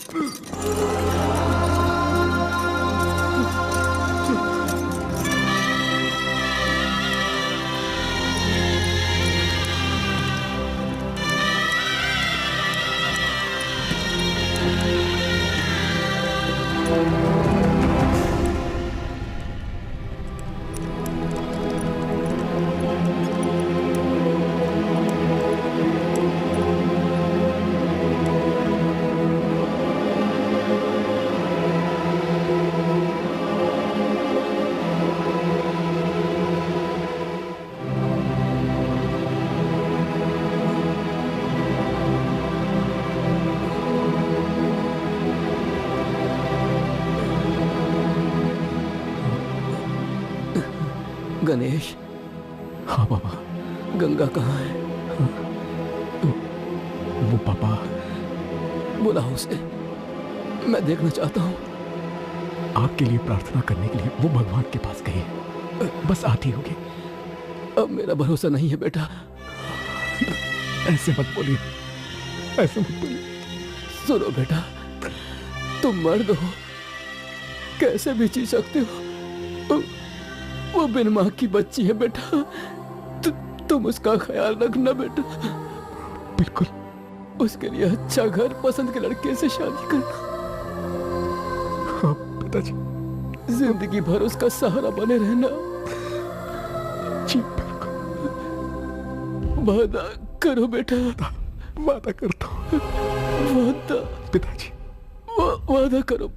गणेश। हाँ पापा। गंगा कहाँ है? वो पापा। बुलाओ उसे, मैं देखना चाहता हूँ। आपके लिए प्रार्थना करने के लिए वो भगवान के पास गई है, बस आती होगी। अब मेरा भरोसा नहीं है बेटा। ऐसे मत बोलिए, ऐसे मत बोलिए। सुनो बेटा, तुम मर्द हो, कैसे भी जी सकते हो। वो बिन माँ की बच्ची है बेटा, तुम उसका ख्याल रखना बेटा। बिल्कुल। उसके लिए अच्छा घर, पसंद के लड़के से शादी करना। हाँ पिताजी। जिंदगी भर उसका सहारा बने रहना। जी वादा करो बेटा। वादा करता हूँ। वादा। पिताजी। वादा करो।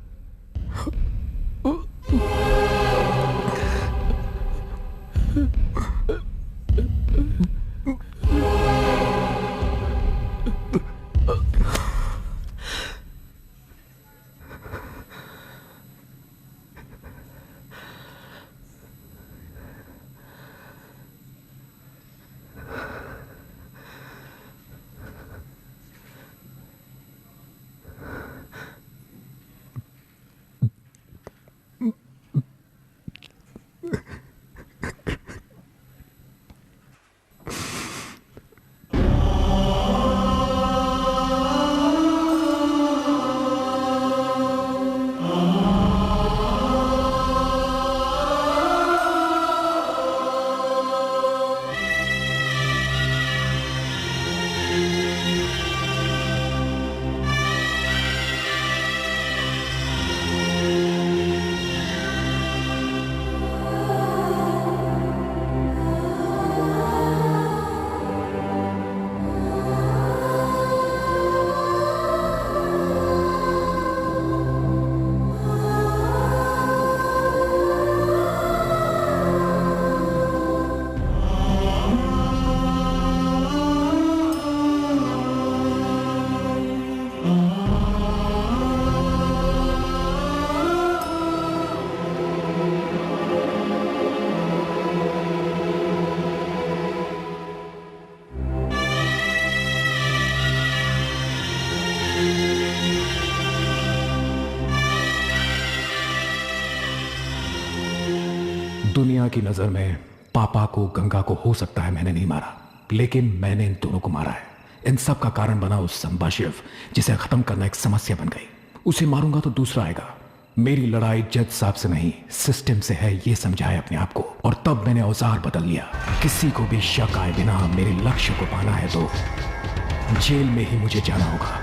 की नजर में पापा को, गंगा को हो सकता है मैंने नहीं मारा, लेकिन मैंने इन दोनों को मारा है। इन सब का कारण बना उस संबा शिव, जिसे खत्म करना एक समस्या बन गई। उसे मारूंगा तो दूसरा आएगा। मेरी लड़ाई जज साहब से नहीं, सिस्टम से है, ये समझाए अपने आप को। और तब मैंने औजार बदल लिया। किसी को भी शक आए बिना मेरे लक्ष्य को पाना है तो जेल में ही मुझे जाना होगा।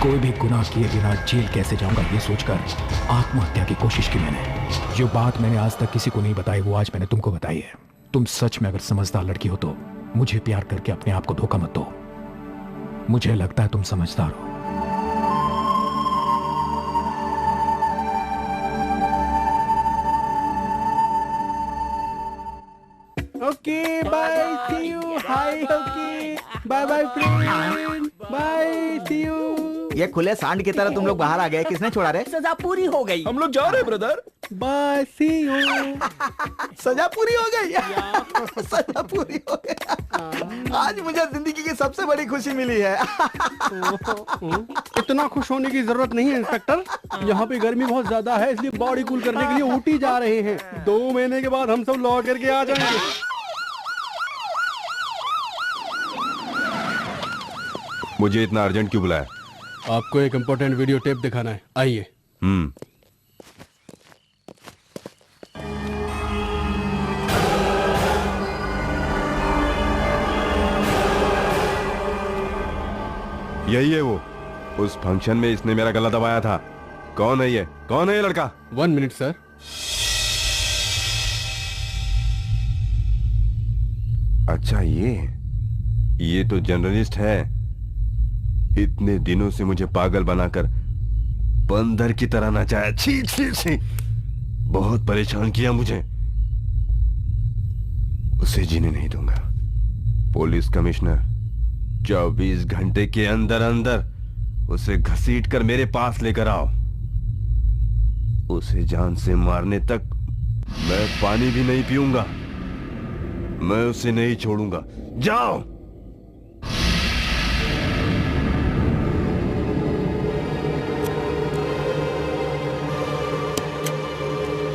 कोई भी गुनाह किए बिना जेल कैसे जाऊंगा ये सोचकर आत्महत्या की कोशिश की मैंने। जो बात मैंने आज तक किसी को नहीं बताई वो आज मैंने तुमको बताई है। तुम सच में अगर समझदार लड़की हो तो मुझे प्यार करके अपने आप को धोखा मत दो। मुझे लगता है तुम समझदार हो। Okay bye, see you, hi, okay bye bye friend, bye, see you. ये खुले सांड की तरह तुम लोग बाहर आ गए, किसने छोड़ा रे? सजा पूरी हो गई। हम लोग जा रहे हैं ब्रदर। Bye, see you. सजा पूरी हो गई। सजा पूरी हो गई। आज मुझे जिंदगी की सबसे बड़ी खुशी मिली है। इतना खुश होने की जरूरत नहीं है इंस्पेक्टर। यहाँ पे गर्मी बहुत ज्यादा है, इसलिए बॉडी कूल करने के लिए ऊटी जा रहे हैं। 2 महीने के बाद हम सब लौट करके आ जाएंगे। मुझे इतना अर्जेंट क्यों बुलाया? आपको एक इम्पोर्टेंट वीडियो टेप दिखाना है, आइए। यही है वो, उस फंक्शन में इसने मेरा गला दबाया था। कौन है ये? कौन है ये लड़का? 1 मिनट सर। अच्छा, ये तो जर्नलिस्ट है। इतने दिनों से मुझे पागल बनाकर बंदर की तरह नचाया। छी छी छी, बहुत परेशान किया मुझे। उसे जीने नहीं दूंगा। पुलिस कमिश्नर, 24 घंटे के अंदर अंदर उसे घसीट कर मेरे पास लेकर आओ। उसे जान से मारने तक मैं पानी भी नहीं पीऊंगा। मैं उसे नहीं छोड़ूंगा। जाओ।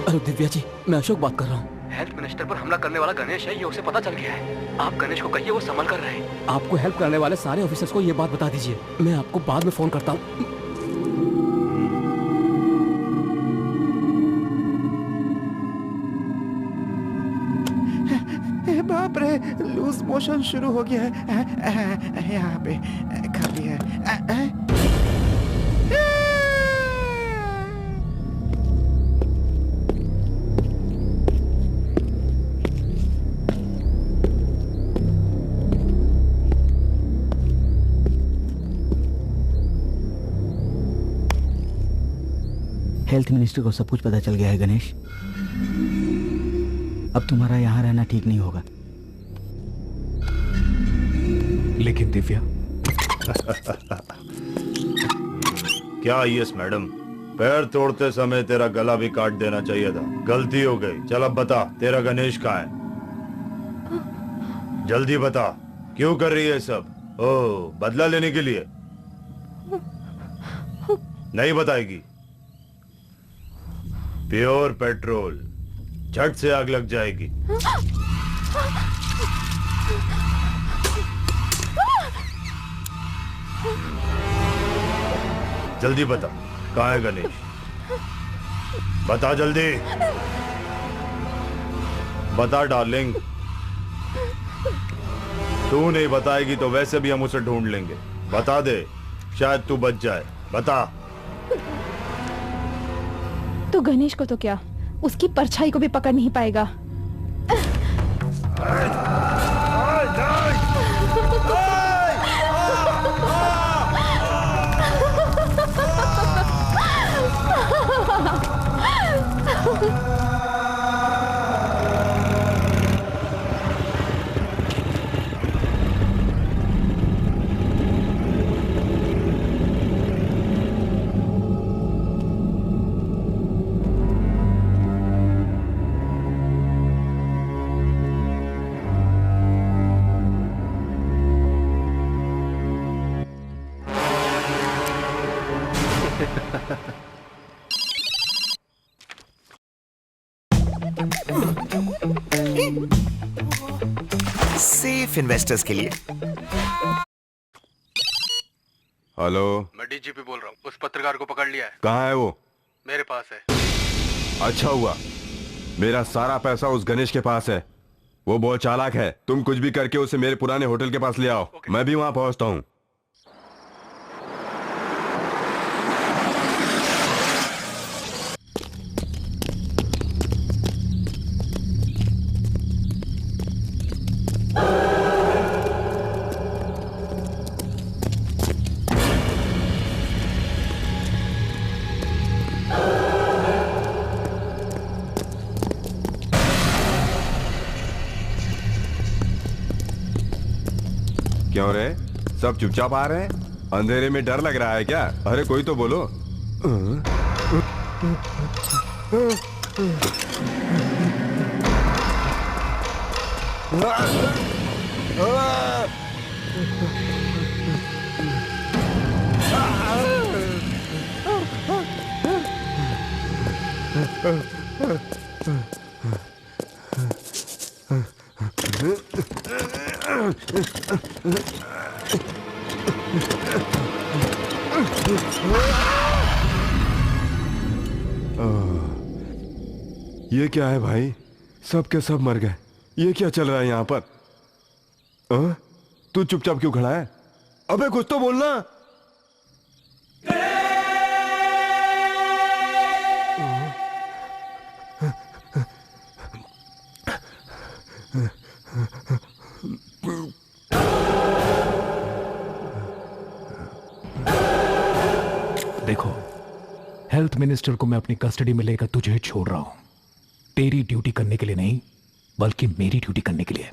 हेलो दिव्या जी, मैं अशोक बात कर रहा हूँ। हेल्थ मिनिस्टर पर हमला करने वाला गणेश है, ये उसे पता चल गया है। आप गणेश को कहिए वो संभल कर रहे हैं। आपको हेल्प करने वाले सारे ऑफिसर्स को ये बात बता दीजिए। मैं आपको बाद में फोन करता हूँ। बाप रे, लूज मोशन शुरू हो गया है। यहाँ पे खाली है। हेल्थ मिनिस्टर को सब कुछ पता चल गया है गणेश। अब तुम्हारा यहाँ रहना ठीक नहीं होगा। लेकिन दिव्या। क्या यस मैडम, पैर तोड़ते समय तेरा गला भी काट देना चाहिए था। गलती हो गई। चल अब बता, तेरा गणेश कहाँ है? जल्दी बता, क्यों कर रही है सब? ओ, बदला लेने के लिए? नहीं बताएगी? प्योर पेट्रोल, झट से आग लग जाएगी। जल्दी बता, कहाँ है गणेश? बता जल्दी, बता डार्लिंग। तू नहीं बताएगी तो वैसे भी हम उसे ढूंढ लेंगे। बता दे, शायद तू बच जाए। बता। तो गणेश को तो क्या, उसकी परछाई को भी पकड़ नहीं पाएगा। सेफ इन्वेस्टर्स के लिए। हेलो, मैं डीजीपी बोल रहा हूँ। उस पत्रकार को पकड़ लिया है। कहाँ है वो? मेरे पास है। अच्छा हुआ, मेरा सारा पैसा उस गणेश के पास है। वो बहुत चालाक है। तुम कुछ भी करके उसे मेरे पुराने होटल के पास ले आओ। मैं भी वहां पहुंचता हूँ। क्यों रे, सब चुपचाप आ रहे हैं? अंधेरे में डर लग रहा है क्या? अरे कोई तो बोलो। ये क्या है भाई? सब के सब मर गए। ये क्या चल रहा है यहाँ पर? तू चुपचाप क्यों खड़ा है? अबे कुछ तो बोलना। देखो, हेल्थ मिनिस्टर को मैं अपनी कस्टडी में लेकर तुझे छोड़ रहा हूं। तेरी ड्यूटी करने के लिए नहीं, बल्कि मेरी ड्यूटी करने के लिए।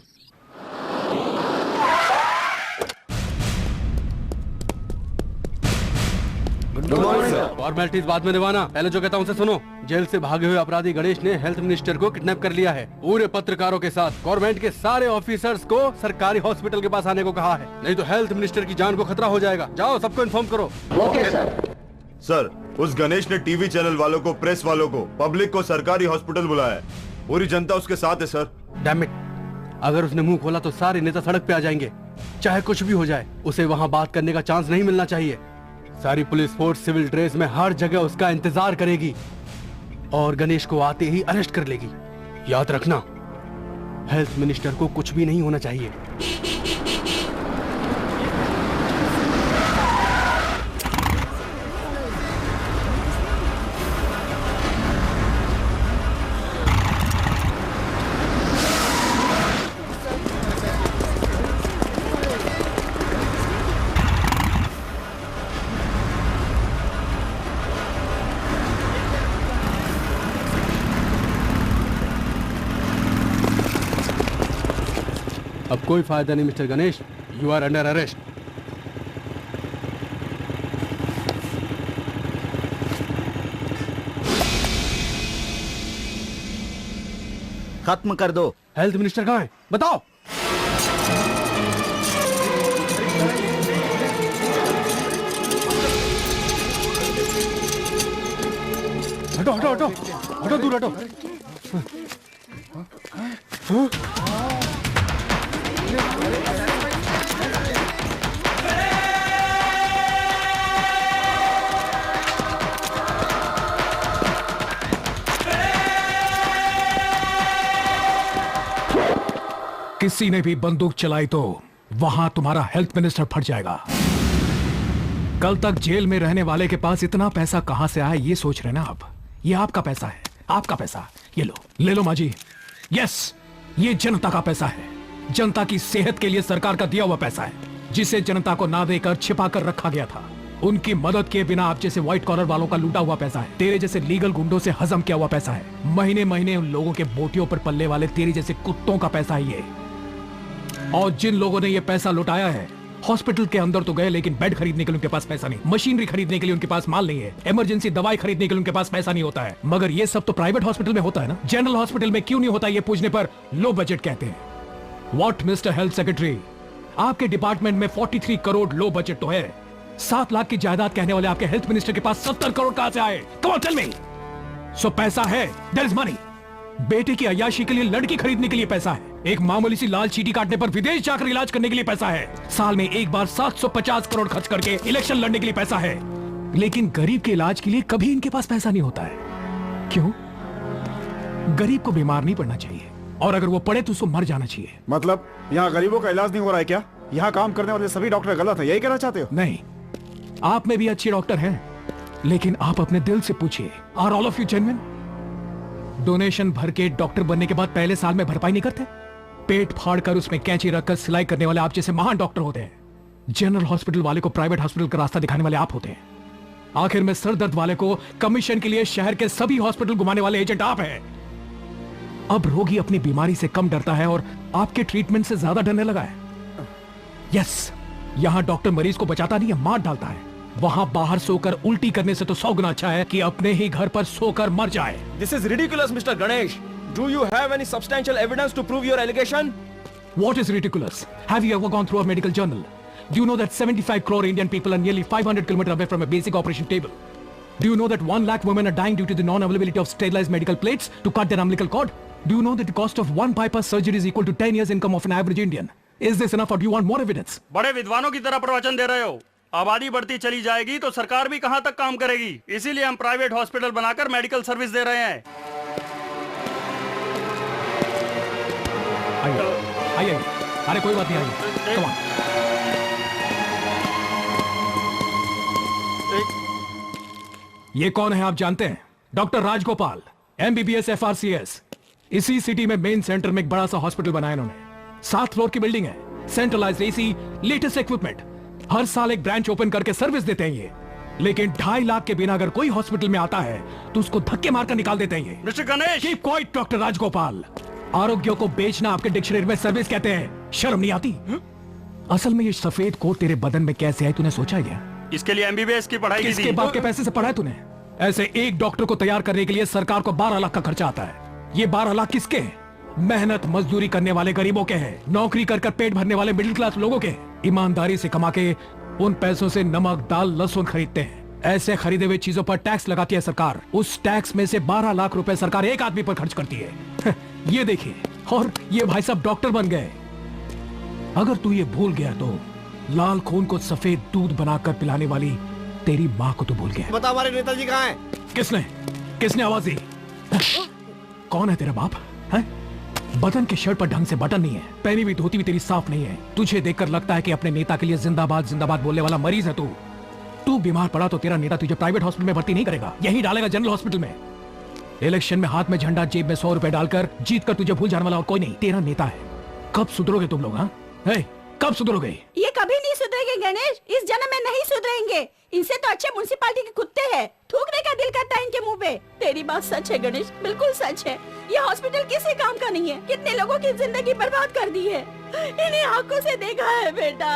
फॉर्मेलिटीज बाद में निभाना, पहले जो कहता हूं उसे सुनो। जेल से भागे हुए अपराधी गणेश ने हेल्थ मिनिस्टर को किडनैप कर लिया है। पूरे पत्रकारों के साथ गवर्नमेंट के सारे ऑफिसर्स को सरकारी हॉस्पिटल के पास आने को कहा है, नहीं तो हेल्थ मिनिस्टर की जान को खतरा हो जाएगा। जाओ, सबको इन्फॉर्म करो। Okay sir. सर, उस गणेश ने टीवी चैनल वालों को, प्रेस वालों को, पब्लिक को सरकारी हॉस्पिटल बुलाया है। पूरी जनता उसके साथ है सर। डैम इट, अगर उसने मुंह खोला तो सारे नेता सड़क पे आ जाएंगे। चाहे कुछ भी हो जाए, उसे वहां बात करने का चांस नहीं मिलना चाहिए। सारी पुलिस फोर्स सिविल ड्रेस में हर जगह उसका इंतजार करेगी और गणेश को आते ही अरेस्ट कर लेगी। याद रखना, हेल्थ मिनिस्टर को कुछ भी नहीं होना चाहिए। अब कोई फायदा नहीं mister Ganesh, you are under arrest. खत्म कर दो। हेल्थ मिनिस्टर कहाँ है? बताओ। हटो हटो हटो हटो, दूर हटो। किसी ने भी बंदूक चलाई तो वहां तुम्हारा हेल्थ मिनिस्टर फट जाएगा। कल तक जेल में रहने वाले के पास इतना पैसा कहां से आया ये सोच रहे ना आप? ये आपका पैसा है, आपका पैसा। ये लो, ले लो माजी। यस, ये जनता का पैसा है। जनता की सेहत के लिए सरकार का दिया हुआ पैसा है, जिसे जनता को ना देकर छिपा कर रखा गया था। उनकी मदद के बिना आप जैसे व्हाइट कॉलर वालों का लूटा हुआ पैसा है। तेरे जैसे लीगल गुंडों से हजम किया हुआ पैसा है। महीने महीने उन लोगों के बोटियों पर पलने वाले तेरे जैसे कुत्तों का पैसा है ये। और जिन लोगों ने ये पैसा लुटाया है, हॉस्पिटल के अंदर तो गए, लेकिन बेड खरीदने के लिए उनके पास पैसा नहीं, मशीनरी खरीदने के लिए उनके पास माल नहीं है, इमरजेंसी दवाई खरीदने के लिए उनके पास पैसा नहीं होता है। मगर ये सब तो प्राइवेट हॉस्पिटल में होता है ना, जनरल हॉस्पिटल में क्यों नहीं होता? ये पूछने पर लो बजट कहते हैं। व्हाट मिस्टर हेल्थ सेक्रेटरी, आपके डिपार्टमेंट में 43 करोड़ लो बजट तो है। 7 लाख की जायदाद कहने वाले आपके हेल्थ मिनिस्टर के पास 70 करोड़ कहां से आए? Come on tell me. सो पैसा है, देयर इज मनी। बेटे की अय्याशी के लिए लड़की खरीदने के लिए पैसा है, एक मामूली सी लाल चीटी काटने पर विदेश जाकर इलाज करने के लिए पैसा है, साल में एक बार 750 करोड़ खर्च करके इलेक्शन लड़ने के लिए पैसा है, लेकिन गरीब के इलाज के लिए कभी इनके पास पैसा नहीं होता है। क्यों? गरीब को बीमार नहीं पड़ना चाहिए, और अगर वो पड़े तो उसको मर जाना चाहिए। मतलब यहाँ गरीबों का इलाज नहीं हो रहा है क्या? यहाँ काम करने वाले सभी डॉक्टर गलत है, यही कहना चाहते हो? नहीं, आप में भी अच्छे डॉक्टर हैं, लेकिन आप अपने दिल से पूछिए, are all of you genuine? Donation भर के डॉक्टर बनने के बाद पहले साल में भरपाई नहीं करते? पेट फाड़ कर उसमें कैंची रखकर सिलाई करने वाले आप जैसे महान डॉक्टर होते हैं। जनरल हॉस्पिटल वाले को प्राइवेट हॉस्पिटल का रास्ता दिखाने वाले आप होते हैं। आखिर में सर दर्द वाले को कमीशन के लिए शहर के सभी हॉस्पिटल घुमाने वाले एजेंट आप हैं। अब रोगी अपनी बीमारी से कम डरता है और आपके ट्रीटमेंट से ज्यादा डरने लगा है। यस, यहां डॉक्टर मरीज को बचाता नहीं है, मार डालता है। वहां बाहर सोकर उल्टी करने से तो 100 गुना अच्छा है कि अपने ही घर पर सोकर मर जाए। This is ridiculous, Mr. Ganesh. Do you have any substantial evidence to prove your allegation? What is ridiculous? Have you ever gone through a medical journal? Do you know that 75 crore Indian people are nearly 500 kilometers away from a basic operation table? Do you know that 1 lakh women are dying due to the non-availability of sterilized medical plates to cut their umbilical cord? Do you know that the cost of one bypass surgery is equal to 10 years income of an average Indian? Is this enough or do you want more evidence? बड़े विद्वानों की तरह प्रवचन दे रहे हो। आबादी बढ़ती चली जाएगी तो सरकार भी कहां तक काम करेगी, इसीलिए हम प्राइवेट हॉस्पिटल बनाकर मेडिकल सर्विस दे रहे हैं। आइए, अरे कोई बात नहीं, आइए। Come on. ये कौन है आप जानते हैं? Doctor Rajagopal, MBBS FRCS। इसी सिटी में मेन सेंटर में एक बड़ा सा हॉस्पिटल बनाया इन्होंने। 7 फ्लोर की बिल्डिंग है, सेंट्रलाइज्ड AC, लेटेस्ट इक्विपमेंट। हर साल एक ब्रांच ओपन करके सर्विस देते हैं ये, लेकिन 2.5 लाख के बिना अगर कोई हॉस्पिटल में आता है तो उसको धक्के मारकर निकाल देते हैं ये। Mister Ganesh, keep quiet doctor Rajagopal. आरोग्य को बेचना आपके डिक्शनरी में सर्विस कहते हैं, शर्म नहीं आती? असल में ये सफेद कोट तेरे बदन में कैसे है तूने सोचा है? इसके लिए MBBS की पढ़ाई किसके बाप के पैसे से पढ़ा है तूने? ऐसे एक डॉक्टर को तैयार करने के लिए सरकार को 12 लाख का खर्चा आता है। ये 12 लाख किसके हैं? मेहनत मजदूरी करने वाले गरीबों के हैं, नौकरी कर कर पेट भरने वाले मिडिल क्लास लोगों के। ईमानदारी से कमा के उन पैसों से नमक दाल लहसुन खरीदते हैं। ऐसे खरीदे हुए चीजों पर टैक्स लगाती है सरकार। उस टैक्स में से 12 लाख रुपए सरकार एक आदमी पर खर्च करती है। ये देखिए, और ये भाई साहब डॉक्टर बन गए। अगर तू ये भूल गया तो लाल खून को सफेद दूध बनाकर पिलाने वाली तेरी माँ को तो भूल गया। बता हमारे नेताजी कहाँ हैं? किसने आवाज दी? कौन है तेरा बाप? है? बटन के शर्ट पर ढंग से बटन नहीं है, पहनी हुई धोती भी तेरी साफ नहीं है। तुझे देखकर लगता है कि अपने नेता के लिए जिंदाबाद जिंदाबाद बोलने वाला मरीज है तू। तू बीमार पड़ा तो तेरा नेता तुझे प्राइवेट हॉस्पिटल में भर्ती नहीं करेगा, यही डालेगा जनरल हॉस्पिटल में। इलेक्शन में हाथ में झंडा जेब में 100 रुपए डालकर जीत कर तुझे भूल जाने वाला और कोई नहीं, तेरा नेता है। कब सुधरोगे तुम लोग? हाँ, कब सुधरोगे? ये कभी नहीं सुधरेंगे गणेश, इस जन्म में नहीं सुधरेंगे। इनसे तो अच्छे म्युनिसिपालिटी के कुत्ते हैं, थूकने का दिल करता है इनके मुंह पे। तेरी बात सच है गणेश, बिल्कुल सच है। ये हॉस्पिटल किसी काम का नहीं है, कितने लोगों की जिंदगी बर्बाद कर दी है। इन्हीं आंखों से देखा है बेटा।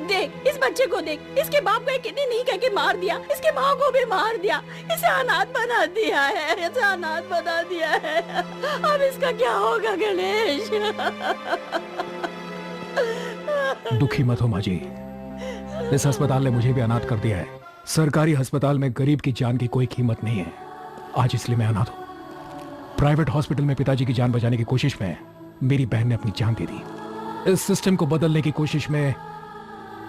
देख, इस बच्चे को देख, इसके बाप को कितनी नहीं कह के मार दिया, इसके माँ को भी मार दिया, इसे अनाथ बना दिया है, इसे अनाथ बना दिया है। अब इसका क्या होगा गणेश? दुखी मत हो माँ जी, इस अस्पताल ने मुझे भी अनाथ कर दिया है। सरकारी अस्पताल में गरीब की जान की कोई कीमत नहीं है, आज इसलिए मैं अनाथ हूँ। प्राइवेट हॉस्पिटल में पिताजी की जान बचाने की कोशिश में मेरी बहन ने अपनी जान दे दी। इस सिस्टम को बदलने की कोशिश में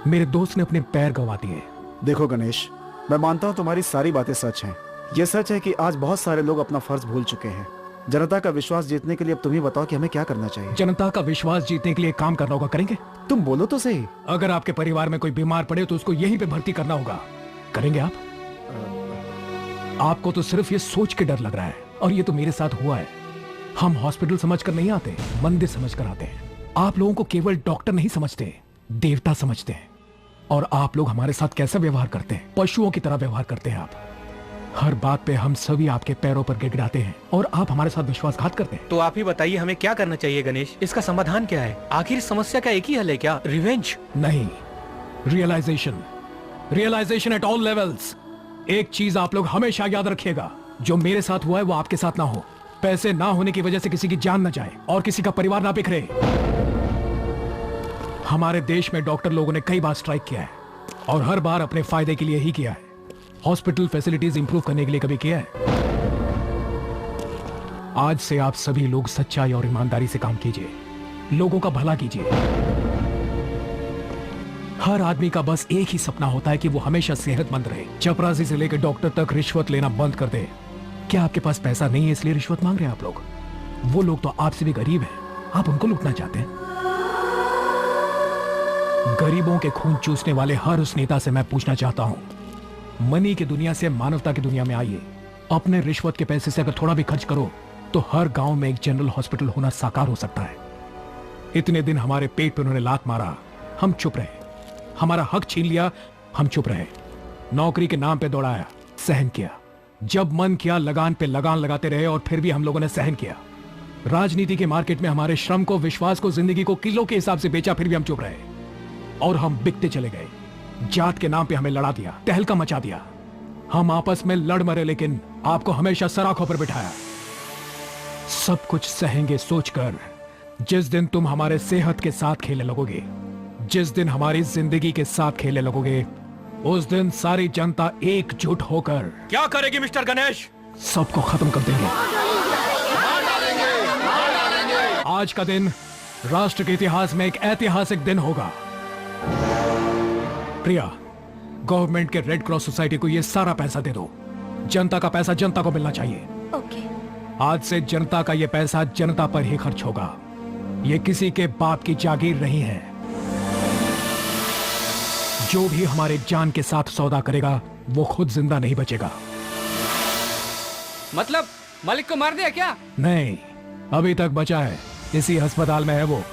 मेरे दोस्त ने अपने पैर गंवा दिए। देखो गणेश, मैं मानता हूँ तुम्हारी सारी बातें सच हैं। ये सच है कि आज बहुत सारे लोग अपना फर्ज भूल चुके हैं। जनता का विश्वास जीतने के लिए अब तुम ही बताओ कि हमें क्या करना चाहिए। जनता का विश्वास जीतने के लिए काम करना होगा, करेंगे? तुम बोलो तो सही। अगर आपके परिवार में कोई बीमार पड़े तो उसको यहीं पे भर्ती करना होगा, करेंगे आप? आपको तो सिर्फ ये सोच के डर लग रहा है, और ये तो मेरे साथ हुआ है। हम हॉस्पिटल समझकर नहीं आते, मंदिर समझकर आते हैं। आप लोगों को केवल डॉक्टर नहीं समझते, देवता समझते हैं। और आप लोग हमारे साथ कैसा व्यवहार करते हैं? पशुओं की तरह व्यवहार करते हैं आप। हर बात पे हम सभी आपके पैरों पर गिड़गिड़ाते हैं और आप हमारे साथ विश्वासघात करते हैं। तो आप ही बताइए, हमें क्या करना चाहिए गणेश? इसका समाधान क्या है? आखिर इस समस्या का एक ही हल है क्या? रिवेंज? नहीं, realisation. Realisation at all levels. एक चीज आप लोग हमेशा याद रखिएगा, जो मेरे साथ हुआ है वो आपके साथ ना हो। पैसे ना होने की वजह से किसी की जान ना जाए और किसी का परिवार ना बिखरे। हमारे देश में डॉक्टर लोगों ने कई बार स्ट्राइक किया है और हर बार अपने फायदे के लिए ही किया है। हॉस्पिटल फैसिलिटीज इंप्रूव करने के लिए कभी किया है? आज से आप सभी लोग सच्चाई और ईमानदारी से काम कीजिए, लोगों का भला कीजिए। हर आदमी का बस एक ही सपना होता है कि वो हमेशा सेहतमंद रहे। चपरासी से लेकर डॉक्टर तक रिश्वत लेना बंद कर दे। क्या आपके पास पैसा नहीं है इसलिए रिश्वत मांग रहे हैं आप लोग? वो लोग तो आपसे भी गरीब हैं, आप उनको लूटना चाहते हैं। गरीबों के खून चूसने वाले हर उस नेता से मैं पूछना चाहता हूं, मनी की दुनिया से मानवता की दुनिया में आइए। अपने रिश्वत के पैसे से अगर थोड़ा भी खर्च करो तो हर गांव में एक जनरल हॉस्पिटल होना साकार हो सकता है। इतने दिन हमारे पेट पे उन्होंने लात मारा, हम चुप रहे। हमारा हक छीन लिया, हम चुप रहे। नौकरी के नाम पे दौड़ाया, सहन किया। जब मन किया लगान पे लगान लगाते रहे और फिर भी हम लोगों ने सहन किया। राजनीति के मार्केट में हमारे श्रम को, विश्वास को, जिंदगी को किलो के हिसाब से बेचा, फिर भी हम चुप रहे और हम बिकते चले गए। जात के नाम पे हमें लड़ा दिया, तहलका मचा दिया। हम आपस में लड़ मरे लेकिन आपको हमेशा सराखों पर बिठाया। सब कुछ सहेंगे सोचकर जिस दिन तुम हमारे सेहत के साथ खेलने लगोगे, जिस दिन हमारी जिंदगी के साथ खेलने लगोगे, उस दिन सारी जनता एकजुट होकर क्या करेगी मिस्टर गणेश? सबको खत्म कर देंगे। आज का दिन राष्ट्र के इतिहास में एक ऐतिहासिक दिन होगा। प्रिया, गवर्नमेंट के रेड क्रॉस सोसाइटी को यह सारा पैसा दे दो। जनता का पैसा जनता को मिलना चाहिए। ओके। आज से जनता का यह पैसा जनता पर ही खर्च होगा। यह किसी के बाप की जागीर नहीं है। जो भी हमारे जान के साथ सौदा करेगा वो खुद जिंदा नहीं बचेगा। मतलब मालिक को मार दिया क्या? नहीं, अभी तक बचा है, इसी अस्पताल में है वो।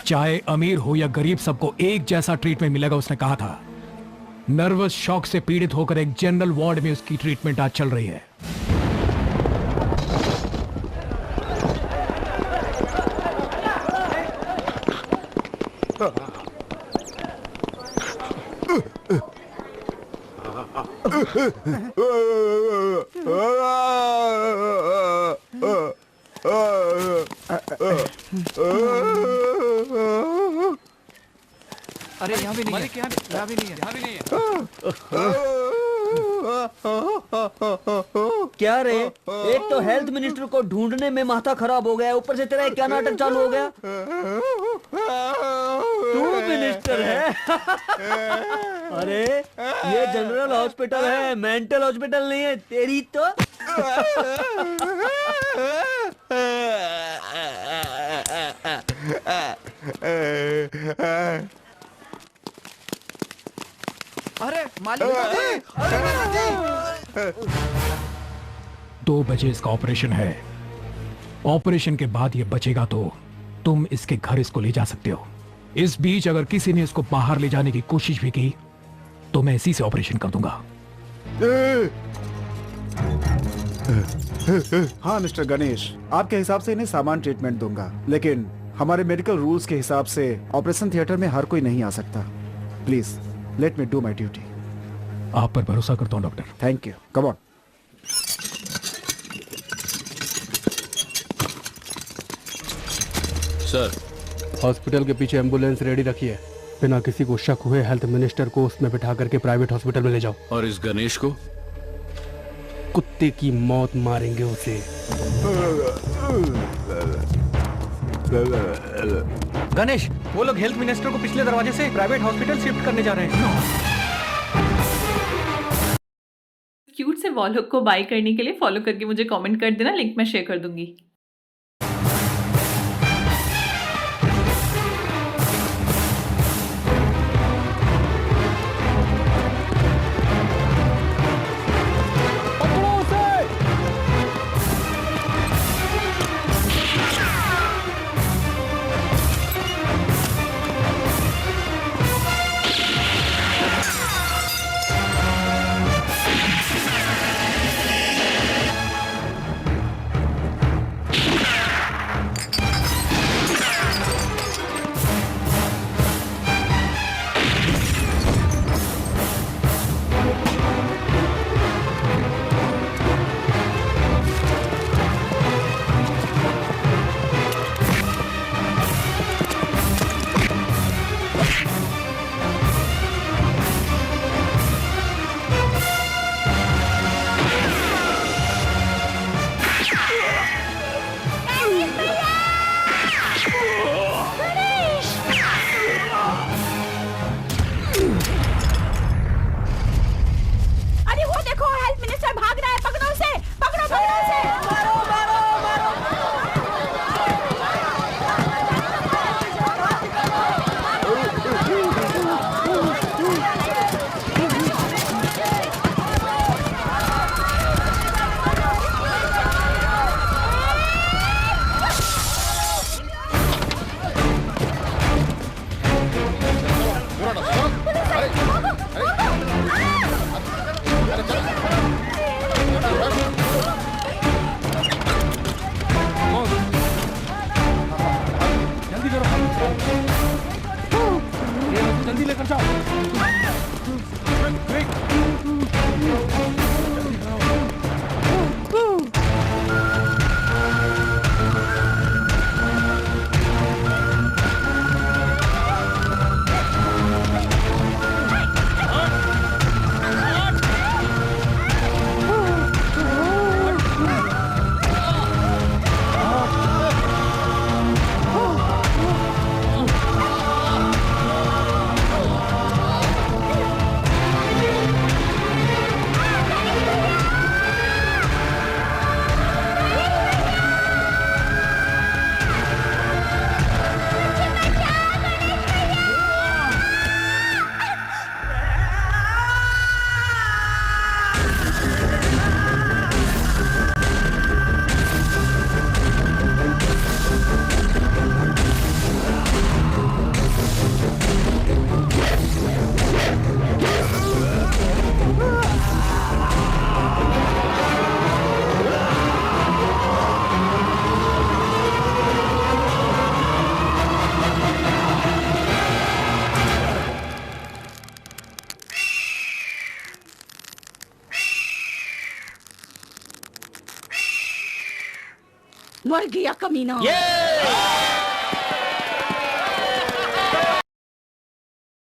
चाहे अमीर हो या गरीब, सबको एक जैसा ट्रीटमेंट मिलेगा, उसने कहा था। नर्वस शॉक से पीड़ित होकर एक जनरल वार्ड में उसकी ट्रीटमेंट आज चल रही है। अरे यहाँ भी नहीं है, यहाँ भी नहीं है, यहाँ भी नहीं है। क्या रे, एक तो हेल्थ मिनिस्टर को ढूंढने में माथा खराब हो गया, ऊपर से तेरा क्या नाटक चालू हो गया? तू मिनिस्टर है? अरे ये जनरल हॉस्पिटल है, मेंटल हॉस्पिटल नहीं है। तेरी तो अरे मालिक, 2 बजे इसका ऑपरेशन है। ऑपरेशन के बाद ये बचेगा तो तुम इसके घर इसको ले जा सकते हो। इस बीच अगर किसी ने इसको बाहर ले जाने की कोशिश भी की तो मैं इसी से ऑपरेशन कर दूंगा। हाँ मिस्टर गणेश, आपके हिसाब से इन्हें सामान ट्रीटमेंट दूंगा, लेकिन हमारे मेडिकल रूल्स के हिसाब से ऑपरेशन थिएटर में हर कोई नहीं आ सकता। Please let me do my duty. आप पर भरोसा करता हूं doctor. Thank you, come on. Sir, hospital के पीछे एम्बुलेंस रेडी रखी है। बिना किसी को शक हुए हेल्थ मिनिस्टर को उसमें बिठा करके प्राइवेट हॉस्पिटल में ले जाओ। और इस गणेश को? कुत्ते की मौत मारेंगे उसे। गणेश, वो लोग हेल्थ मिनिस्टर को पिछले दरवाजे से प्राइवेट हॉस्पिटल शिफ्ट करने जा रहे हैं। क्यूट से वॉलॉग को बाय करने के लिए फॉलो करके मुझे कमेंट कर देना, लिंक मैं शेयर कर दूंगी। जल्दी लेकर जाओ। मर गया कमीना।